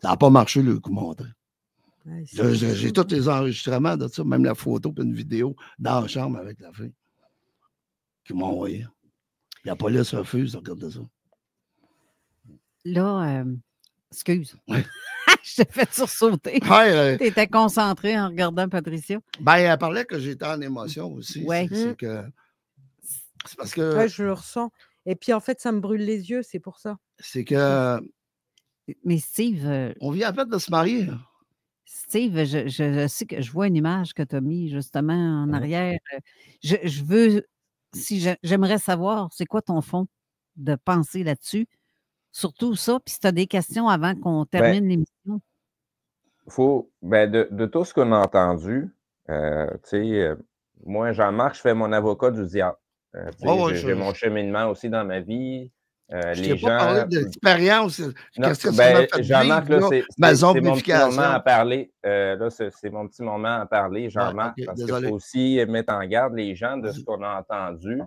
S7: Ça n'a pas marché, le coup monté.
S14: Ouais,
S7: J'ai tous les enregistrements de ça, même la photo et une vidéo dans la chambre avec la fille qui m'ont envoyé. La police refuse de regarder ça.
S3: Là, excuse.
S7: Ouais.
S3: Je t'ai fait sursauter.
S7: Ouais,
S3: Tu étais concentré en regardant Patricia.
S7: Ben, elle parlait que j'étais en émotion aussi.
S3: Ouais.
S7: C'est parce que.
S14: Ouais, je le ressens. Et puis, en fait, ça me brûle les yeux, c'est pour ça.
S7: C'est que.
S3: Mais Steve.
S7: On vient à peine de se marier.
S3: Steve, je sais que je vois une image que tu as mis justement en arrière. Je veux. J'aimerais savoir, c'est quoi ton fond de pensée là-dessus? Surtout ça, puis si tu as des questions avant qu'on termine l'émission.
S4: De tout ce qu'on a entendu, moi, Jean-Marc, je fais mon avocat du diable. J'ai mon cheminement aussi dans ma vie.
S7: Je
S4: les
S7: t'ai
S4: gens.
S7: pas parlé d'expérience.
S4: Jean-Marc, c'est mon petit moment à parler. C'est mon petit moment à parler, Jean-Marc, parce qu'il faut aussi mettre en garde les gens de ce qu'on a entendu.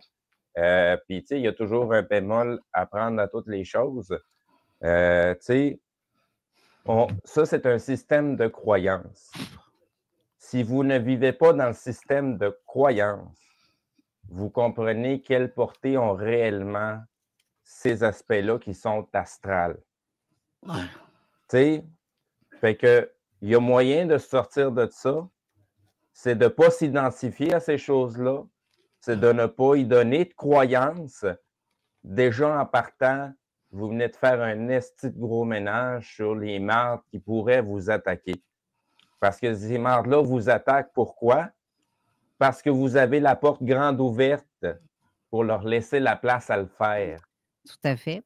S4: Puis, tu sais, il y a toujours un bémol à prendre à toutes les choses. Ça, c'est un système de croyance. Si vous ne vivez pas dans le système de croyance, vous comprenez quelle portée ont réellement ces aspects-là qui sont astrales.
S7: Ouais.
S4: Tu sais, fait que il y a moyen de sortir de ça, c'est de ne pas s'identifier à ces choses-là, c'est de ne pas y donner de croyance. Déjà en partant, vous venez de faire un esti de gros ménage sur les mardes qui pourraient vous attaquer. Parce que ces mardes-là vous attaquent. Pourquoi? Parce que vous avez la porte grande ouverte pour leur laisser la place à le faire.
S3: Tout à fait.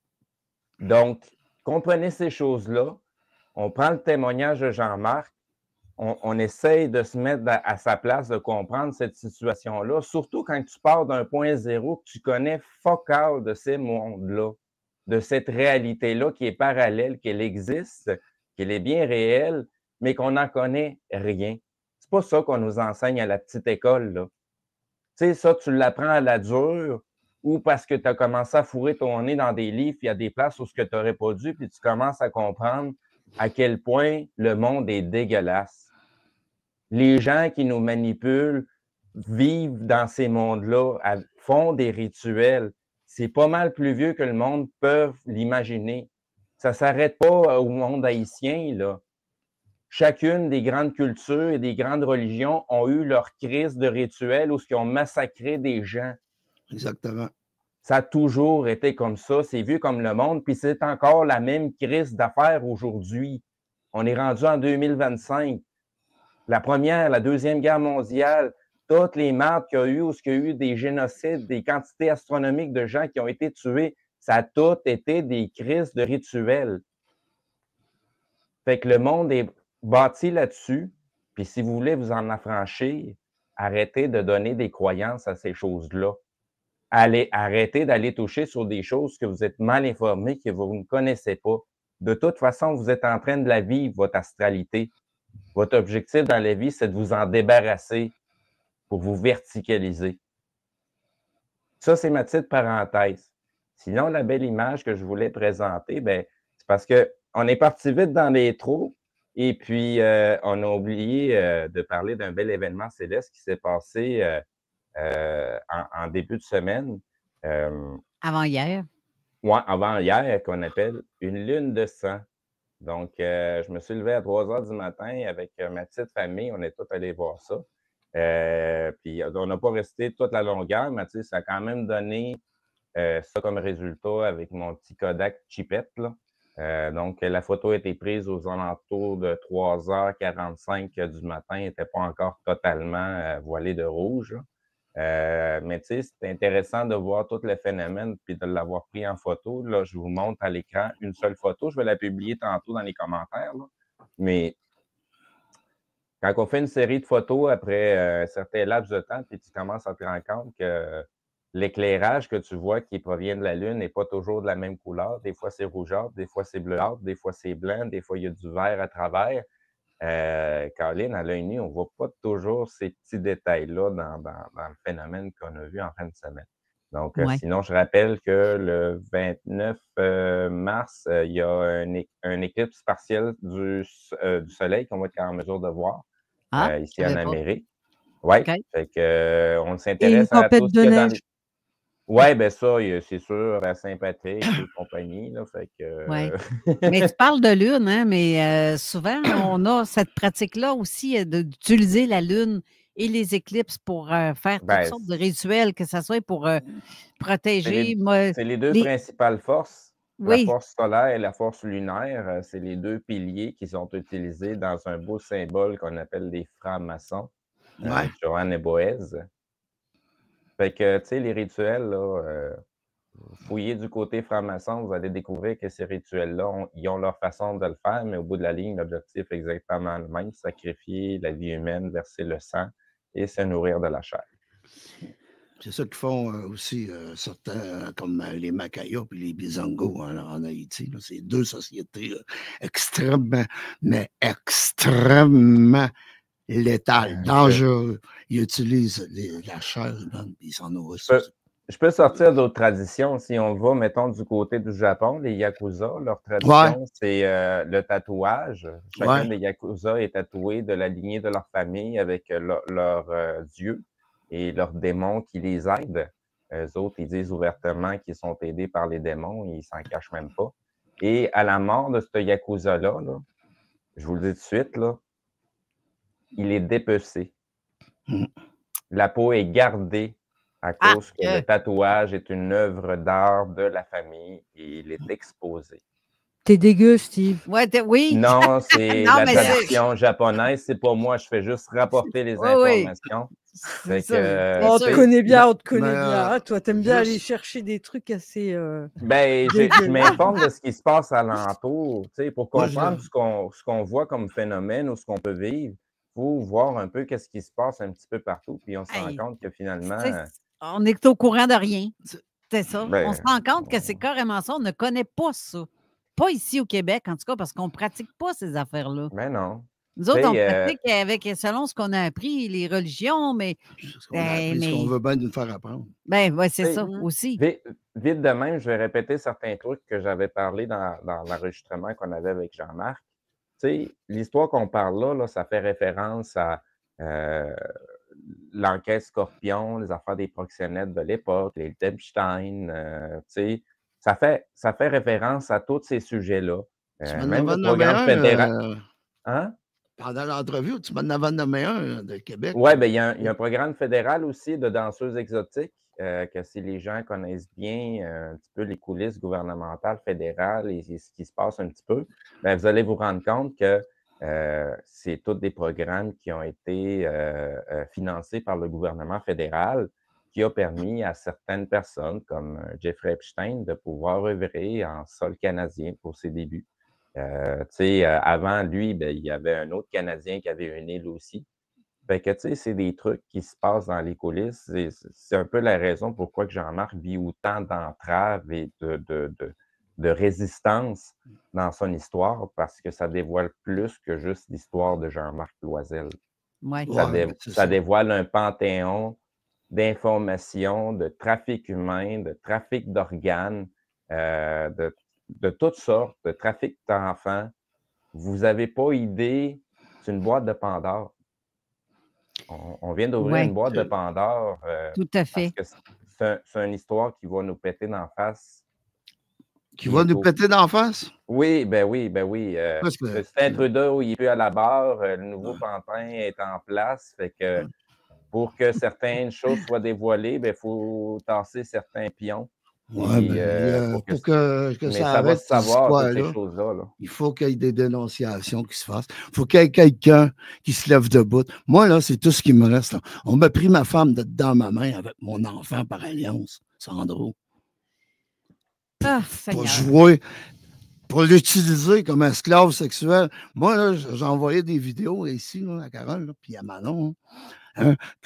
S4: Donc, comprenez ces choses-là. On prend le témoignage de Jean-Marc. On essaye de se mettre à sa place, de comprendre cette situation-là, surtout quand tu pars d'un point zéro, que tu connais fuck all de ces mondes-là, de cette réalité-là qui est parallèle, qu'elle existe, qu'elle est bien réelle, mais qu'on n'en connaît rien. C'est pas ça qu'on nous enseigne à la petite école, là. Tu sais, ça, tu l'apprends à la dure ou parce que tu as commencé à fourrer ton nez dans des livres, puis il y a des places où tu n'aurais pas dû, puis tu commences à comprendre à quel point le monde est dégueulasse. Les gens qui nous manipulent vivent dans ces mondes-là, font des rituels. C'est pas mal plus vieux que le monde peut l'imaginer. Ça ne s'arrête pas au monde haïtien, là. Chacune des grandes cultures et des grandes religions ont eu leur crise de rituels où ils ont massacré des gens.
S7: Exactement.
S4: Ça a toujours été comme ça. C'est vu comme le monde, puis c'est encore la même crise d'affaires aujourd'hui. On est rendu en 2025. La Première, la Deuxième Guerre mondiale, toutes les mardes qu'il y a eu, où il y a eu des génocides, des quantités astronomiques de gens qui ont été tués, ça a tout été des crises de rituels. Fait que le monde est bâti là-dessus, puis si vous voulez vous en affranchir, arrêtez de donner des croyances à ces choses-là. Arrêtez d'aller toucher sur des choses que vous êtes mal informés, que vous ne connaissez pas. De toute façon, vous êtes en train de la vivre, votre astralité. Votre objectif dans la vie, c'est de vous en débarrasser pour vous verticaliser. Ça, c'est ma petite parenthèse. Sinon, la belle image que je voulais présenter, ben, c'est parce qu'on est parti vite dans les trous et puis on a oublié de parler d'un bel événement céleste qui s'est passé en début de semaine.
S3: Avant-hier.
S4: Oui, avant-hier, qu'on appelle une lune de sang. Donc, je me suis levé à 3 heures du matin avec ma petite famille. On est tous allés voir ça. Puis, on n'a pas resté toute la longueur, mais tu sais, ça a quand même donné ça comme résultat avec mon petit Kodak Chipette, là. Donc, la photo a été prise aux alentours de 3h45 du matin. Elle n'était pas encore totalement voilée de rouge, là. Mais tu sais, c'est intéressant de voir tout le phénomène puis de l'avoir pris en photo. Là, je vous montre à l'écran une seule photo. Je vais la publier tantôt dans les commentaires, là. Mais quand on fait une série de photos après un certain laps de temps, puis tu commences à te rendre compte que l'éclairage que tu vois qui provient de la Lune n'est pas toujours de la même couleur. Des fois, c'est rougeâtre, des fois, c'est bleuâtre, des fois, c'est blanc, des fois, il y a du vert à travers. Caroline, à l'œil nu, on ne voit pas toujours ces petits détails-là dans le phénomène qu'on a vu en fin de semaine. Donc, sinon, je rappelle que le 29 mars, il y a un éclipse partiel du Soleil qu'on va être en mesure de voir ici en Amérique. Oui, fait que on s'intéresse à tout ce qu'il y a dans les... Oui, bien ça, c'est sûr, à Saint-Patrick et compagnie, là, fait que...
S3: Mais tu parles de lune, hein, mais souvent, on a cette pratique-là aussi d'utiliser la lune et les éclipses pour faire toutes sortes de rituels, que ce soit pour protéger...
S4: C'est les deux principales forces, la force solaire et la force lunaire. C'est les deux piliers qui sont utilisés dans un beau symbole qu'on appelle les francs-maçons, Johann et Boès. Fait que, tu sais, les rituels, là, fouillez du côté franc-maçon, vous allez découvrir que ces rituels-là, ils ont leur façon de le faire, mais au bout de la ligne, l'objectif est exactement le même, sacrifier la vie humaine, verser le sang et se nourrir de la chair.
S7: C'est ça qu'ils font aussi certains, comme les Macayas et les Bizangos en Haïti. C'est deux sociétés extrêmement létales, dangereuses. Ils utilisent la chair humaine et ils s'en nourrissent.
S4: Je peux sortir d'autres traditions. Si on va, mettons, du côté du Japon, les Yakuza, leur tradition, c'est le tatouage. Chacun des Yakuza est tatoué de la lignée de leur famille avec leur dieu et leurs démons qui les aident. Eux autres, ils disent ouvertement qu'ils sont aidés par les démons, ils s'en cachent même pas. Et à la mort de ce Yakuza-là, là, je vous le dis tout de suite, là, il est dépecé. La peau est gardée à cause que le tatouage est une œuvre d'art de la famille et il est exposé.
S14: T'es dégueu, Steve.
S3: Oui.
S4: Non, c'est la tradition japonaise. C'est pas moi. Je fais juste rapporter les informations.
S14: On te connaît bien, bien. Toi, t'aimes bien aller chercher des trucs assez...
S4: Ben, je m'informe de ce qui se passe alentour. Pour comprendre ce qu'on voit comme phénomène ou ce qu'on peut vivre, il faut voir un peu qu'est-ce qui se passe un petit peu partout. Puis on se rend compte que finalement...
S3: On est au courant de rien. C'est ça. On se rend compte que c'est carrément ça. On ne connaît pas ça. Pas ici au Québec, en tout cas, parce qu'on ne pratique pas ces affaires-là.
S4: Mais non.
S3: Nous autres, on pratique selon ce qu'on a appris, les religions, mais...
S7: Ce qu'on veut bien nous faire apprendre.
S3: Ben, oui, c'est ça aussi.
S4: Vite de même, je vais répéter certains trucs que j'avais parlé dans l'enregistrement qu'on avait avec Jean-Marc. Tu sais, l'histoire qu'on parle là, ça fait référence à l'enquête Scorpion, les affaires des proxénètes de l'époque, les Epstein, tu sais, ça fait référence à tous ces sujets-là. Même le programme fédéral. Hein?
S7: Pendant l'entrevue, tu m'en avais nommé un de Québec.
S4: Oui, bien, il y a un programme fédéral aussi de danseuses exotiques, que si les gens connaissent bien un petit peu les coulisses gouvernementales, fédérales et ce qui se passe un petit peu, bien, vous allez vous rendre compte que c'est tous des programmes qui ont été financés par le gouvernement fédéral, qui a permis à certaines personnes, comme Jeffrey Epstein, de pouvoir œuvrer en sol canadien pour ses débuts. Avant lui, ben, il y avait un autre Canadien qui avait une île aussi. Fait que, tu sais, c'est des trucs qui se passent dans les coulisses. C'est un peu la raison pourquoi que Jean-Marc vit autant d'entraves et de résistance dans son histoire parce que ça dévoile plus que juste l'histoire de Jean-Marc Loisel.
S3: Ouais.
S4: Ça dévoile un panthéon d'informations, de trafic humain, de trafic d'organes, de toutes sortes, de trafic d'enfants. Vous n'avez pas idée, c'est une boîte de Pandore. On vient d'ouvrir une boîte de Pandore.
S3: Tout à fait.
S4: Parce que c'est une histoire qui va nous péter d'en face.
S7: Qui va nous péter d'en face?
S4: Oui, ben oui. Justin Trudeau, il est plus à la barre. Le nouveau pantin est en place. Fait que pour que certaines choses soient dévoilées, il faut tasser certains pions.
S7: Oui, pour que ça arrête ces histoires-là, il faut qu'il y ait des dénonciations qui se fassent. Il faut qu'il y ait quelqu'un qui se lève debout. Moi, là, c'est tout ce qui me reste. Là. On m'a pris ma femme dans ma main avec mon enfant par alliance, Sandro. Pour jouer, pour l'utiliser comme esclave sexuel. Moi, là, j'ai envoyé des vidéos ici, là, à Carole, puis à Manon.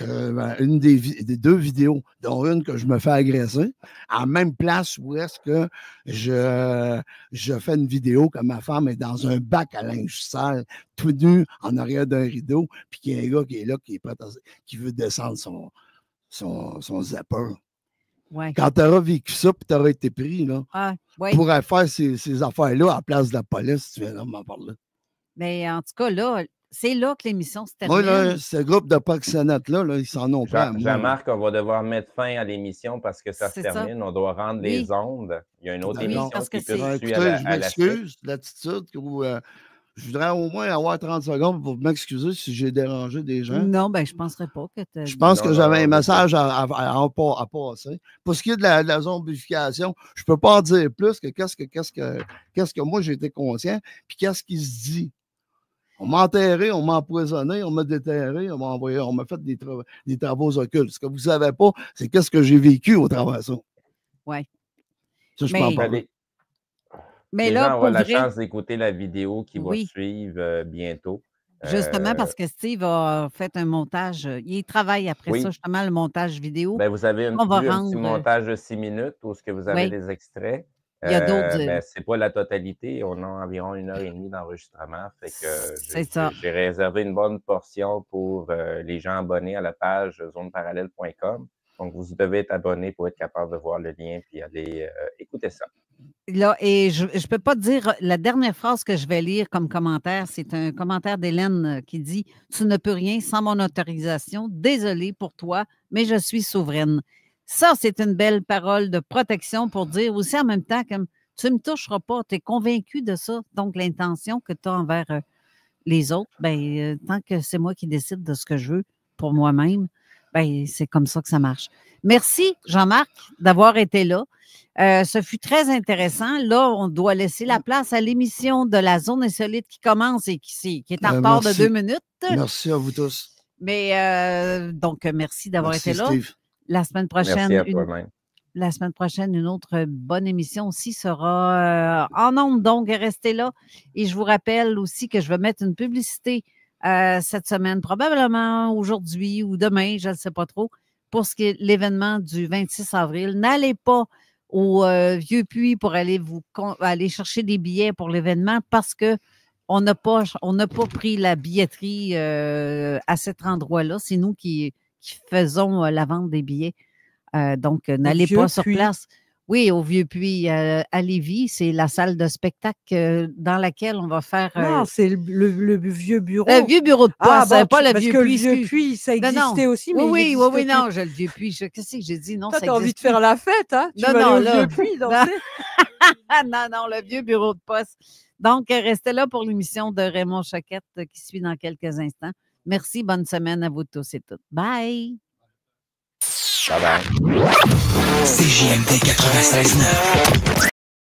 S7: Une des deux vidéos, dont une que je me fais agresser, à la même place où est-ce que je fais une vidéo que ma femme est dans un bac à linge sale, tout nu, en arrière d'un rideau, puis qu'il y a un gars qui est là, qui veut descendre son zapper.
S3: Ouais.
S7: Quand tu auras vécu ça, puis tu auras été pris, là, pour faire ces affaires-là à la place de la police, tu viens là m'en parler.
S3: Mais en tout cas, là, c'est là que l'émission se termine.
S7: Moi, là, ce groupe de proxénètes-là, ils s'en ont pas.
S4: Jean-Marc, on va devoir mettre fin à l'émission parce que ça se termine. On doit rendre les ondes. Il y a une autre émission qui peut suivre
S7: je m'excuse, l'attitude. Je voudrais au moins avoir 30 secondes pour m'excuser si j'ai dérangé des gens.
S3: Non, ben je ne penserais pas que tu
S7: Je pense que j'avais un message à passer. Pour ce qui est de la zombification, je ne peux pas en dire plus que qu'est-ce que moi j'ai été conscient, puis qu'est-ce qui se dit. On m'a enterré, on m'a empoisonné, on m'a déterré, on m'a fait des travaux occultes. Ce que vous ne savez pas, c'est qu'est-ce que j'ai vécu au travers de ça.
S3: Oui.
S7: Ça, je peux en parler.
S3: Mais
S4: les
S3: là,
S4: gens ont la chance d'écouter la vidéo qui va suivre bientôt.
S3: Justement, parce que Steve a fait un montage. Il travaille après ça, justement, le montage vidéo.
S4: Ben, vous avez un petit montage de 6 minutes où ce que vous avez des extraits.
S3: Il y a d'autres.
S4: C'est pas la totalité. On a environ 1h30 d'enregistrement. Fait que j'ai réservé une bonne portion pour les gens abonnés à la page zoneparallèle.com. Donc, vous devez être abonné pour être capable de voir le lien puis aller écouter ça.
S3: Là, et je ne peux pas te dire, la dernière phrase que je vais lire comme commentaire, c'est un commentaire d'Hélène qui dit « Tu ne peux rien sans mon autorisation. Désolée pour toi, mais je suis souveraine. » Ça, c'est une belle parole de protection pour dire aussi en même temps comme tu ne me toucheras pas, tu es convaincu de ça. Donc, l'intention que tu as envers les autres, tant que c'est moi qui décide de ce que je veux pour moi-même, c'est comme ça que ça marche. Merci, Jean-Marc, d'avoir été là. Ce fut très intéressant. Là, on doit laisser la place à l'émission de la Zone Insolite qui commence et qui est en retard de 2 minutes.
S7: Merci à vous tous.
S3: Mais donc, merci d'avoir été là.
S7: Steve.
S3: La semaine prochaine,
S4: merci à toi-même.
S3: La semaine prochaine, une autre bonne émission aussi sera en ondes. Donc, restez là. Et je vous rappelle aussi que je vais mettre une publicité cette semaine, probablement aujourd'hui ou demain, je ne sais pas trop, pour ce qui est l'événement du 26 avril. N'allez pas au Vieux-Puits pour aller chercher des billets pour l'événement parce qu'on n'a pas pris la billetterie à cet endroit-là. C'est nous qui faisons la vente des billets. Donc, n'allez pas sur place. Oui, au Vieux-Puits à Lévis, c'est la salle de spectacle dans laquelle on va faire...
S14: Non, c'est le vieux bureau.
S3: Le vieux bureau de poste, pas le Vieux-Puits.
S14: Parce que le Vieux-Puits, ça existait aussi, mais
S3: oui, non, j'ai le Vieux-Puits. Qu'est-ce que j'ai dit? Non,
S14: toi, t'as envie de faire la fête, hein? Tu vas aller au Vieux-Puits, donc
S3: non, le vieux bureau de poste. Donc, restez là pour l'émission de Raymond Choquette qui suit dans quelques instants. Merci, bonne semaine à vous tous et toutes. Bye!
S4: Bye-bye.
S9: CJMD 96.9.